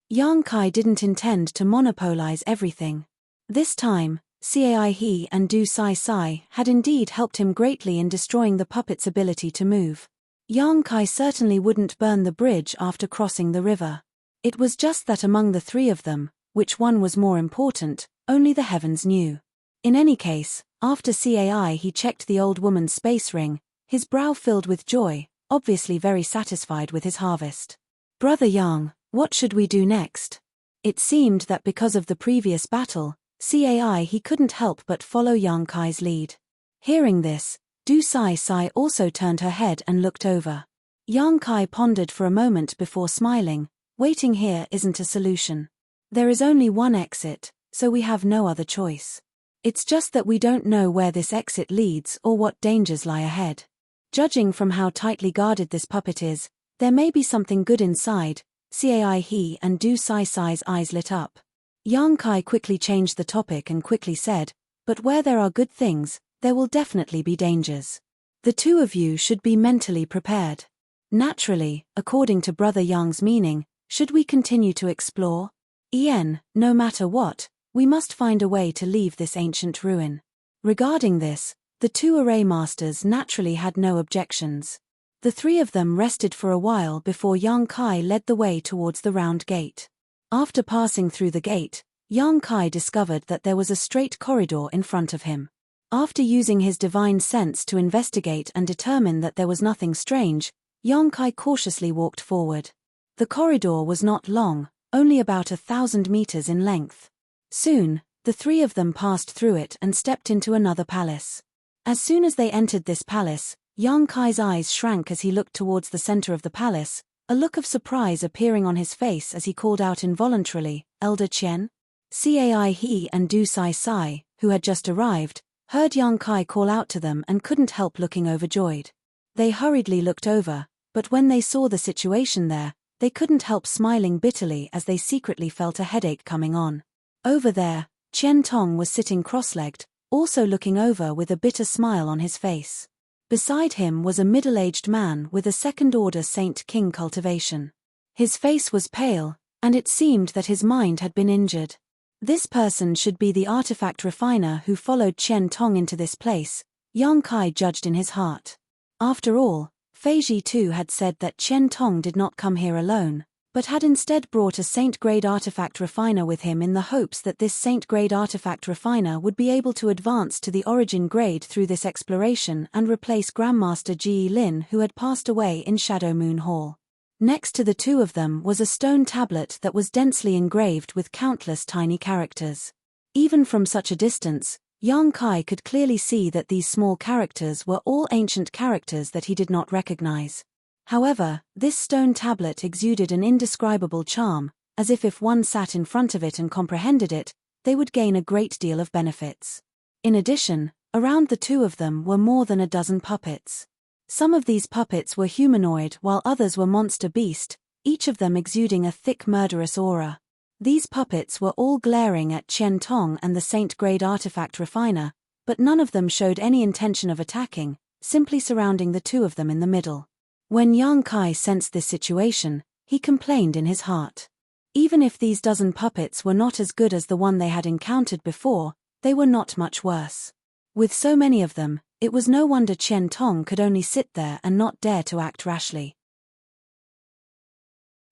Yang Kai didn't intend to monopolize everything. This time, Cai He and Du Sai Sai had indeed helped him greatly in destroying the puppet's ability to move. Yang Kai certainly wouldn't burn the bridge after crossing the river. It was just that among the three of them, which one was more important, only the heavens knew. In any case, after Cai He checked the old woman's space ring, his brow filled with joy, obviously very satisfied with his harvest. "Brother Yang, what should we do next?" It seemed that because of the previous battle, Cai He couldn't help but follow Yang Kai's lead. Hearing this, Du Sai Sai also turned her head and looked over. Yang Kai pondered for a moment before smiling. "Waiting here isn't a solution. There is only one exit, so we have no other choice. It's just that we don't know where this exit leads or what dangers lie ahead. Judging from how tightly guarded this puppet is, there may be something good inside." Cai He and Du Sai Sai's eyes lit up. Yang Kai quickly changed the topic and quickly said, "But where there are good things, there will definitely be dangers. The two of you should be mentally prepared. Naturally, according to Brother Yang's meaning, should we continue to explore? No matter what, we must find a way to leave this ancient ruin." Regarding this, the two array masters naturally had no objections. The three of them rested for a while before Yang Kai led the way towards the round gate. After passing through the gate, Yang Kai discovered that there was a straight corridor in front of him. After using his divine sense to investigate and determine that there was nothing strange, Yang Kai cautiously walked forward. The corridor was not long, only about 1,000 meters in length. Soon, the three of them passed through it and stepped into another palace. As soon as they entered this palace, Yang Kai's eyes shrank as he looked towards the center of the palace, a look of surprise appearing on his face as he called out involuntarily, "Elder Qian?" Cai He and Du Sai Sai, who had just arrived, heard Yang Kai call out to them and couldn't help looking overjoyed. They hurriedly looked over, but when they saw the situation there, they couldn't help smiling bitterly as they secretly felt a headache coming on. Over there, Qian Tong was sitting cross-legged, also looking over with a bitter smile on his face. Beside him was a middle-aged man with a second-order Saint King cultivation. His face was pale, and it seemed that his mind had been injured. This person should be the artifact refiner who followed Qian Tong into this place, Yang Kai judged in his heart. After all, Feiji too had said that Qian Tong did not come here alone, but had instead brought a Saint-grade artifact refiner with him in the hopes that this Saint-grade artifact refiner would be able to advance to the origin grade through this exploration and replace Grandmaster Ji Lin, who had passed away in Shadow Moon Hall. Next to the two of them was a stone tablet that was densely engraved with countless tiny characters. Even from such a distance, Yang Kai could clearly see that these small characters were all ancient characters that he did not recognize. However, this stone tablet exuded an indescribable charm, as if one sat in front of it and comprehended it, they would gain a great deal of benefits. In addition, around the two of them were more than a dozen puppets. Some of these puppets were humanoid while others were monster beast, each of them exuding a thick murderous aura. These puppets were all glaring at Qian Tong and the Saint-grade artifact refiner, but none of them showed any intention of attacking, simply surrounding the two of them in the middle. When Yang Kai sensed this situation, he complained in his heart. Even if these dozen puppets were not as good as the one they had encountered before, they were not much worse. With so many of them, it was no wonder Qian Tong could only sit there and not dare to act rashly.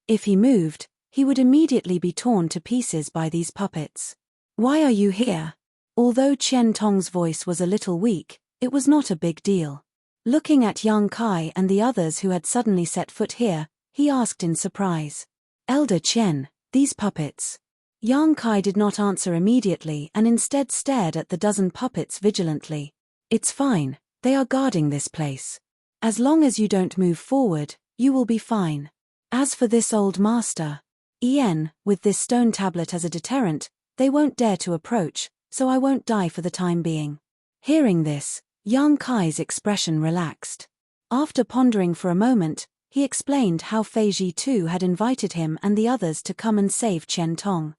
If he moved, he would immediately be torn to pieces by these puppets. "Why are you here?" Although Qian Tong's voice was a little weak, it was not a big deal. Looking at Yang Kai and the others who had suddenly set foot here, he asked in surprise. "Elder Qian, these puppets." Yang Kai did not answer immediately and instead stared at the dozen puppets vigilantly. "It's fine, they are guarding this place. As long as you don't move forward, you will be fine. As for this old master, with this stone tablet as a deterrent, they won't dare to approach, so I won't die for the time being." Hearing this, Yang Kai's expression relaxed. After pondering for a moment, he explained how Fei Ji too had invited him and the others to come and save Qian Tong.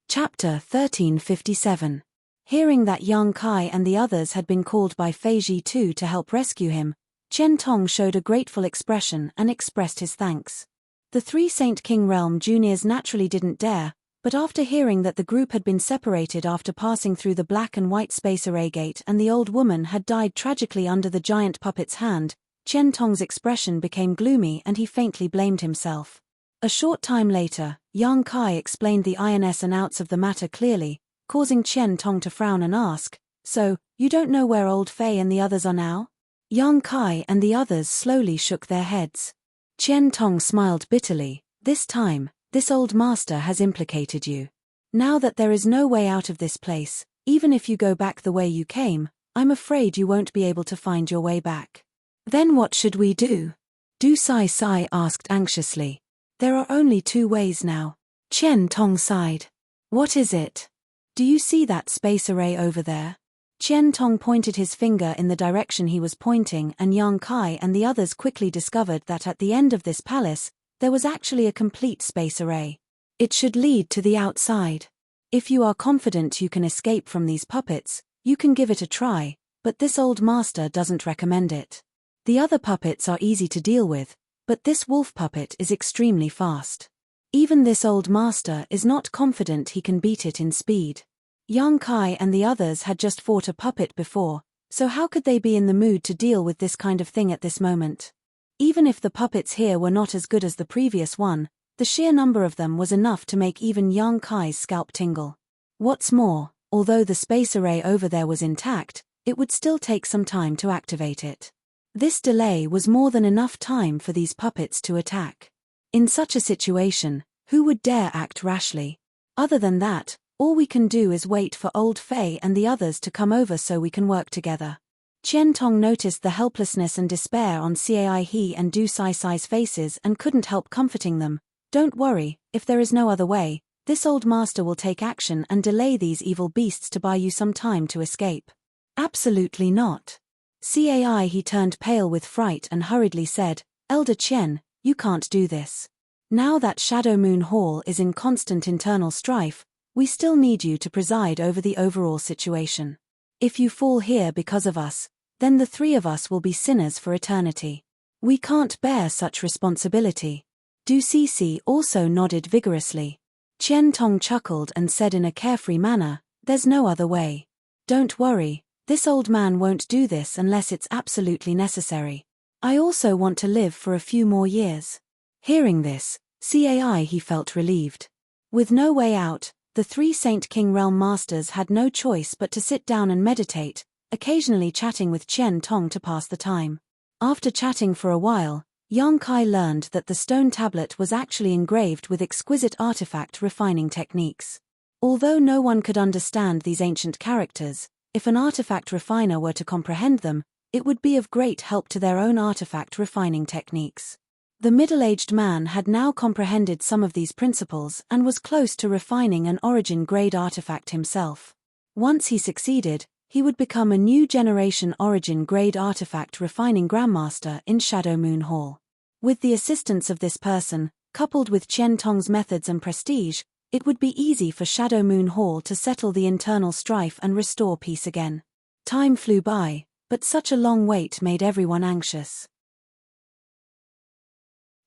Chapter 1357. Hearing that Yang Kai and the others had been called by Fei Ji too to help rescue him, Qian Tong showed a grateful expression and expressed his thanks. The three Saint King Realm juniors naturally didn't dare, but after hearing that the group had been separated after passing through the black and white space array gate and the old woman had died tragically under the giant puppet's hand, Qian Tong's expression became gloomy and he faintly blamed himself. A short time later, Yang Kai explained the ins and outs of the matter clearly, causing Qian Tong to frown and ask, "So, you don't know where old Fei and the others are now?" Yang Kai and the others slowly shook their heads. Qian Tong smiled bitterly. "This time, this old master has implicated you. Now that there is no way out of this place, even if you go back the way you came, I'm afraid you won't be able to find your way back." "Then what should we do?" Du Sai Sai asked anxiously. "There are only two ways now." Qian Tong sighed. "What is it?" "Do you see that space array over there?" Qian Tong pointed his finger in the direction he was pointing and Yang Kai and the others quickly discovered that at the end of this palace, there was actually a complete space array. It should lead to the outside. If you are confident you can escape from these puppets, you can give it a try, but this old master doesn't recommend it. The other puppets are easy to deal with, but this wolf puppet is extremely fast. Even this old master is not confident he can beat it in speed. Yang Kai and the others had just fought a puppet before, so how could they be in the mood to deal with this kind of thing at this moment? Even if the puppets here were not as good as the previous one, the sheer number of them was enough to make even Yang Kai's scalp tingle. What's more, although the space array over there was intact, it would still take some time to activate it. This delay was more than enough time for these puppets to attack. In such a situation, who would dare act rashly? Other than that, all we can do is wait for old Fei and the others to come over so we can work together. Qian Tong noticed the helplessness and despair on Cai He and Du Sai Sai's faces and couldn't help comforting them. "Don't worry, if there is no other way, this old master will take action and delay these evil beasts to buy you some time to escape." "Absolutely not." Cai He turned pale with fright and hurriedly said, "Elder Qian, you can't do this. Now that Shadow Moon Hall is in constant internal strife, we still need you to preside over the overall situation. If you fall here because of us, then the three of us will be sinners for eternity. We can't bear such responsibility." Du Sisi also nodded vigorously. Qian Tong chuckled and said in a carefree manner, "There's no other way. Don't worry, this old man won't do this unless it's absolutely necessary. I also want to live for a few more years." Hearing this, Cai He felt relieved. With no way out, the three Saint King Realm masters had no choice but to sit down and meditate, occasionally chatting with Qian Tong to pass the time. After chatting for a while, Yang Kai learned that the stone tablet was actually engraved with exquisite artifact refining techniques. Although no one could understand these ancient characters, if an artifact refiner were to comprehend them, it would be of great help to their own artifact refining techniques. The middle-aged man had now comprehended some of these principles and was close to refining an origin-grade artifact himself. Once he succeeded, he would become a new generation origin-grade artifact refining Grandmaster in Shadow Moon Hall. With the assistance of this person, coupled with Qian Tong's methods and prestige, it would be easy for Shadow Moon Hall to settle the internal strife and restore peace again. Time flew by, but such a long wait made everyone anxious.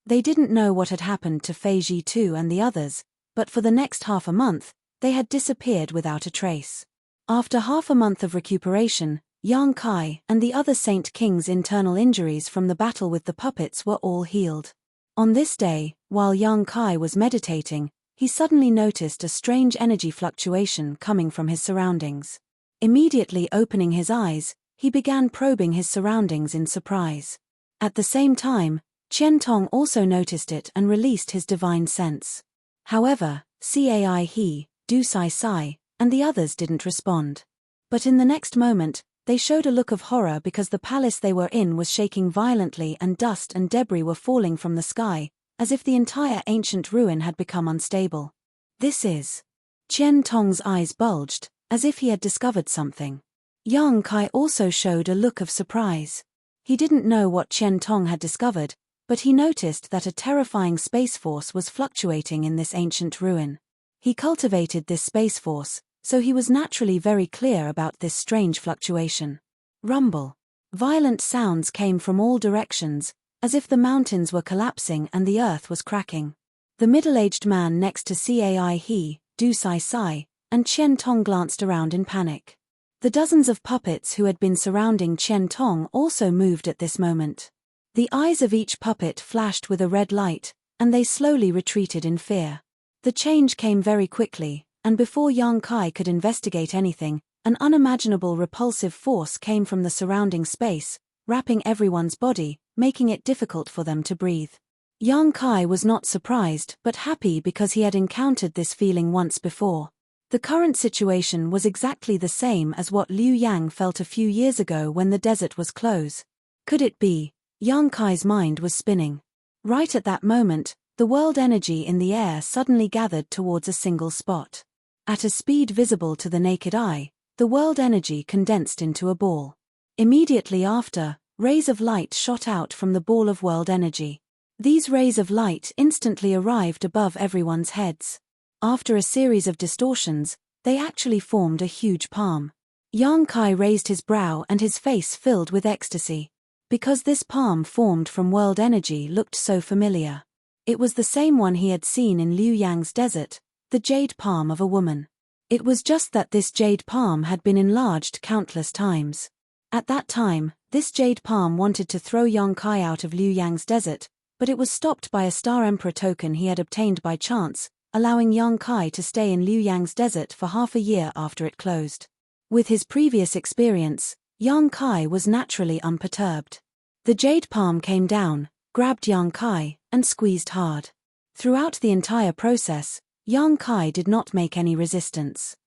They didn't know what had happened to Fei Ji and the others, but for the next half a month, they had disappeared without a trace. After half a month of recuperation, Yang Kai and the other Saint King's internal injuries from the battle with the puppets were all healed. On this day, while Yang Kai was meditating, he suddenly noticed a strange energy fluctuation coming from his surroundings. Immediately opening his eyes, he began probing his surroundings in surprise. At the same time, Qian Tong also noticed it and released his divine sense. However, Cai He, Du Sai, and the others didn't respond. But in the next moment, they showed a look of horror because the palace they were in was shaking violently and dust and debris were falling from the sky, as if the entire ancient ruin had become unstable. This is... Qian Tong's eyes bulged, as if he had discovered something. Yang Kai also showed a look of surprise. He didn't know what Qian Tong had discovered, but he noticed that a terrifying space force was fluctuating in this ancient ruin. He cultivated this space force, so he was naturally very clear about this strange fluctuation. Rumble. Violent sounds came from all directions, as if the mountains were collapsing and the earth was cracking. The middle-aged man next to Cai He, Du Sai, and Qian Tong glanced around in panic. The dozens of puppets who had been surrounding Qian Tong also moved at this moment. The eyes of each puppet flashed with a red light, and they slowly retreated in fear. The change came very quickly, and before Yang Kai could investigate anything, an unimaginable repulsive force came from the surrounding space, wrapping everyone's body, making it difficult for them to breathe. Yang Kai was not surprised but happy because he had encountered this feeling once before. The current situation was exactly the same as what Liu Yang felt a few years ago when the desert was closed. Could it be? Yang Kai's mind was spinning. Right at that moment, the world energy in the air suddenly gathered towards a single spot. At a speed visible to the naked eye, the world energy condensed into a ball. Immediately after, rays of light shot out from the ball of world energy. These rays of light instantly arrived above everyone's heads. After a series of distortions, they actually formed a huge palm. Yang Kai raised his brow and his face filled with ecstasy. Because this palm formed from world energy looked so familiar. It was the same one he had seen in Liu Yang's desert, the jade palm of a woman. It was just that this jade palm had been enlarged countless times. At that time, this jade palm wanted to throw Yang Kai out of Liu Yang's desert, but it was stopped by a Star Emperor token he had obtained by chance, allowing Yang Kai to stay in Liu Yang's desert for half a year after it closed. With his previous experience, Yang Kai was naturally unperturbed. The jade palm came down, grabbed Yang Kai, and squeezed hard. Throughout the entire process, Yang Kai did not make any resistance.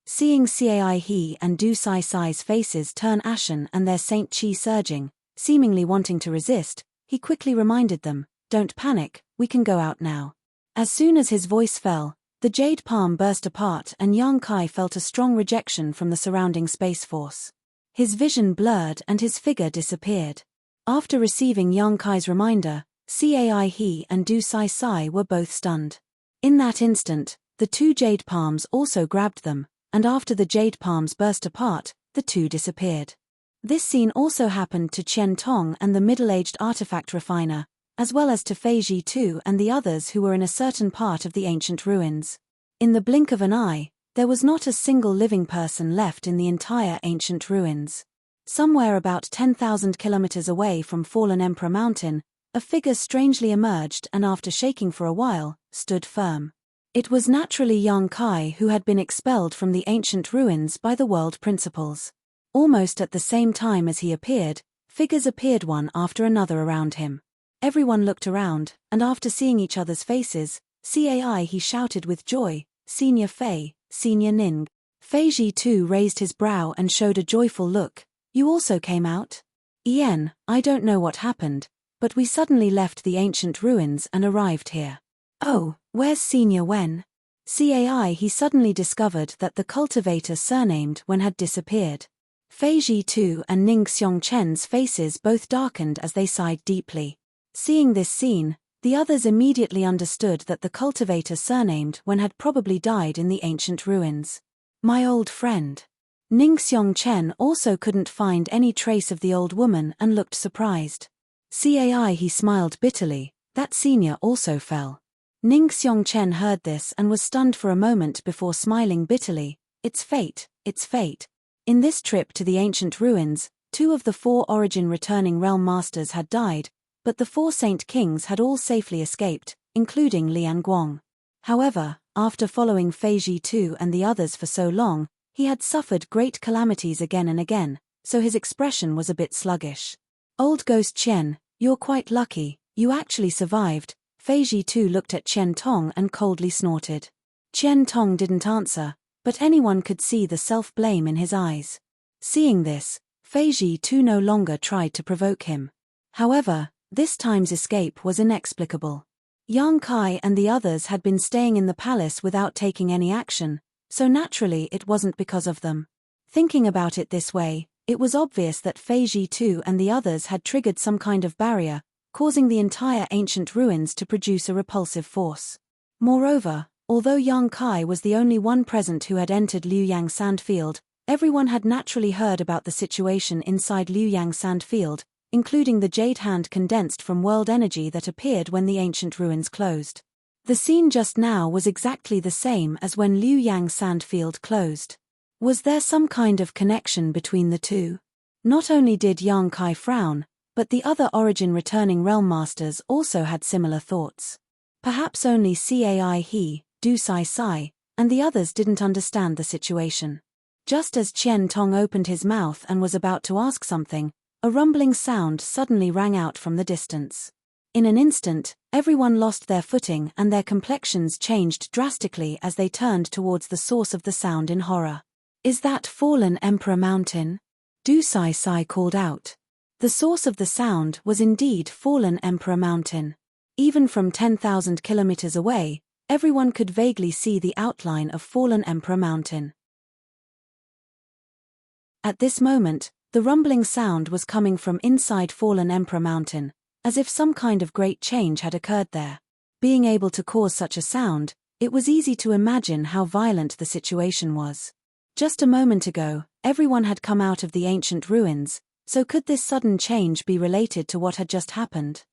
Seeing Cai He and Du Sai's faces turn ashen and their Saint Chi surging, seemingly wanting to resist, he quickly reminded them, "Don't panic, we can go out now." As soon as his voice fell, the jade palm burst apart and Yang Kai felt a strong rejection from the surrounding space force. His vision blurred and his figure disappeared. After receiving Yang Kai's reminder, Cai He and Du Sai were both stunned. In that instant, the two jade palms also grabbed them, and after the jade palms burst apart, the two disappeared. This scene also happened to Qian Tong and the middle-aged artifact refiner, as well as to Fei Ji and the others who were in a certain part of the ancient ruins. In the blink of an eye, there was not a single living person left in the entire ancient ruins. Somewhere about 10,000 kilometers away from Fallen Emperor Mountain, a figure strangely emerged and after shaking for a while, stood firm. It was naturally Yang Kai who had been expelled from the ancient ruins by the world principles. Almost at the same time as he appeared, figures appeared one after another around him. Everyone looked around, and after seeing each other's faces, "Cai," he shouted with joy, "Senior Fei, Senior Ning." Fei Ji too raised his brow and showed a joyful look. "You also came out?" "Ian, I don't know what happened, but we suddenly left the ancient ruins and arrived here." "Oh, where's Senior Wen?" "Cai," he suddenly discovered that the cultivator surnamed Wen had disappeared. Fei Ji too and Ning Xiongchen's faces both darkened as they sighed deeply. Seeing this scene, the others immediately understood that the cultivator surnamed Wen had probably died in the ancient ruins. "My old friend." Ning Xiongchen also couldn't find any trace of the old woman and looked surprised. "Cai," he smiled bitterly, "that senior also fell." Ning Xiongchen heard this and was stunned for a moment before smiling bitterly. "It's fate, it's fate." In this trip to the ancient ruins, 2 of the 4 origin returning realm masters had died, but the 4 Saint Kings had all safely escaped, including Lian Guang. However, after following Fei Ji Tu and the others for so long, he had suffered great calamities again and again, so his expression was a bit sluggish. "Old Ghost Qian, you're quite lucky, you actually survived." Fei Ji Tu looked at Qian Tong and coldly snorted. Qian Tong didn't answer, but anyone could see the self-blame in his eyes. Seeing this, Fei Ji Tu no longer tried to provoke him. However, this time's escape was inexplicable. Yang Kai and the others had been staying in the palace without taking any action, so naturally it wasn't because of them. Thinking about it this way, it was obvious that Fei Ji Tu and the others had triggered some kind of barrier, causing the entire ancient ruins to produce a repulsive force. Moreover, although Yang Kai was the only one present who had entered Liuyang Sandfield, everyone had naturally heard about the situation inside Liuyang Sandfield, including the jade hand condensed from world energy that appeared when the ancient ruins closed. The scene just now was exactly the same as when Liuyang Sandfield closed. Was there some kind of connection between the two? Not only did Yang Kai frown, but the other origin returning realm masters also had similar thoughts. Perhaps only Cai he, Du Sai Sai, and the others didn't understand the situation. Just as Qian Tong opened his mouth and was about to ask something, a rumbling sound suddenly rang out from the distance. In an instant, everyone lost their footing and their complexions changed drastically as they turned towards the source of the sound in horror. "Is that fallen Emperor Mountain?" Du Sai Sai called out. The source of the sound was indeed fallen Emperor Mountain. Even from 10,000 kilometers away, everyone could vaguely see the outline of fallen Emperor Mountain. At this moment, the rumbling sound was coming from inside fallen Emperor Mountain, as if some kind of great change had occurred there. Being able to cause such a sound, it was easy to imagine how violent the situation was. Just a moment ago, everyone had come out of the ancient ruins, so could this sudden change be related to what had just happened?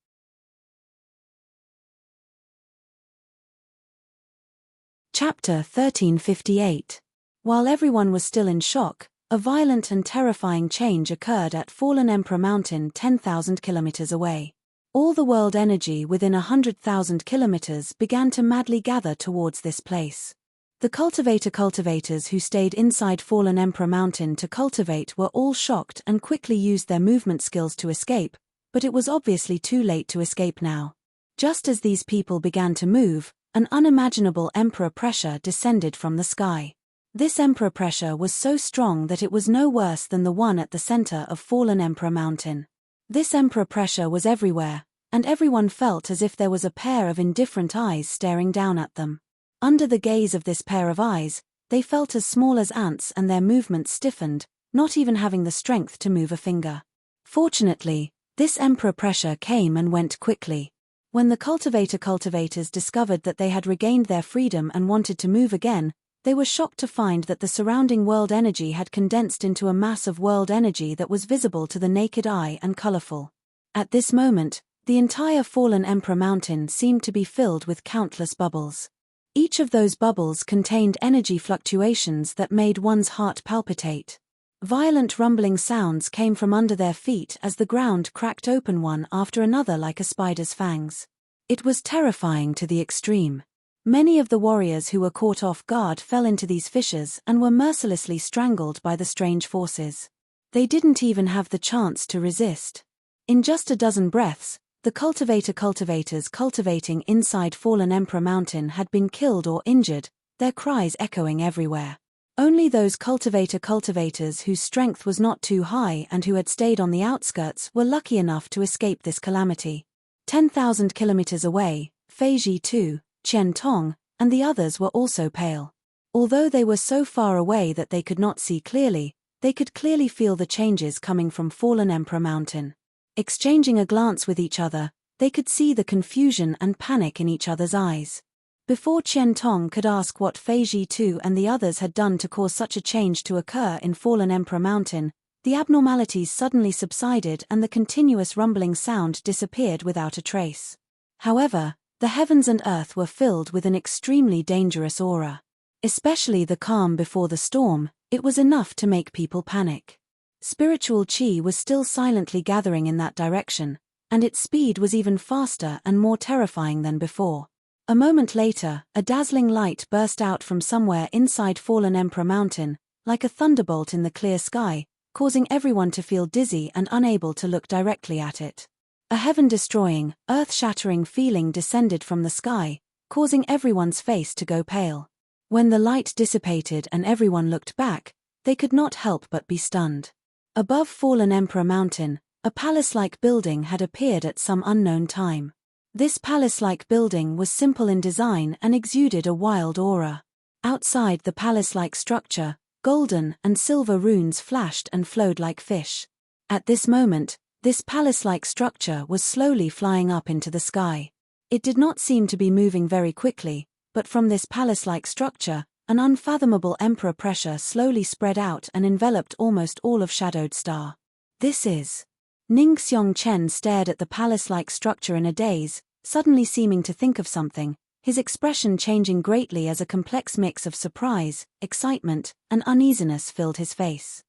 Chapter 1358. While everyone was still in shock, a violent and terrifying change occurred at fallen Emperor Mountain 10,000 kilometers away. All the world energy within 100,000 kilometers began to madly gather towards this place. The cultivators who stayed inside fallen Emperor Mountain to cultivate were all shocked and quickly used their movement skills to escape, but it was obviously too late to escape now. Just as these people began to move, an unimaginable emperor pressure descended from the sky. This emperor pressure was so strong that it was no worse than the one at the center of fallen Emperor Mountain. This emperor pressure was everywhere, and everyone felt as if there was a pair of indifferent eyes staring down at them. Under the gaze of this pair of eyes, they felt as small as ants and their movements stiffened, not even having the strength to move a finger. Fortunately, this emperor pressure came and went quickly. When the cultivators discovered that they had regained their freedom and wanted to move again, they were shocked to find that the surrounding world energy had condensed into a mass of world energy that was visible to the naked eye and colorful. At this moment, the entire fallen Emperor Mountain seemed to be filled with countless bubbles. Each of those bubbles contained energy fluctuations that made one's heart palpitate. Violent rumbling sounds came from under their feet as the ground cracked open one after another like a spider's fangs. It was terrifying to the extreme. Many of the warriors who were caught off guard fell into these fissures and were mercilessly strangled by the strange forces. They didn't even have the chance to resist. In just a dozen breaths, the cultivators cultivating inside fallen Emperor Mountain had been killed or injured, their cries echoing everywhere. Only those cultivators whose strength was not too high and who had stayed on the outskirts were lucky enough to escape this calamity. 10,000 kilometers away, Feiji too, Qian Tong, and the others were also pale. Although they were so far away that they could not see clearly, they could clearly feel the changes coming from fallen Emperor Mountain. Exchanging a glance with each other, they could see the confusion and panic in each other's eyes. Before Qian Tong could ask what Feiji Tu and the others had done to cause such a change to occur in fallen Emperor Mountain, the abnormalities suddenly subsided and the continuous rumbling sound disappeared without a trace. However, the heavens and earth were filled with an extremely dangerous aura. Especially the calm before the storm, it was enough to make people panic. Spiritual chi was still silently gathering in that direction, and its speed was even faster and more terrifying than before. A moment later, a dazzling light burst out from somewhere inside fallen Emperor Mountain, like a thunderbolt in the clear sky, causing everyone to feel dizzy and unable to look directly at it. A heaven-destroying, earth-shattering feeling descended from the sky, causing everyone's face to go pale. When the light dissipated and everyone looked back, they could not help but be stunned. Above fallen Emperor Mountain, a palace-like building had appeared at some unknown time. This palace-like building was simple in design and exuded a wild aura. Outside the palace-like structure, golden and silver runes flashed and flowed like fish. At this moment, this palace-like structure was slowly flying up into the sky. It did not seem to be moving very quickly, but from this palace-like structure, an unfathomable emperor pressure slowly spread out and enveloped almost all of Shadowed Star. This is... Ning Xiongchen stared at the palace-like structure in a daze, suddenly seeming to think of something, his expression changing greatly as a complex mix of surprise, excitement, and uneasiness filled his face.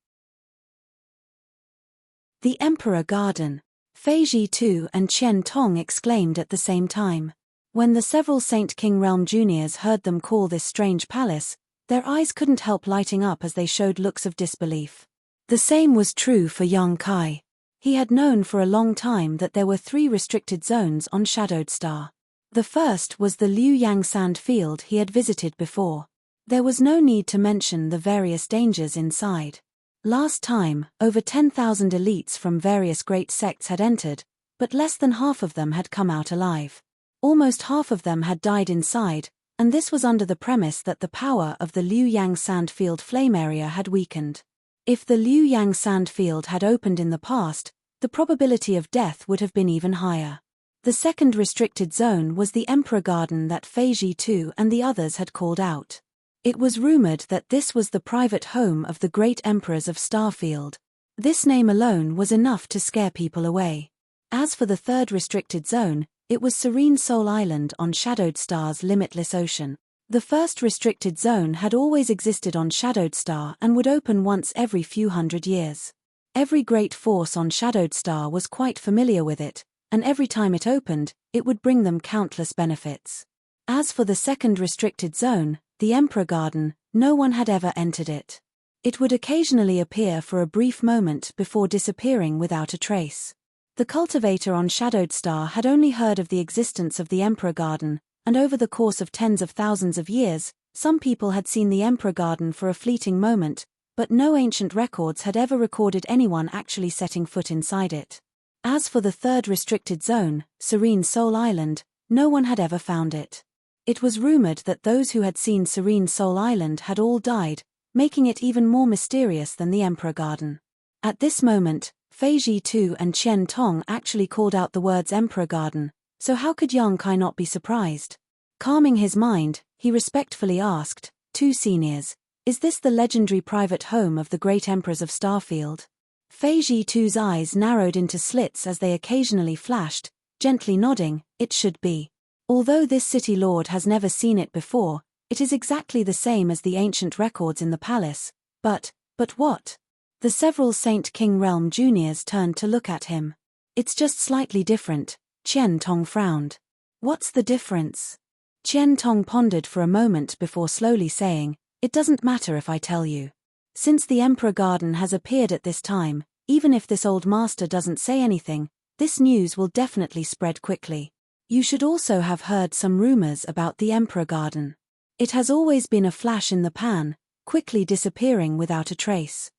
The Emperor Garden. Feiji Tu and Qian Tong exclaimed at the same time. When the several Saint King Realm juniors heard them call this strange palace, their eyes couldn't help lighting up as they showed looks of disbelief. The same was true for Yang Kai. He had known for a long time that there were 3 restricted zones on Shadowed Star. The first was the Liu Yang Sand Field he had visited before. There was no need to mention the various dangers inside. Last time, over 10,000 elites from various great sects had entered, but less than half of them had come out alive. Almost half of them had died inside, and this was under the premise that the power of the Liu Yang Sand Field flame area had weakened. If the Liu Yang Sand Field had opened in the past, the probability of death would have been even higher. The second restricted zone was the Emperor Garden that Feiji Tu and the others had called out. It was rumored that this was the private home of the great emperors of Starfield. This name alone was enough to scare people away. As for the third restricted zone, it was Serene Soul Island on Shadowed Star's limitless ocean. The first restricted zone had always existed on Shadowed Star and would open once every few hundred years. Every great force on Shadowed Star was quite familiar with it, and every time it opened, it would bring them countless benefits. As for the second restricted zone, the Emperor Garden, no one had ever entered it. It would occasionally appear for a brief moment before disappearing without a trace. The cultivator on Shadowed Star had only heard of the existence of the Emperor Garden, and over the course of tens of thousands of years, some people had seen the Emperor Garden for a fleeting moment, but no ancient records had ever recorded anyone actually setting foot inside it. As for the third restricted zone, Serene Soul Island, no one had ever found it. It was rumored that those who had seen Serene Soul Island had all died, making it even more mysterious than the Emperor Garden. At this moment, Feiji Tu and Qian Tong actually called out the words Emperor Garden, so how could Yang Kai not be surprised? Calming his mind, he respectfully asked, 2 seniors, is this the legendary private home of the great emperors of Starfield? Feiji Tu's eyes narrowed into slits as they occasionally flashed, gently nodding, it should be. Although this city lord has never seen it before, it is exactly the same as the ancient records in the palace, but what? The several Saint King Realm juniors turned to look at him. It's just slightly different, Qian Tong frowned. What's the difference? Qian Tong pondered for a moment before slowly saying, "It doesn't matter if I tell you. Since the Emperor Garden has appeared at this time, even if this old master doesn't say anything, this news will definitely spread quickly. You should also have heard some rumors about the Emperor Garden. It has always been a flash in the pan, quickly disappearing without a trace.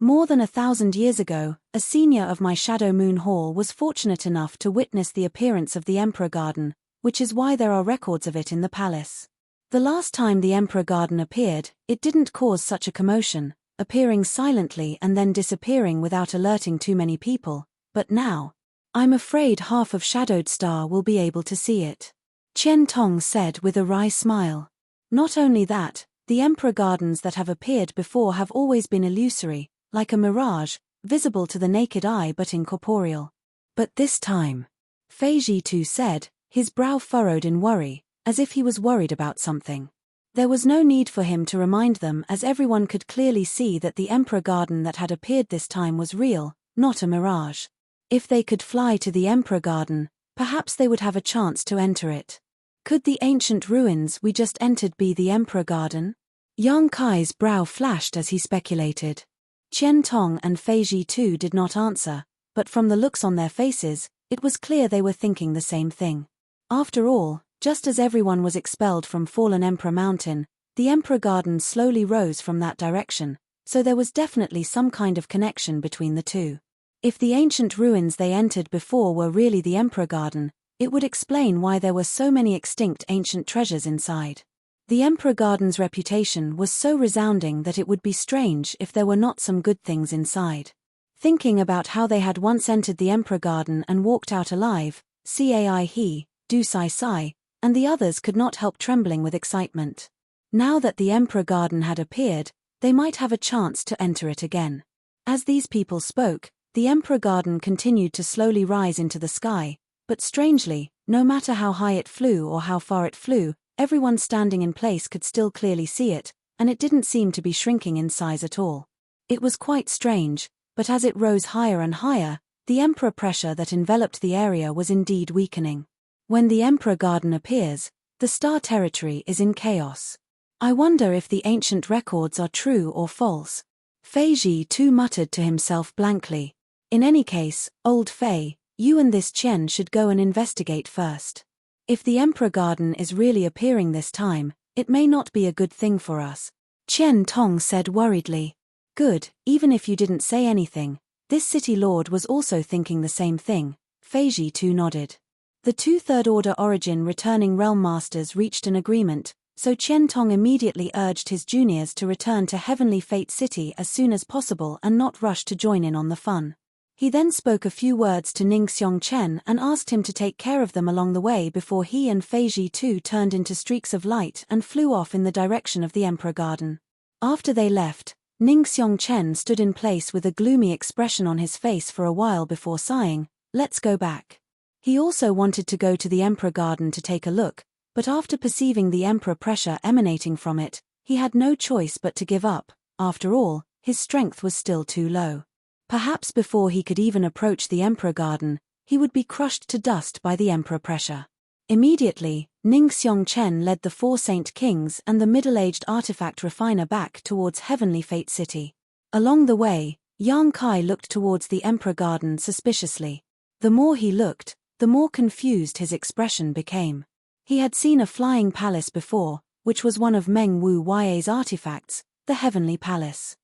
More than 1,000 years ago, a senior of my Shadow Moon Hall was fortunate enough to witness the appearance of the Emperor Garden, which is why there are records of it in the palace. The last time the Emperor Garden appeared, it didn't cause such a commotion, appearing silently and then disappearing without alerting too many people, but now, I'm afraid half of Shadowed Star will be able to see it," Qian Tong said with a wry smile. Not only that, the Emperor Gardens that have appeared before have always been illusory, like a mirage, visible to the naked eye but incorporeal. But this time, Fei Jitu said, his brow furrowed in worry, as if he was worried about something. There was no need for him to remind them, as everyone could clearly see that the Emperor Garden that had appeared this time was real, not a mirage. If they could fly to the Emperor Garden, perhaps they would have a chance to enter it. Could the ancient ruins we just entered be the Emperor Garden? Yang Kai's brow flashed as he speculated. Qian Tong and Fei Jitu did not answer, but from the looks on their faces, it was clear they were thinking the same thing. After all, just as everyone was expelled from Fallen Emperor Mountain, the Emperor Garden slowly rose from that direction, so there was definitely some kind of connection between the two. If the ancient ruins they entered before were really the Emperor Garden, it would explain why there were so many extinct ancient treasures inside. The Emperor Garden's reputation was so resounding that it would be strange if there were not some good things inside. Thinking about how they had once entered the Emperor Garden and walked out alive, Cai He, Du Sai Sai, and the others could not help trembling with excitement. Now that the Emperor Garden had appeared, they might have a chance to enter it again. As these people spoke, the Emperor Garden continued to slowly rise into the sky, but strangely, no matter how high it flew or how far it flew, everyone standing in place could still clearly see it, and it didn't seem to be shrinking in size at all. It was quite strange, but as it rose higher and higher, the Emperor pressure that enveloped the area was indeed weakening. When the Emperor Garden appears, the star territory is in chaos. I wonder if the ancient records are true or false. Fei Jitu muttered to himself blankly. In any case, old Fei, you and this Qian should go and investigate first. If the Emperor Garden is really appearing this time, it may not be a good thing for us, Qian Tong said worriedly. Good, even if you didn't say anything, this city lord was also thinking the same thing, Fei Jitu nodded. The two Third Order Origin returning realm masters reached an agreement, so Qian Tong immediately urged his juniors to return to Heavenly Fate City as soon as possible and not rush to join in on the fun. He then spoke a few words to Ning Xiongchen and asked him to take care of them along the way before he and Fei Jitu turned into streaks of light and flew off in the direction of the Emperor Garden. After they left, Ning Xiongchen stood in place with a gloomy expression on his face for a while before sighing, "Let's go back." He also wanted to go to the Emperor Garden to take a look, but after perceiving the Emperor pressure emanating from it, he had no choice but to give up. After all, his strength was still too low. Perhaps before he could even approach the Emperor Garden, he would be crushed to dust by the Emperor pressure. Immediately, Ning Xiongchen led the 4 Saint Kings and the middle-aged artifact refiner back towards Heavenly Fate City. Along the way, Yang Kai looked towards the Emperor Garden suspiciously. The more he looked, the more confused his expression became. He had seen a flying palace before, which was one of Meng Wu Yai's artifacts, the Heavenly Palace.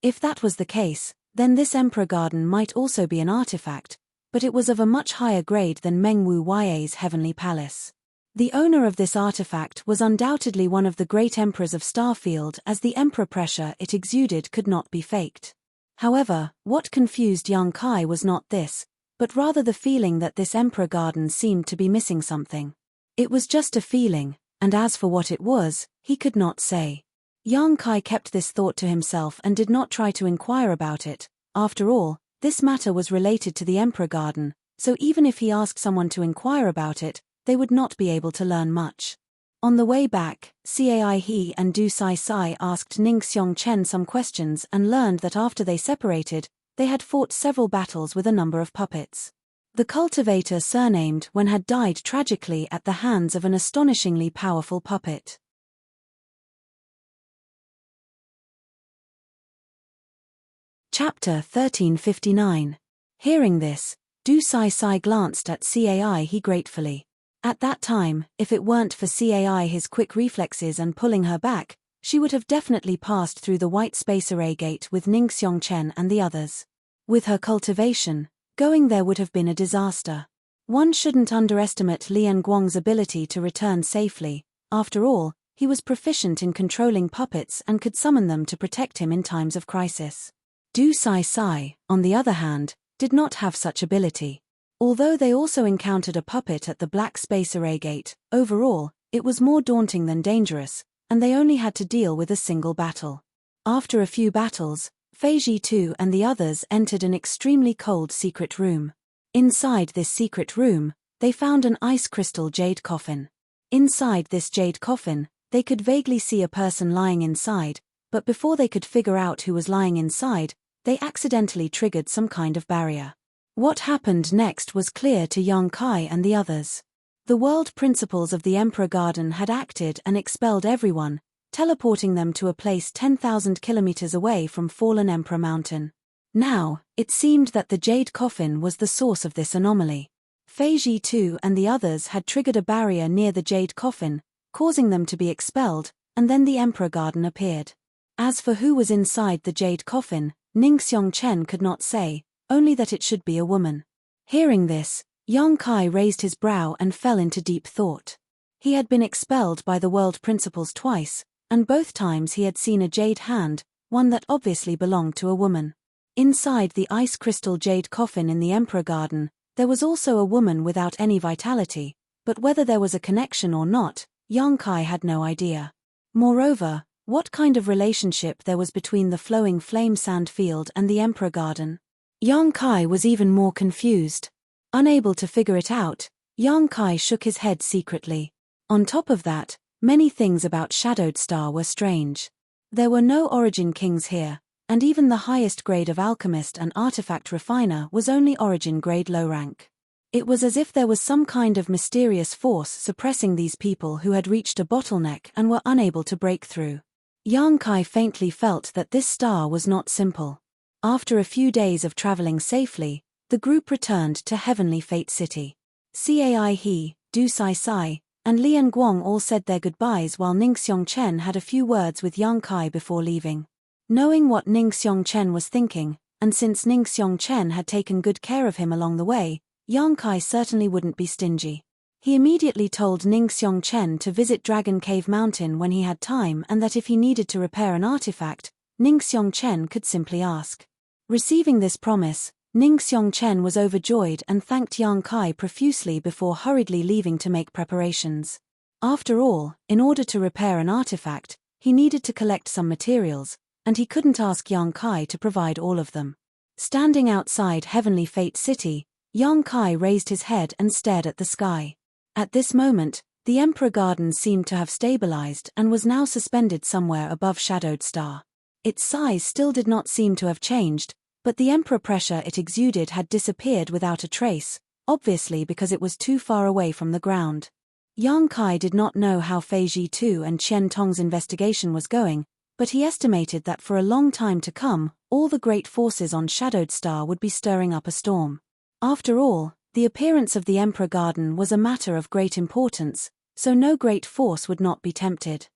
If that was the case, then this Emperor Garden might also be an artifact, but it was of a much higher grade than Meng Wu Yai's Heavenly Palace. The owner of this artifact was undoubtedly one of the great emperors of Starfield, as the emperor pressure it exuded could not be faked. However, what confused Yang Kai was not this, but rather the feeling that this Emperor Garden seemed to be missing something. It was just a feeling, and as for what it was, he could not say. Yang Kai kept this thought to himself and did not try to inquire about it. After all, this matter was related to the Emperor Garden, so even if he asked someone to inquire about it, they would not be able to learn much. On the way back, Cai He and Du Sai Sai asked Ning Xiongchen some questions and learned that after they separated, they had fought several battles with a number of puppets. The cultivator surnamed Wen had died tragically at the hands of an astonishingly powerful puppet. Chapter 1359. Hearing this, Du Sai Sai glanced at Cai he gratefully. At that time, if it weren't for Cai his quick reflexes and pulling her back, she would have definitely passed through the white space array gate with Ning Xiongchen and the others. With her cultivation, going there would have been a disaster. One shouldn't underestimate Lian Guang's ability to return safely. After all, he was proficient in controlling puppets and could summon them to protect him in times of crisis. Du Sai Sai, on the other hand, did not have such ability. Although they also encountered a puppet at the black space array gate, overall, it was more daunting than dangerous, and they only had to deal with a single battle. After a few battles, Fei Ji and the others entered an extremely cold secret room. Inside this secret room, they found an ice crystal jade coffin. Inside this jade coffin, they could vaguely see a person lying inside, but before they could figure out who was lying inside, they accidentally triggered some kind of barrier. What happened next was clear to Yang Kai and the others. The world principles of the Emperor Garden had acted and expelled everyone, teleporting them to a place 10,000 kilometers away from fallen Emperor Mountain. Now, it seemed that the jade coffin was the source of this anomaly. Fei Ji and the others had triggered a barrier near the jade coffin, causing them to be expelled, and then the Emperor Garden appeared. As for who was inside the jade coffin, Ning Xiongchen could not say, only that it should be a woman. Hearing this, Yang Kai raised his brow and fell into deep thought. He had been expelled by the world principles twice, and both times he had seen a jade hand, one that obviously belonged to a woman. Inside the ice crystal jade coffin in the Emperor Garden, there was also a woman without any vitality, but whether there was a connection or not, Yang Kai had no idea. Moreover, what kind of relationship there was between the flowing flame sand field and the Emperor Garden? Yang Kai was even more confused. Unable to figure it out, Yang Kai shook his head secretly. On top of that, many things about Shadowed Star were strange. There were no origin kings here, and even the highest grade of alchemist and artifact refiner was only origin grade low rank. It was as if there was some kind of mysterious force suppressing these people who had reached a bottleneck and were unable to break through. Yang Kai faintly felt that this star was not simple. After a few days of traveling safely, the group returned to Heavenly Fate City. Cai He, Du Sai Sai, and Lian Guang all said their goodbyes while Ning Xiongchen had a few words with Yang Kai before leaving. Knowing what Ning Xiongchen was thinking, and since Ning Xiongchen had taken good care of him along the way, Yang Kai certainly wouldn't be stingy. He immediately told Ning Xiongchen to visit Dragon Cave Mountain when he had time and that if he needed to repair an artifact, Ning Xiongchen could simply ask. Receiving this promise, Ning Xiongchen was overjoyed and thanked Yang Kai profusely before hurriedly leaving to make preparations. After all, in order to repair an artifact, he needed to collect some materials, and he couldn't ask Yang Kai to provide all of them. Standing outside Heavenly Fate City, Yang Kai raised his head and stared at the sky. At this moment, the Emperor Garden seemed to have stabilized and was now suspended somewhere above Shadowed Star. Its size still did not seem to have changed, but the Emperor pressure it exuded had disappeared without a trace, obviously because it was too far away from the ground. Yang Kai did not know how Fei Ji and Qian Tong's investigation was going, but he estimated that for a long time to come, all the great forces on Shadowed Star would be stirring up a storm. After all, the appearance of the Emperor Garden was a matter of great importance, so no great force would not be tempted.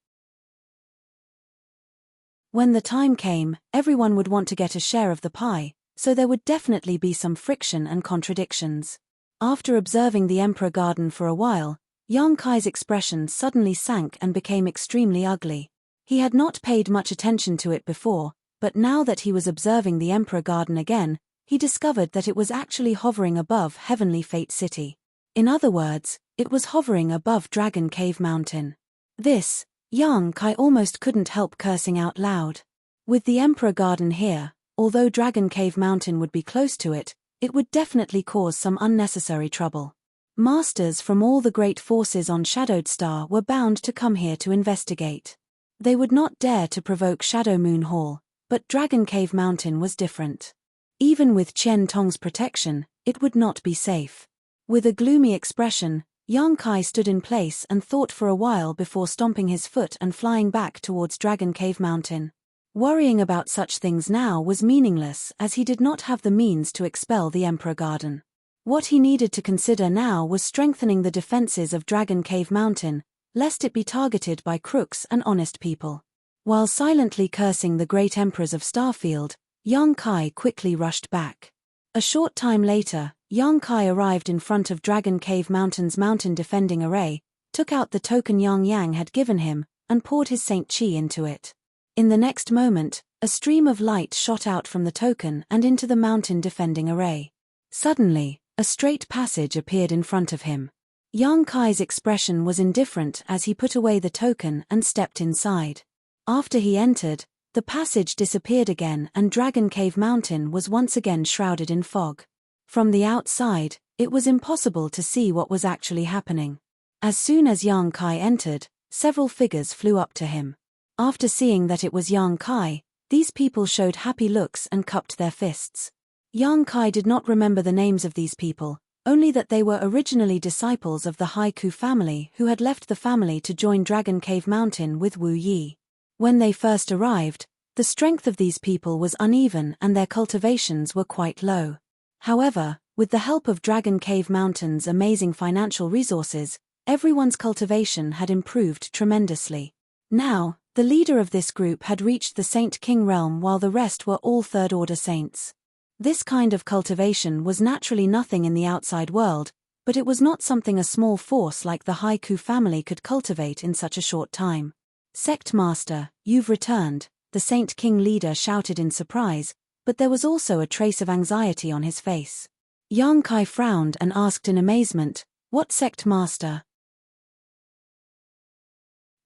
When the time came, everyone would want to get a share of the pie, so there would definitely be some friction and contradictions. After observing the Emperor Garden for a while, Yang Kai's expression suddenly sank and became extremely ugly. He had not paid much attention to it before, but now that he was observing the Emperor Garden again, he discovered that it was actually hovering above Heavenly Fate City. In other words, it was hovering above Dragon Cave Mountain. This, Yang Kai almost couldn't help cursing out loud. With the Emperor Garden here, although Dragon Cave Mountain would be close to it, it would definitely cause some unnecessary trouble. Masters from all the great forces on Shadowed Star were bound to come here to investigate. They would not dare to provoke Shadow Moon Hall, but Dragon Cave Mountain was different. Even with Qian Tong's protection, It would not be safe. With a gloomy expression, Yang Kai stood in place and thought for a while before stomping his foot and flying back towards Dragon Cave Mountain. Worrying about such things now was meaningless, as he did not have the means to expel the Emperor Garden. What he needed to consider now was strengthening the defenses of Dragon Cave Mountain, lest it be targeted by crooks and honest people. While silently cursing the great emperors of Starfield, Yang Kai quickly rushed back. A short time later, Yang Kai arrived in front of Dragon Cave Mountain's mountain defending array, took out the token Yang had given him, and poured his Saint Qi into it. In the next moment, a stream of light shot out from the token and into the mountain defending array. Suddenly, a straight passage appeared in front of him. Yang Kai's expression was indifferent as he put away the token and stepped inside. After he entered, the passage disappeared again and Dragon Cave Mountain was once again shrouded in fog. From the outside, it was impossible to see what was actually happening. As soon as Yang Kai entered, several figures flew up to him. After seeing that it was Yang Kai, these people showed happy looks and cupped their fists. Yang Kai did not remember the names of these people, only that they were originally disciples of the Haiku family who had left the family to join Dragon Cave Mountain with Wu Yi. When they first arrived, the strength of these people was uneven and their cultivations were quite low. However, with the help of Dragon Cave Mountain's amazing financial resources, everyone's cultivation had improved tremendously. Now, the leader of this group had reached the Saint King realm while the rest were all third-order saints. This kind of cultivation was naturally nothing in the outside world, but it was not something a small force like the Haiku family could cultivate in such a short time. "Sect Master, you've returned," the Saint King leader shouted in surprise, but there was also a trace of anxiety on his face. Yang Kai frowned and asked in amazement, "What Sect Master?"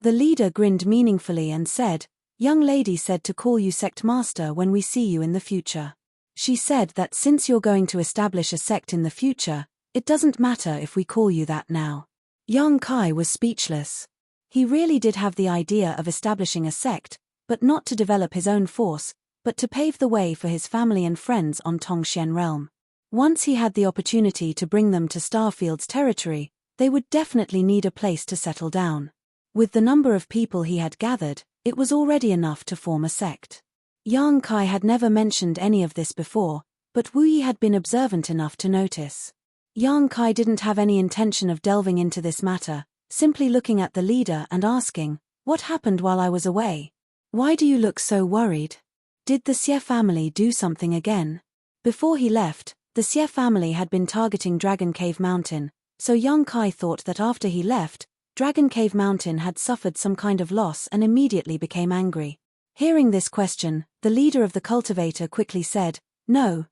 The leader grinned meaningfully and said, "Young lady said to call you Sect Master when we see you in the future. She said that since you're going to establish a sect in the future, it doesn't matter if we call you that now." Yang Kai was speechless. He really did have the idea of establishing a sect, but not to develop his own force, but to pave the way for his family and friends on Tongxian realm. Once he had the opportunity to bring them to Starfield's territory, they would definitely need a place to settle down. With the number of people he had gathered, it was already enough to form a sect. Yang Kai had never mentioned any of this before, but Wu Yi had been observant enough to notice. Yang Kai didn't have any intention of delving into this matter, simply looking at the leader and asking, "What happened while I was away? Why do you look so worried? Did the Xie family do something again?" Before he left, the Xie family had been targeting Dragon Cave Mountain, so Yang Kai thought that after he left, Dragon Cave Mountain had suffered some kind of loss and immediately became angry. Hearing this question, the leader of the cultivator quickly said, No,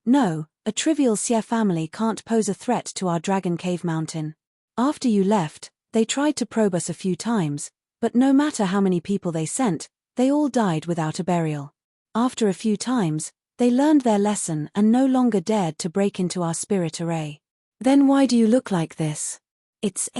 a trivial Xie family can't pose a threat to our Dragon Cave Mountain. After you left, they tried to probe us a few times, but no matter how many people they sent, they all died without a burial. After a few times, they learned their lesson and no longer dared to break into our spirit array. Then why do you look like this? It's.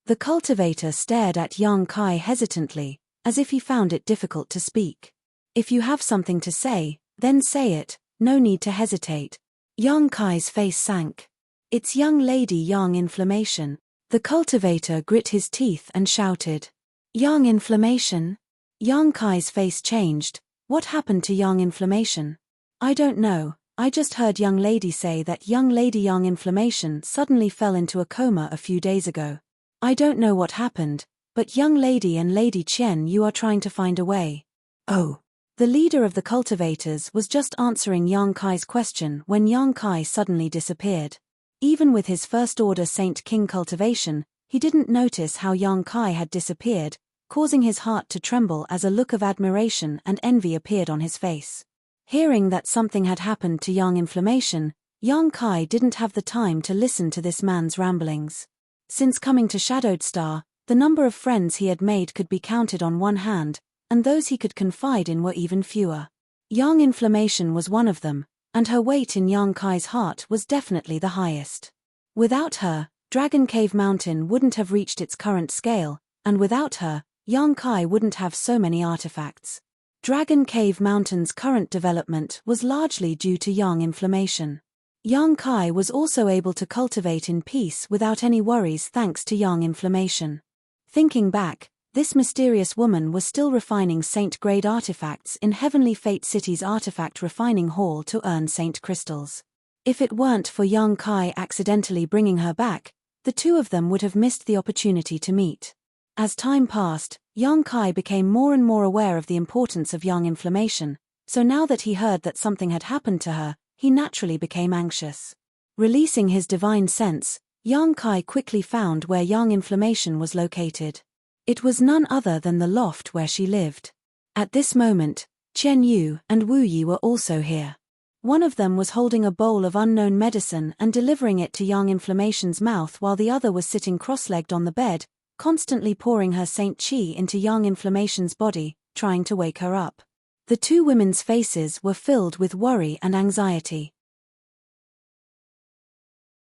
The cultivator stared at Yang Kai hesitantly, as if he found it difficult to speak. If you have something to say, then say it, no need to hesitate. Yang Kai's face sank. It's young lady Yang inflammation. The cultivator grit his teeth and shouted. Yang inflammation? Yang Kai's face changed. What happened to Yang inflammation? I don't know, I just heard young lady say that young lady Yang inflammation suddenly fell into a coma a few days ago. I don't know what happened, but young lady and Lady Qian, you are trying to find a way. Oh. The leader of the cultivators was just answering Yang Kai's question when Yang Kai suddenly disappeared. Even with his first-order Saint King cultivation, he didn't notice how Yang Kai had disappeared, causing his heart to tremble as a look of admiration and envy appeared on his face. Hearing that something had happened to Yang inflammation, Yang Kai didn't have the time to listen to this man's ramblings. Since coming to Shadowed Star, the number of friends he had made could be counted on one hand, and those he could confide in were even fewer. Yang inflammation was one of them, and her weight in Yang Kai's heart was definitely the highest. Without her, Dragon Cave Mountain wouldn't have reached its current scale, and without her, Yang Kai wouldn't have so many artifacts. Dragon Cave Mountain's current development was largely due to Yang inflammation. Yang Kai was also able to cultivate in peace without any worries thanks to Yang inflammation. Thinking back, this mysterious woman was still refining saint-grade artifacts in Heavenly Fate City's artifact refining hall to earn saint crystals. If it weren't for Yang Kai accidentally bringing her back, the two of them would have missed the opportunity to meet. As time passed, Yang Kai became more and more aware of the importance of Yang inflammation, so now that he heard that something had happened to her, he naturally became anxious. Releasing his divine sense, Yang Kai quickly found where Yang inflammation was located. It was none other than the loft where she lived. At this moment, Chen Yu and Wu Yi were also here. One of them was holding a bowl of unknown medicine and delivering it to Yang inflammation's mouth, while the other was sitting cross-legged on the bed, constantly pouring her saint qi into Yang inflammation's body, trying to wake her up. The two women's faces were filled with worry and anxiety.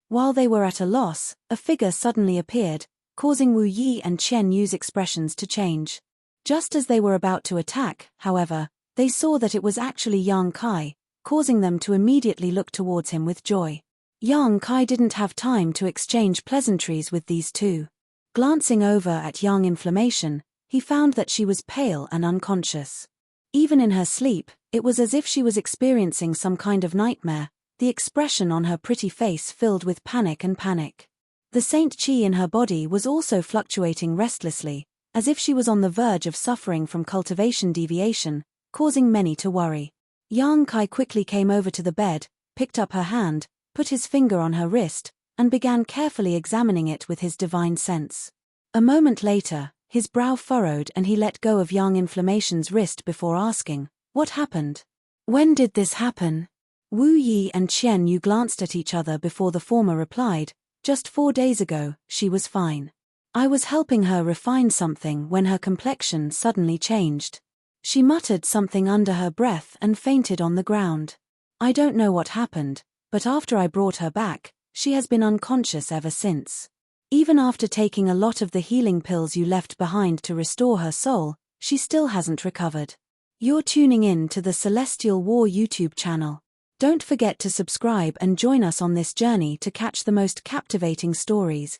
While they were at a loss, a figure suddenly appeared, causing Wu Yi and Chen Yu's expressions to change. Just as they were about to attack, however, they saw that it was actually Yang Kai, causing them to immediately look towards him with joy. Yang Kai didn't have time to exchange pleasantries with these two. Glancing over at Yang inflammation, he found that she was pale and unconscious. Even in her sleep, it was as if she was experiencing some kind of nightmare, the expression on her pretty face filled with panic. The saint qi in her body was also fluctuating restlessly, as if she was on the verge of suffering from cultivation deviation, causing many to worry. Yang Kai quickly came over to the bed, picked up her hand, put his finger on her wrist, and began carefully examining it with his divine sense. A moment later, his brow furrowed and he let go of Yang inflammation's wrist before asking, "What happened? When did this happen?" Wu Yi and Chen Yu glanced at each other before the former replied, "Just 4 days ago, she was fine. I was helping her refine something when her complexion suddenly changed. She muttered something under her breath and fainted on the ground. I don't know what happened, but after I brought her back, she has been unconscious ever since. Even after taking a lot of the healing pills you left behind to restore her soul, she still hasn't recovered." You're tuning in to the Celestial War YouTube channel. Don't forget to subscribe and join us on this journey to catch the most captivating stories,